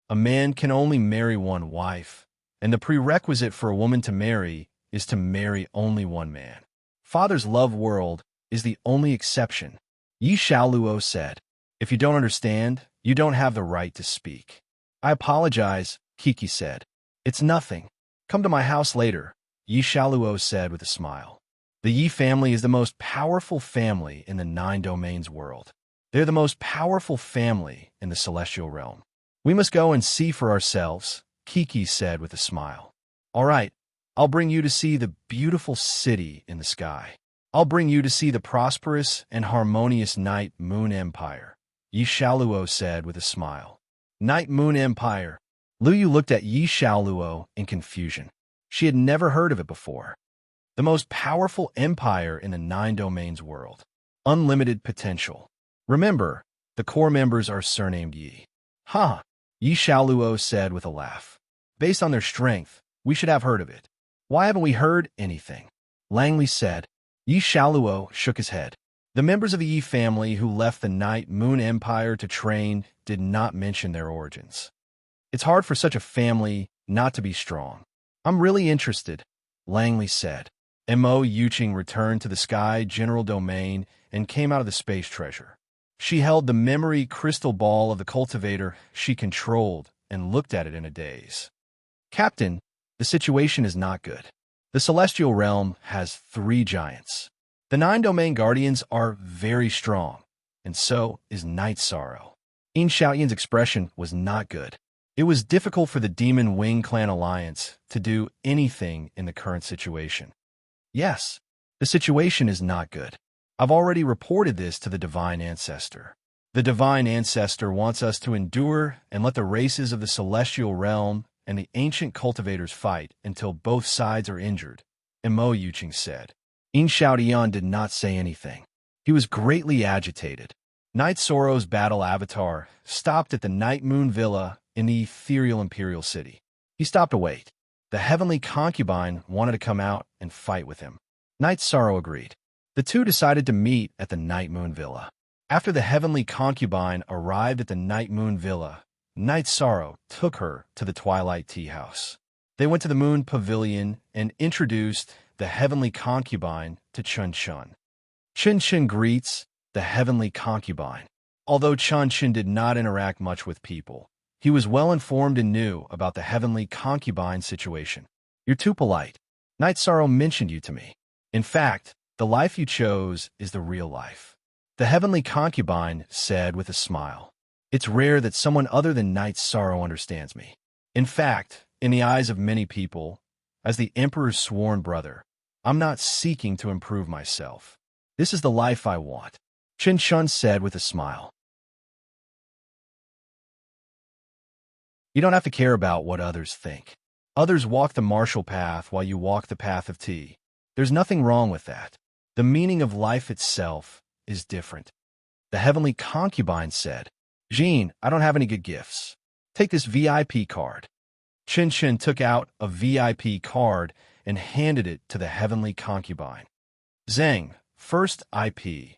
A man can only marry one wife, and the prerequisite for a woman to marry is to marry only one man. Father's love world is the only exception. Yi Xiaoluo said, "If you don't understand, you don't have the right to speak." "I apologize," Kiki said. "It's nothing. Come to my house later," Yi Xiaoluo said with a smile. The Yi family is the most powerful family in the 9 domains world. They're the most powerful family in the celestial realm. "We must go and see for ourselves," Kiki said with a smile. "All right, I'll bring you to see the beautiful city in the sky. I'll bring you to see the prosperous and harmonious Night Moon Empire," Yi Xiaoluo said with a smile. Night Moon Empire. Lu Yu looked at Yi Xiaoluo in confusion. She had never heard of it before. The most powerful empire in the 9 domains world. Unlimited potential. Remember, the core members are surnamed Yi. "Huh," Yi Xiaoluo said with a laugh. "Based on their strength, we should have heard of it. Why haven't we heard anything?" Langley said. Yi Xiaoluo shook his head. The members of the Yi family who left the Night Moon Empire to train did not mention their origins. It's hard for such a family not to be strong. "I'm really interested," Langley said. Mo Yuqing returned to the Sky General Domain and came out of the space treasure. She held the memory crystal ball of the cultivator she controlled and looked at it in a daze. "Captain, the situation is not good. The celestial realm has 3 giants. The 9 domain guardians are very strong, and so is Night Sorrow." Xiaoyan's expression was not good. It was difficult for the Demon Wing Clan Alliance to do anything in the current situation. "Yes, the situation is not good. I've already reported this to the Divine Ancestor. The Divine Ancestor wants us to endure and let the races of the Celestial Realm and the ancient cultivators fight until both sides are injured," Mo Yuqing said. Xiaodian did not say anything. He was greatly agitated. Knight Soro's battle avatar stopped at the Night Moon Villa in the ethereal Imperial City. He stopped to wait. The heavenly concubine wanted to come out and fight with him. Knight Soro agreed. The two decided to meet at the Night Moon Villa. After the heavenly concubine arrived at the Night Moon Villa, Knight Soro took her to the Twilight Tea House. They went to the Moon Pavilion and introduced the heavenly concubine to Chun Chun. Chun Chun greets the heavenly concubine. Although Chun Chun did not interact much with people, he was well informed and knew about the heavenly concubine situation. You're too polite. Knight Soro mentioned you to me. In fact, the life you chose is the real life. The heavenly concubine said with a smile. It's rare that someone other than Knight Soro understands me. In fact, in the eyes of many people, as the Emperor's sworn brother, I'm not seeking to improve myself. This is the life I want. Chun Chun said with a smile. You don't have to care about what others think. Others walk the martial path while you walk the path of tea. There's nothing wrong with that. The meaning of life itself is different. The heavenly concubine said, Jean, I don't have any good gifts. Take this VIP card. Chun Chun took out a VIP card and handed it to the heavenly concubine. Zheng, first IP.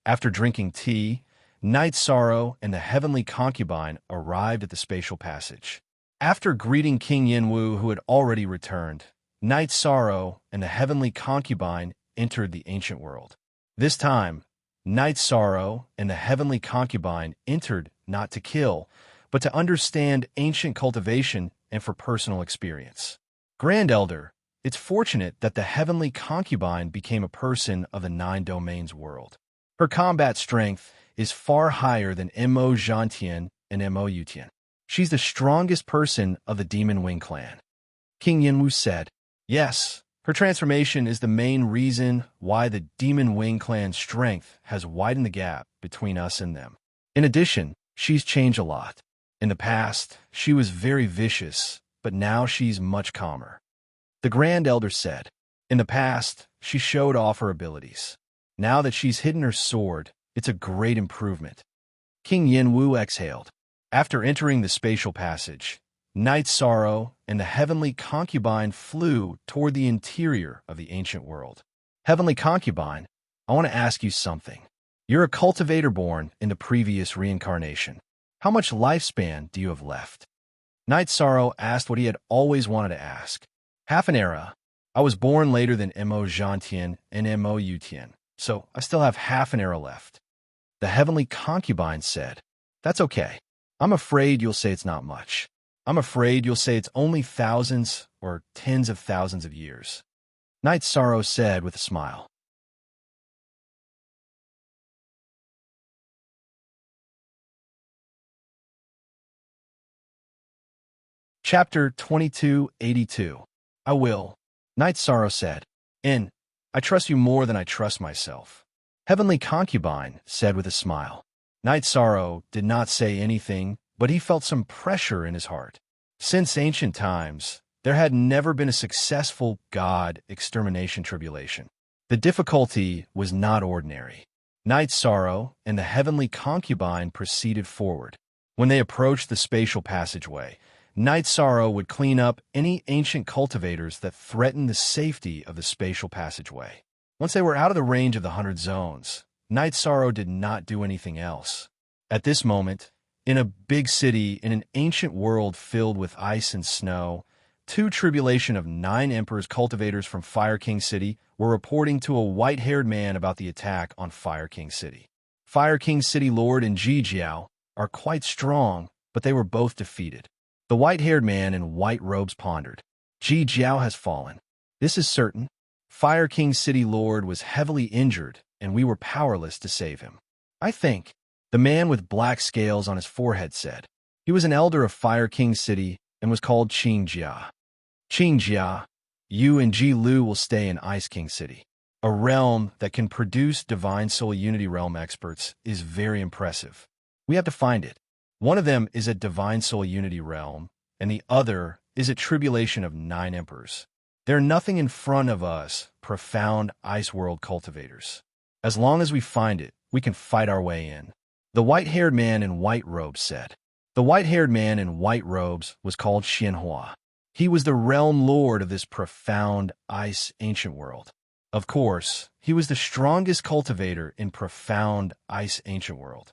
After drinking tea, Knight Soro and the heavenly concubine arrived at the spatial passage. After greeting King Yenwu, who had already returned, Knight Soro and the heavenly concubine entered the ancient world. This time, Knight Soro and the heavenly concubine entered not to kill, but to understand ancient cultivation and for personal experience. Grand Elder, it's fortunate that the heavenly concubine became a person of the 9 domains world. Her combat strength is far higher than Mo Zhantian and Mo Yutian. She's the strongest person of the Demon Wing clan. King Yenwu said, Yes, her transformation is the main reason why the Demon Wing clan's strength has widened the gap between us and them. In addition, she's changed a lot. In the past, she was very vicious, but now she's much calmer. The Grand Elder said, In the past, she showed off her abilities. Now that she's hidden her sword, it's a great improvement. King Yenwu exhaled. After entering the spatial passage, Knight Soro and the heavenly concubine flew toward the interior of the ancient world. Heavenly concubine, I want to ask you something. You're a cultivator born in the previous reincarnation. How much lifespan do you have left? Knight Soro asked what he had always wanted to ask. Half an era. I was born later than Mo Zhantian and Mo Yutian, so I still have half an era left. The heavenly concubine said, That's okay. I'm afraid you'll say it's not much. I'm afraid you'll say it's only thousands or tens of thousands of years. Knight Soro said with a smile. Chapter 2282. I will. Knight Soro said, I trust you more than I trust myself. Heavenly concubine said with a smile. Knight Soro did not say anything, but he felt some pressure in his heart. Since ancient times, there had never been a successful god extermination tribulation. The difficulty was not ordinary. Knight Soro and the heavenly concubine proceeded forward. When they approached the spatial passageway, Knight Soro would clean up any ancient cultivators that threatened the safety of the spatial passageway. Once they were out of the range of the 100 zones, Knight Soro did not do anything else. At this moment, in a big city in an ancient world filled with ice and snow, 2 tribulation of 9 emperors cultivators from Fire King City were reporting to a white-haired man about the attack on Fire King City. Fire King City Lord and Ji Jiao are quite strong, but they were both defeated. The white-haired man in white robes pondered. Ji Jiao has fallen. This is certain. Fire King City Lord was heavily injured, and we were powerless to save him. I think, the man with black scales on his forehead said. He was an elder of Fire King City and was called Qing Jia. Qing Jia, you and Ji Lu will stay in Ice King City. A realm that can produce Divine Soul Unity Realm experts is very impressive. We have to find it. One of them is a Divine Soul Unity Realm, and the other is a tribulation of 9 emperors. They're nothing in front of us, profound Ice World cultivators. As long as we find it, we can fight our way in. The white-haired man in white robes said. The white-haired man in white robes was called Xianhua. He was the realm lord of this profound ice ancient world. Of course, he was the strongest cultivator in profound ice ancient world.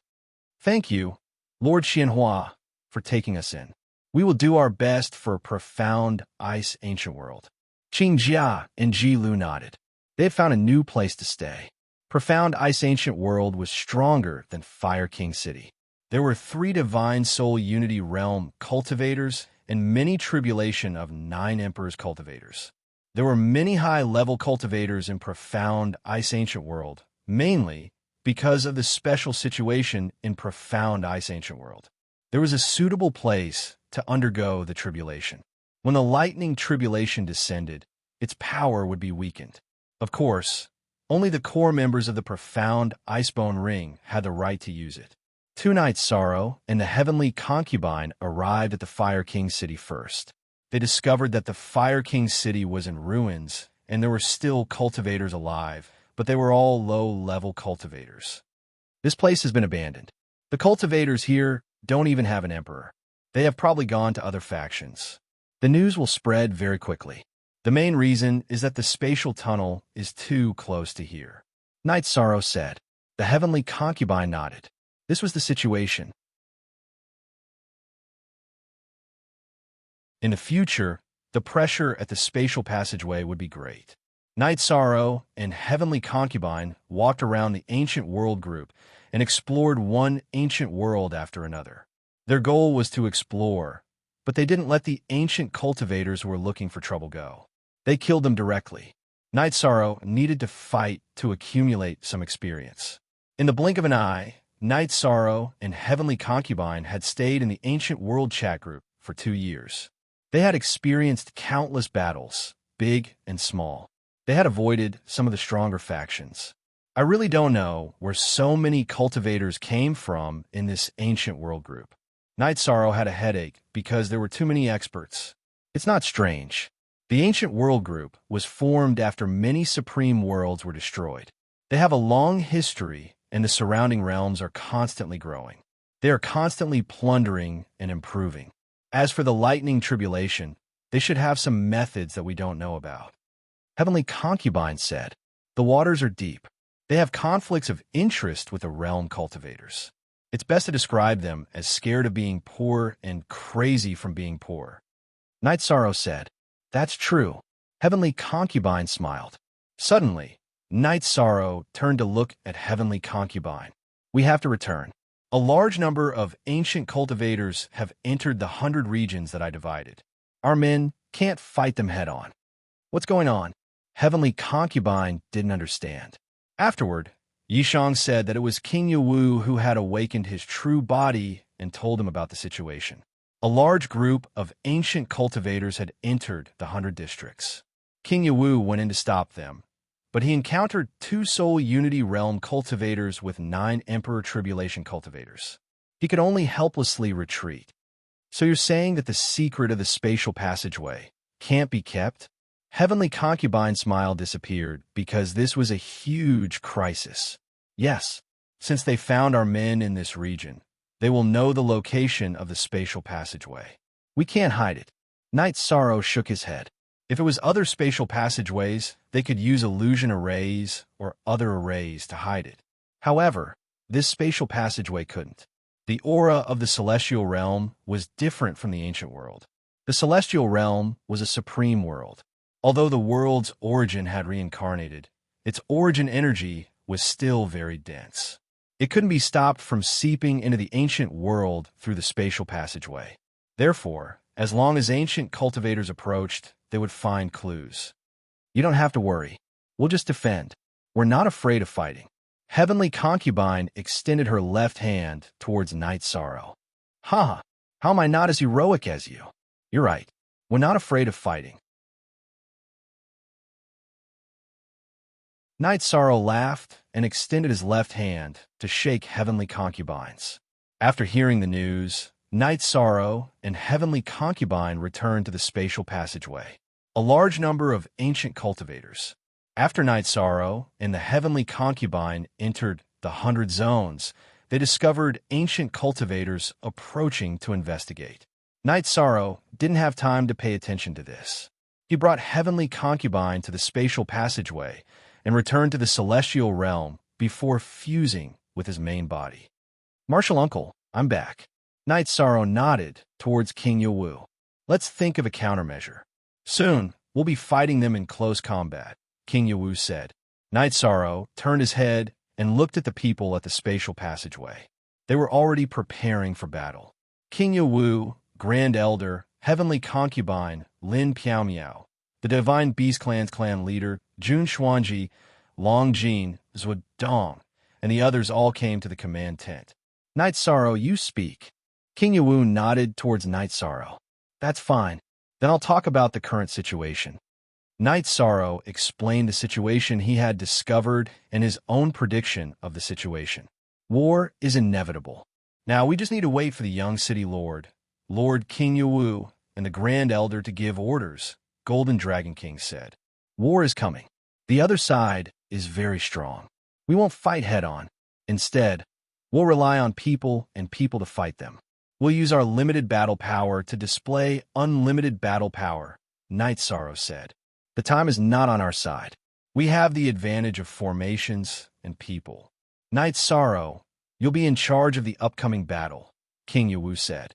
Thank you, Lord Xianhua, for taking us in. We will do our best for profound ice ancient world. Qing Jia and Ji Lu nodded. They had found a new place to stay. Profound ice ancient world was stronger than Fire King City. There were 3 divine soul unity realm cultivators and many tribulation of 9 emperors cultivators. There were many high-level cultivators in profound ice ancient world, mainly because of the special situation in profound ice ancient world. There was a suitable place to undergo the tribulation. When the lightning tribulation descended, its power would be weakened. Of course, only the core members of the profound Icebone Ring had the right to use it. 2 Night Sorrow and the Heavenly Concubine arrived at the Fire King City first. They discovered that the Fire King City was in ruins, and there were still cultivators alive, but they were all low-level cultivators. This place has been abandoned. The cultivators here don't even have an emperor. They have probably gone to other factions. The news will spread very quickly. The main reason is that the spatial tunnel is too close to here. Night Sorrow said. The Heavenly Concubine nodded. This was the situation. In the future, the pressure at the spatial passageway would be great. Night Sorrow and Heavenly Concubine walked around the ancient world group and explored one ancient world after another. Their goal was to explore, but they didn't let the ancient cultivators who were looking for trouble go. They killed them directly. Night Sorrow needed to fight to accumulate some experience. In the blink of an eye, Night Sorrow and Heavenly Concubine had stayed in the ancient world chat group for 2 years. They had experienced countless battles, big and small. They had avoided some of the stronger factions. I really don't know where so many cultivators came from in this ancient world group. Night Sorrow had a headache because there were too many experts. It's not strange. The ancient world group was formed after many supreme worlds were destroyed. They have a long history, and the surrounding realms are constantly growing. They are constantly plundering and improving. As for the lightning tribulation, they should have some methods that we don't know about. Heavenly Concubine said, the waters are deep. They have conflicts of interest with the realm cultivators. It's best to describe them as scared of being poor and crazy from being poor. Night Sorrow said, that's true. Heavenly Concubine smiled. Suddenly, Night Sorrow turned to look at Heavenly Concubine. We have to return. A large number of ancient cultivators have entered the 100 regions that I divided. Our men can't fight them head-on. What's going on? Heavenly Concubine didn't understand. Afterward, Yishang said that it was King Yiwu who had awakened his true body and told him about the situation. A large group of ancient cultivators had entered the 100 districts. King Yiwu went in to stop them, but he encountered 2 Soul Unity Realm cultivators with 9 Emperor Tribulation cultivators. He could only helplessly retreat. So you're saying that the secret of the spatial passageway can't be kept? Heavenly Concubine's smile disappeared because this was a huge crisis. Yes, since they found our men in this region, they will know the location of the spatial passageway. We can't hide it. Night Sorrow shook his head. If it was other spatial passageways, they could use illusion arrays or other arrays to hide it. However, this spatial passageway couldn't. The aura of the celestial realm was different from the ancient world. The celestial realm was a supreme world. Although the world's origin had reincarnated, its origin energy was still very dense. It couldn't be stopped from seeping into the ancient world through the spatial passageway. Therefore, as long as ancient cultivators approached, they would find clues. You don't have to worry. We'll just defend. We're not afraid of fighting. Heavenly Concubine extended her left hand towards Night Sorrow. Ha! How am I not as heroic as you? You're right. We're not afraid of fighting. Night Sorrow laughed and extended his left hand to shake Heavenly Concubine's. After hearing the news, Night Sorrow and Heavenly Concubine returned to the spatial passageway. A large number of ancient cultivators. After Night Sorrow and the Heavenly Concubine entered the 100 zones, they discovered ancient cultivators approaching to investigate. Knight Sorrow didn't have time to pay attention to this. He brought Heavenly Concubine to the spatial passageway and returned to the celestial realm before fusing with his main body. Martial Uncle, I'm back. Knight Sorrow nodded towards King Yawu. Let's think of a countermeasure. Soon, we'll be fighting them in close combat, King Yawu said. Knight Sorrow turned his head and looked at the people at the spatial passageway. They were already preparing for battle. King Yawu, Grand Elder, Heavenly Concubine, Lin Piao, the Divine Beast Clan's clan leader, Jun Xuanji, Long Jin, Zhuo Dong, and the others all came to the command tent. Knight Sorrow, you speak. King Yawu nodded towards Knight Sorrow. That's fine. Then I'll talk about the current situation. Knight Sorrow explained the situation he had discovered and his own prediction of the situation. War is inevitable. Now we just need to wait for the young city lord, Lord King Yawu, and the Grand Elder to give orders, Golden Dragon King said. War is coming. The other side is very strong. We won't fight head-on. Instead, we'll rely on people and people to fight them. We'll use our limited battle power to display unlimited battle power, Knight Sorrow said. The time is not on our side. We have the advantage of formations and people. Knight Sorrow, you'll be in charge of the upcoming battle, King Yawu said.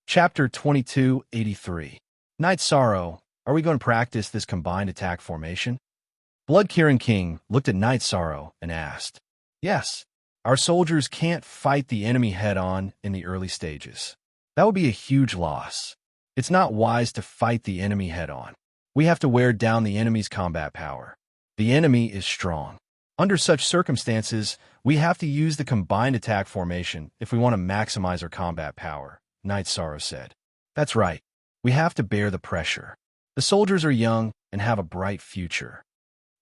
Chapter 2283. Knight Sorrow, are we going to practice this combined attack formation? Blood Kieran King looked at Knight Sorrow and asked, Yes, our soldiers can't fight the enemy head-on in the early stages. That would be a huge loss. It's not wise to fight the enemy head-on. We have to wear down the enemy's combat power. The enemy is strong. Under such circumstances, we have to use the combined attack formation if we want to maximize our combat power, Knight Sorrow said. That's right. We have to bear the pressure. The soldiers are young and have a bright future.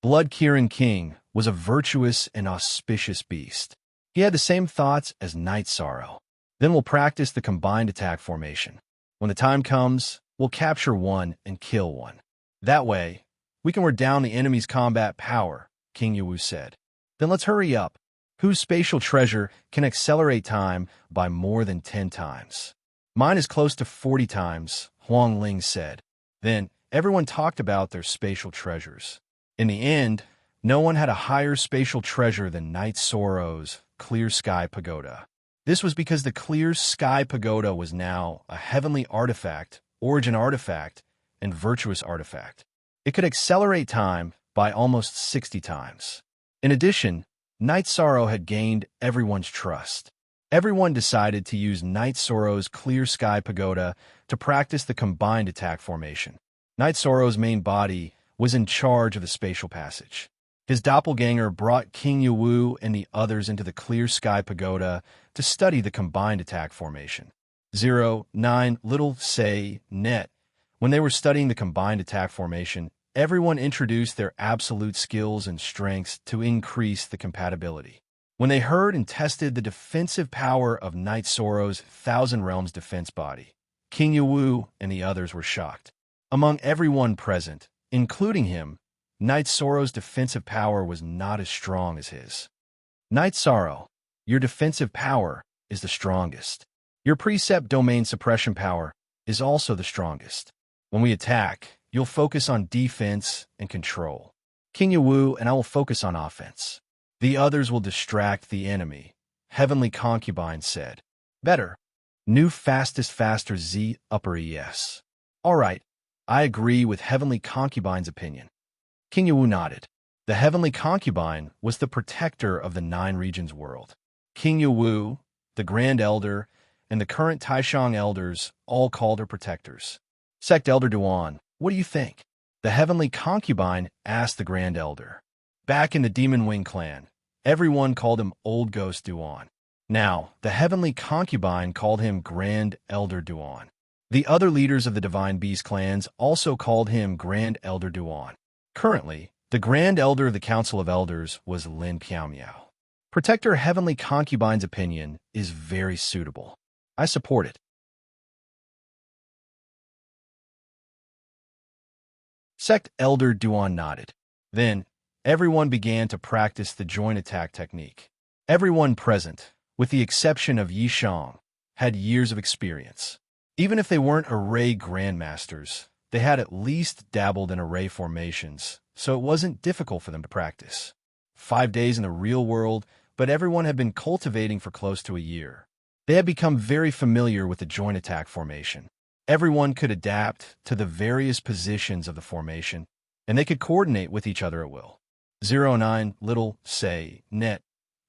Blood Kieran King was a virtuous and auspicious beast. He had the same thoughts as Knight Sorrow. Then we'll practice the combined attack formation. When the time comes, we'll capture one and kill one. That way, we can wear down the enemy's combat power, King Yawu said. Then let's hurry up. Whose spatial treasure can accelerate time by more than 10 times? Mine is close to 40 times, Huang Ling said. Then everyone talked about their spatial treasures. In the end, no one had a higher spatial treasure than Knight Sorrow's Clear Sky Pagoda. This was because the Clear Sky Pagoda was now a heavenly artifact, origin artifact, and virtuous artifact. It could accelerate time by almost 60 times. In addition, Knight Sorrow had gained everyone's trust. Everyone decided to use Knight Sorrow's Clear Sky Pagoda to practice the combined attack formation. Knight Sorrow's main body was in charge of the spatial passage. His doppelganger brought King Yawu and the others into the Clear Sky Pagoda to study the combined attack formation. 09 Little Say Net. When they were studying the combined attack formation, everyone introduced their absolute skills and strengths to increase the compatibility. When they heard and tested the defensive power of Knight Sorrow's Thousand Realms defense body, King Yawu and the others were shocked. Among everyone present, including him, Knight Sorrow's defensive power was not as strong as his. Knight Sorrow, your defensive power is the strongest. Your precept domain suppression power is also the strongest. When we attack, you'll focus on defense and control. King Yawu and I will focus on offense. The others will distract the enemy, Heavenly Concubine said. Better. New fastest faster Z upper ES. All right, I agree with Heavenly Concubine's opinion. King Yawu nodded. The Heavenly Concubine was the protector of the 9 regions world. King Yawu, the Grand Elder, and the current Taishang elders all called her protectors. Sect Elder Duan, what do you think? The Heavenly Concubine asked the Grand Elder. Back in the Demon Wing clan, everyone called him Old Ghost Duan. Now, the Heavenly Concubine called him Grand Elder Duan. The other leaders of the Divine Beast clans also called him Grand Elder Duan. Currently, the Grand Elder of the Council of Elders was Lin Piao. Protector Heavenly Concubine's opinion is very suitable. I support it. Sect Elder Duan nodded. Then, everyone began to practice the joint attack technique. Everyone present, with the exception of Yishang, had years of experience. Even if they weren't array grandmasters, they had at least dabbled in array formations, so it wasn't difficult for them to practice. 5 days in the real world, but everyone had been cultivating for close to a year. They had become very familiar with the joint attack formation. Everyone could adapt to the various positions of the formation, and they could coordinate with each other at will. 09, Little, Say, Net.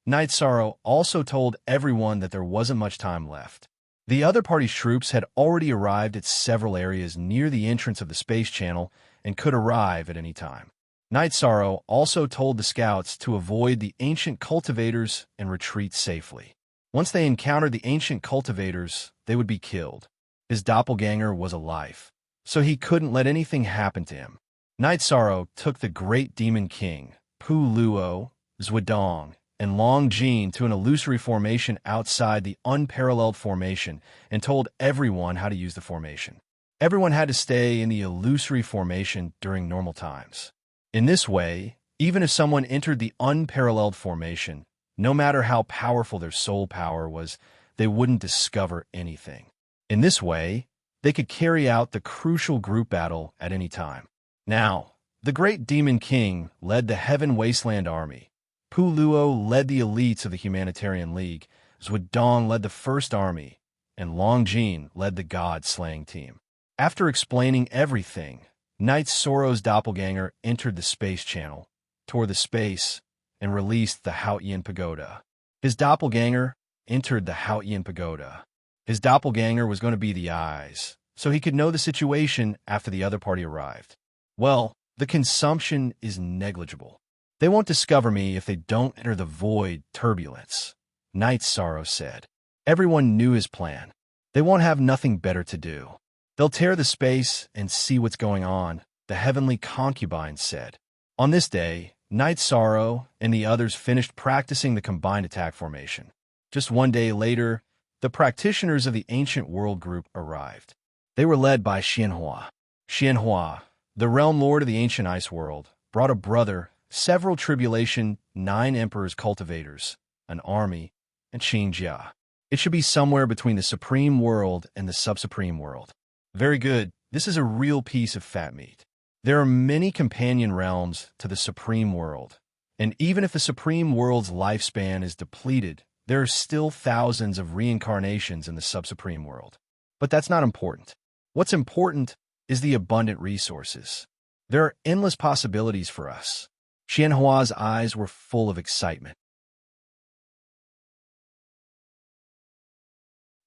Night Sorrow also told everyone that there wasn't much time left. The other party's troops had already arrived at several areas near the entrance of the space channel and could arrive at any time. Night Sorrow also told the scouts to avoid the ancient cultivators and retreat safely. Once they encountered the ancient cultivators, they would be killed. His doppelganger was alive, so he couldn't let anything happen to him. Night Sorrow took the great demon king, Pu Luo, Zhuodong, and Long Jin to an illusory formation outside the unparalleled formation and told everyone how to use the formation. Everyone had to stay in the illusory formation during normal times. In this way, even if someone entered the unparalleled formation, no matter how powerful their soul power was, they wouldn't discover anything. In this way, they could carry out the crucial group battle at any time. Now, the great Demon King led the Heaven Wasteland Army. Pu Luo led the elites of the Humanitarian League, Zhuodong led the First Army, and Long Jin led the God-slaying team. After explaining everything, Night Sorrow's doppelganger entered the space channel, tore the space, and released the Haotian Pagoda. His doppelganger entered the Haotian Pagoda. His doppelganger was going to be the eyes, so he could know the situation after the other party arrived. Well, the consumption is negligible. They won't discover me if they don't enter the void turbulence, Night Sorrow said. Everyone knew his plan. They won't have nothing better to do. They'll tear the space and see what's going on, the heavenly concubine said. On this day, Night Sorrow and the others finished practicing the combined attack formation. Just 1 day later, the practitioners of the Ancient World Group arrived. They were led by Xianhua. Xianhua, the realm lord of the ancient ice world, brought a brother, several tribulation, 9 emperors cultivators, an army, and Xinjia. It should be somewhere between the supreme world and the sub-supreme world. Very good. This is a real piece of fat meat. There are many companion realms to the supreme world, and even if the supreme world's lifespan is depleted, there are still thousands of reincarnations in the sub-supreme world. But that's not important. What's important is the abundant resources. There are endless possibilities for us. Xianhua's eyes were full of excitement.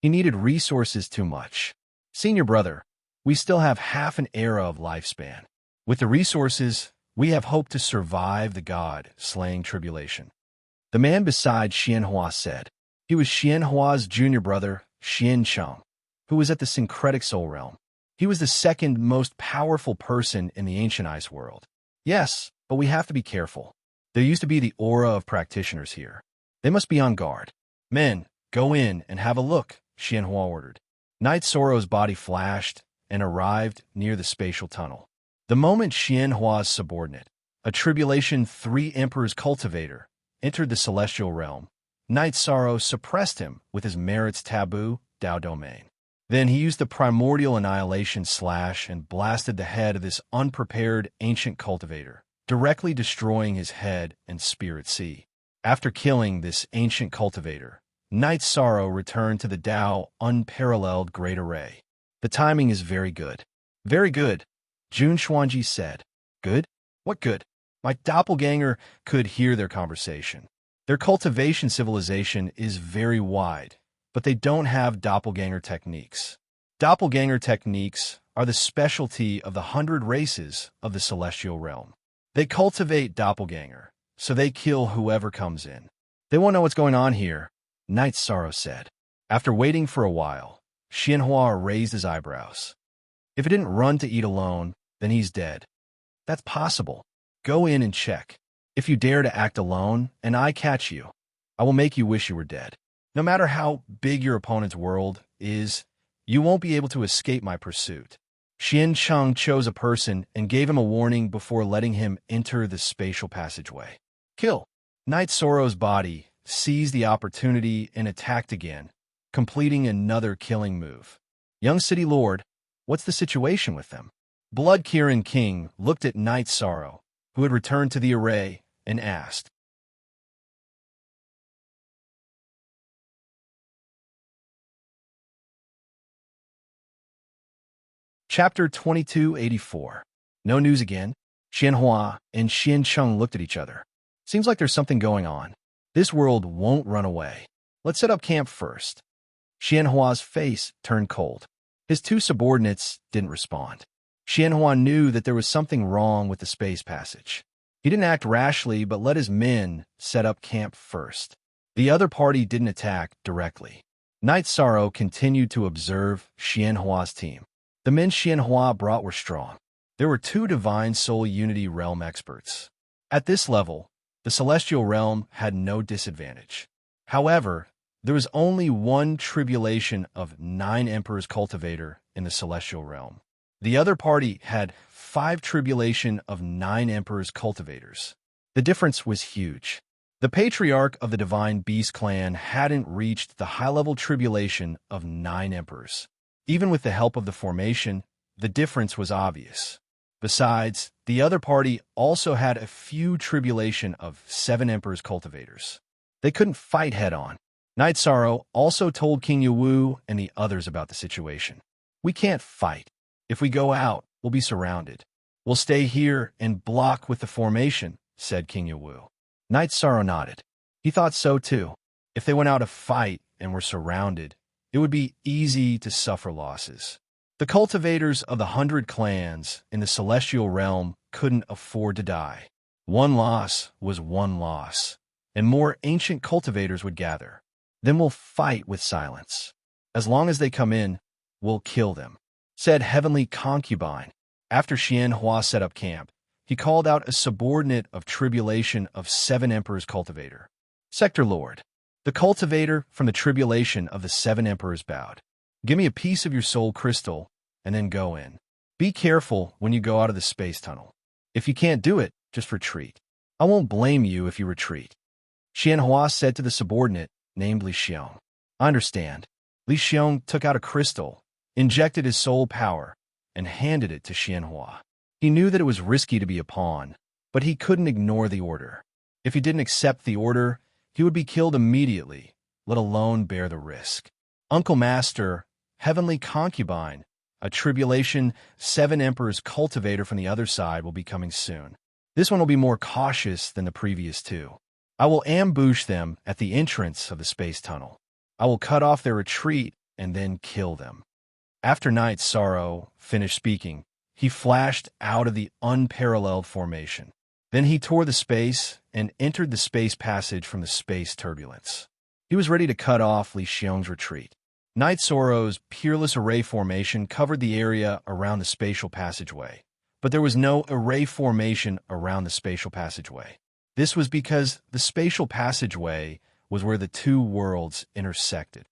He needed resources too much. Senior brother, we still have half an era of lifespan. With the resources, we have hope to survive the God-slaying tribulation. The man beside Xianhua said. He was Xianhua's junior brother, Xiancheng, who was at the syncretic soul realm. He was the second most powerful person in the ancient ice world. Yes, but we have to be careful. There used to be the aura of practitioners here. They must be on guard. Men, go in and have a look, Xianhua ordered. Night Sorrow's body flashed and arrived near the spatial tunnel. The moment Xianhua's subordinate, a Tribulation 3 Emperor's cultivator, entered the celestial realm, Night Sorrow suppressed him with his merits taboo, Dao Domain. Then he used the primordial annihilation slash and blasted the head of this unprepared ancient cultivator, directly destroying his head and spirit sea. After killing this ancient cultivator, Night Sorrow returned to the Dao unparalleled great array. The timing is very good. Very good, Jun Xuanji said. Good? What good? My doppelganger could hear their conversation. Their cultivation civilization is very wide, but they don't have doppelganger techniques. Doppelganger techniques are the specialty of the 100 races of the celestial realm. They cultivate doppelganger, so they kill whoever comes in. They won't know what's going on here, Night Sorrow said. After waiting for a while, Xianhua raised his eyebrows. If it didn't run to eat alone, then he's dead. That's possible. Go in and check. If you dare to act alone, and I catch you, I will make you wish you were dead. No matter how big your opponent's world is, you won't be able to escape my pursuit. Xian Cheng chose a person and gave him a warning before letting him enter the spatial passageway. Kill. Knight Sorrow's body seized the opportunity and attacked again, completing another killing move. Young City Lord, what's the situation with them? Blood Kirin King looked at Knight Sorrow, who had returned to the array, and asked. Chapter 2284. No news again? Xianhua and Xian Cheng looked at each other. Seems like there's something going on. This world won't run away. Let's set up camp first. Xianhua's face turned cold. His two subordinates didn't respond. Xianhua knew that there was something wrong with the space passage. He didn't act rashly, but let his men set up camp first. The other party didn't attack directly. Knight Sorrow continued to observe Xianhua's team. The men Xianhua brought were strong. There were 2 Divine Soul Unity Realm experts. At this level, the Celestial Realm had no disadvantage. However, there was only 1 Tribulation of 9 Emperors Cultivator in the Celestial Realm. The other party had 5 Tribulation of 9 Emperors Cultivators. The difference was huge. The Patriarch of the Divine Beast Clan hadn't reached the high-level Tribulation of 9 Emperors. Even with the help of the formation, the difference was obvious. Besides, the other party also had a few Tribulation of 7 Emperors Cultivators. They couldn't fight head-on. Knight Sorrow also told King Yawu and the others about the situation. We can't fight. If we go out, we'll be surrounded. We'll stay here and block with the formation, said King Yawu. Knight Sorrow nodded. He thought so too. If they went out to fight and were surrounded, it would be easy to suffer losses. The cultivators of the 100 clans in the Celestial Realm couldn't afford to die. One loss was one loss, and more ancient cultivators would gather. Then we'll fight with silence. As long as they come in, we'll kill them, said Heavenly Concubine. After Xianhua set up camp, he called out a subordinate of Tribulation of 7 Emperors Cultivator. Sector Lord. The cultivator from the Tribulation of the 7 Emperors bowed. Give me a piece of your soul crystal, and then go in. Be careful when you go out of the space tunnel. If you can't do it, just retreat. I won't blame you if you retreat. Xianhua said to the subordinate, named Li Xiong. I understand. Li Xiong took out a crystal, injected his soul power, and handed it to Xianhua. He knew that it was risky to be a pawn, but he couldn't ignore the order. If he didn't accept the order, he would be killed immediately, let alone bear the risk. Uncle Master, Heavenly Concubine, a Tribulation 7 Emperors Cultivator from the other side will be coming soon. This one will be more cautious than the previous 2. I will ambush them at the entrance of the space tunnel. I will cut off their retreat and then kill them. After Knight Sorrow finished speaking, he flashed out of the unparalleled formation. Then he tore the space and entered the space passage from the space turbulence. He was ready to cut off Li Xiong's retreat. Knight Sorrow's peerless array formation covered the area around the spatial passageway, but there was no array formation around the spatial passageway. This was because the spatial passageway was where the 2 worlds intersected.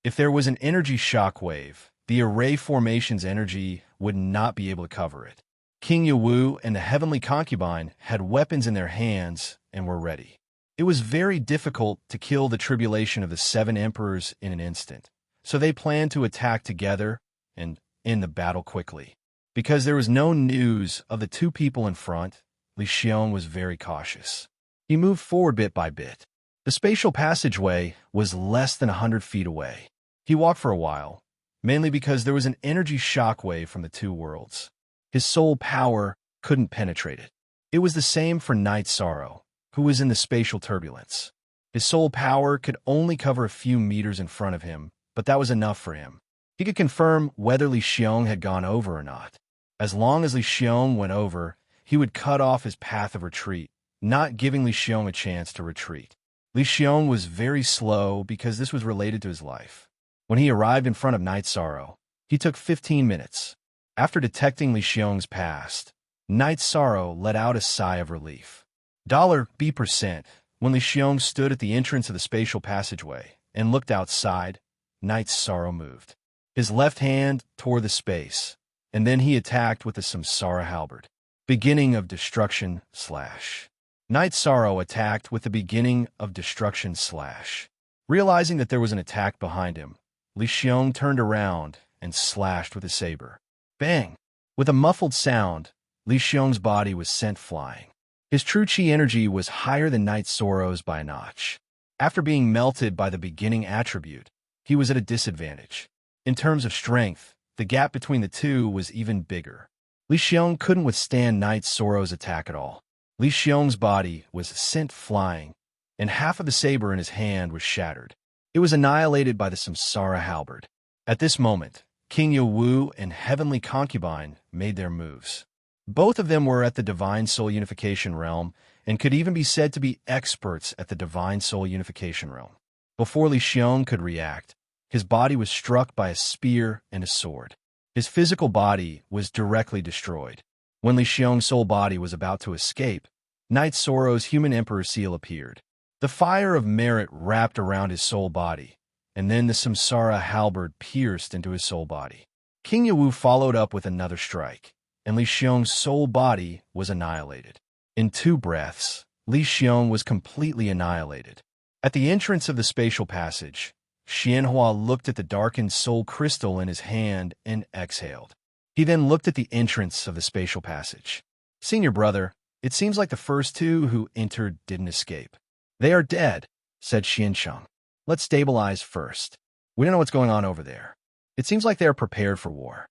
If there was an energy shockwave, the array formation's energy would not be able to cover it. King Yawu and the Heavenly Concubine had weapons in their hands and were ready. It was very difficult to kill the Tribulation of the 7 Emperors in an instant, so they planned to attack together and end the battle quickly. Because there was no news of the 2 people in front, Li Xiong was very cautious. He moved forward bit by bit. The spatial passageway was less than 100 feet away. He walked for a while, mainly because there was an energy shockwave from the 2 worlds. His soul power couldn't penetrate it. It was the same for Knight Sorrow, who was in the spatial turbulence. His soul power could only cover a few meters in front of him, but that was enough for him. He could confirm whether Li Xiong had gone over or not. As long as Li Xiong went over, he would cut off his path of retreat, not giving Li Xiong a chance to retreat. Li Xiong was very slow because this was related to his life. When he arrived in front of Knight Sorrow, he took 15 minutes. After detecting Li Xiong's past, Knight Sorrow let out a sigh of relief. $B%. When Li Xiong stood at the entrance of the spatial passageway and looked outside, Knight's Sorrow moved. His left hand tore the space, and then he attacked with the Samsara halberd. Beginning of destruction slash. Knight's Sorrow attacked with the beginning of destruction slash. Realizing that there was an attack behind him, Li Xiong turned around and slashed with his saber. Bang! With a muffled sound, Li Xiong's body was sent flying. His true chi energy was higher than Knight's Sorrow's by a notch. After being melted by the beginning attribute, he was at a disadvantage. In terms of strength, the gap between the two was even bigger. Li Xiong couldn't withstand Knight's Sorrow's attack at all. Li Xiong's body was sent flying, and half of the saber in his hand was shattered. It was annihilated by the Samsara halberd. At this moment, King Wu and Heavenly Concubine made their moves. Both of them were at the Divine Soul Unification realm and could even be said to be experts at the Divine Soul Unification realm. Before Li Xiong could react, his body was struck by a spear and a sword. His physical body was directly destroyed. When Li Xiong's soul body was about to escape, Knight Sorrow's human emperor seal appeared. The fire of merit wrapped around his soul body, and then the Samsara halberd pierced into his soul body. King Wu followed up with another strike, and Li Xiong's soul body was annihilated. In 2 breaths, Li Xiong was completely annihilated. At the entrance of the spatial passage, Xianhua looked at the darkened soul crystal in his hand and exhaled. He then looked at the entrance of the spatial passage. Senior brother, it seems like the first 2 who entered didn't escape. They are dead, said Xiancheng. Let's stabilize first. We don't know what's going on over there. It seems like they are prepared for war.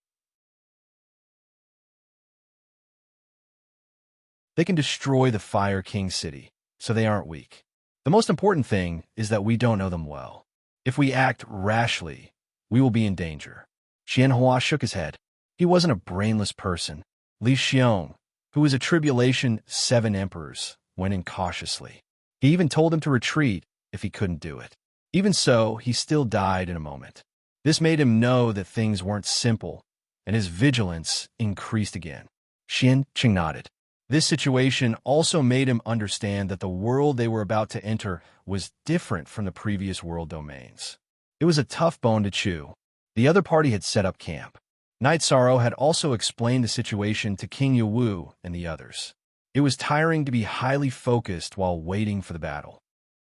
They can destroy the Fire King city, so they aren't weak. The most important thing is that we don't know them well. If we act rashly, we will be in danger. Xianhua shook his head. He wasn't a brainless person. Li Xiong, who was a tribulation 7 emperors, went in cautiously. He even told him to retreat if he couldn't do it. Even so, he still died in a moment. This made him know that things weren't simple, and his vigilance increased again. Xiancheng nodded. This situation also made him understand that the world they were about to enter was different from the previous world domains. It was a tough bone to chew. The other party had set up camp. Knight Sorrow had also explained the situation to King Wu and the others. It was tiring to be highly focused while waiting for the battle.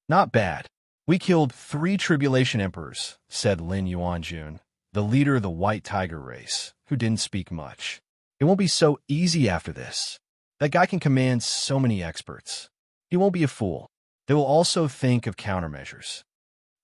Not bad. We killed 3 tribulation emperors, said Lin Yuanjun, the leader of the White Tiger race, who didn't speak much. It won't be so easy after this. That guy can command so many experts. He won't be a fool. They will also think of countermeasures.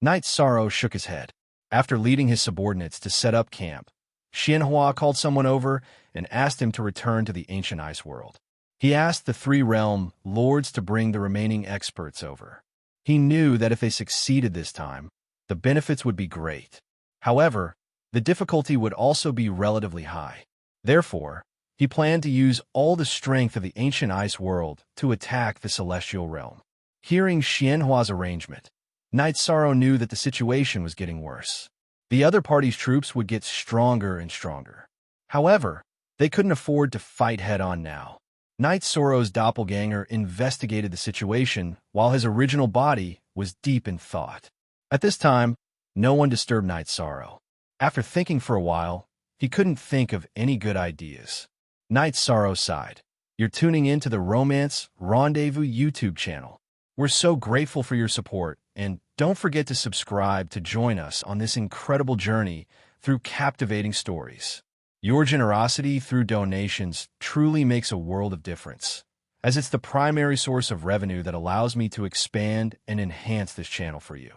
Knight Sorrow shook his head. After leading his subordinates to set up camp, Xianhua called someone over and asked him to return to the ancient ice world. He asked the 3 realm lords to bring the remaining experts over. He knew that if they succeeded this time, the benefits would be great. However, the difficulty would also be relatively high. Therefore, he planned to use all the strength of the ancient ice world to attack the celestial realm. Hearing Xianhua's arrangement, Knight Sorrow knew that the situation was getting worse. The other party's troops would get stronger and stronger. However, they couldn't afford to fight head-on now. Knight Sorrow's doppelganger investigated the situation while his original body was deep in thought. At this time, no one disturbed Knight Sorrow. After thinking for a while, he couldn't think of any good ideas. Knight Sorrow sighed. You're tuning in to the Romance Rendezvous YouTube channel. We're so grateful for your support, and don't forget to subscribe to join us on this incredible journey through captivating stories. Your generosity through donations truly makes a world of difference, as it's the primary source of revenue that allows me to expand and enhance this channel for you.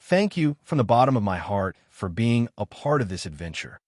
Thank you from the bottom of my heart for being a part of this adventure.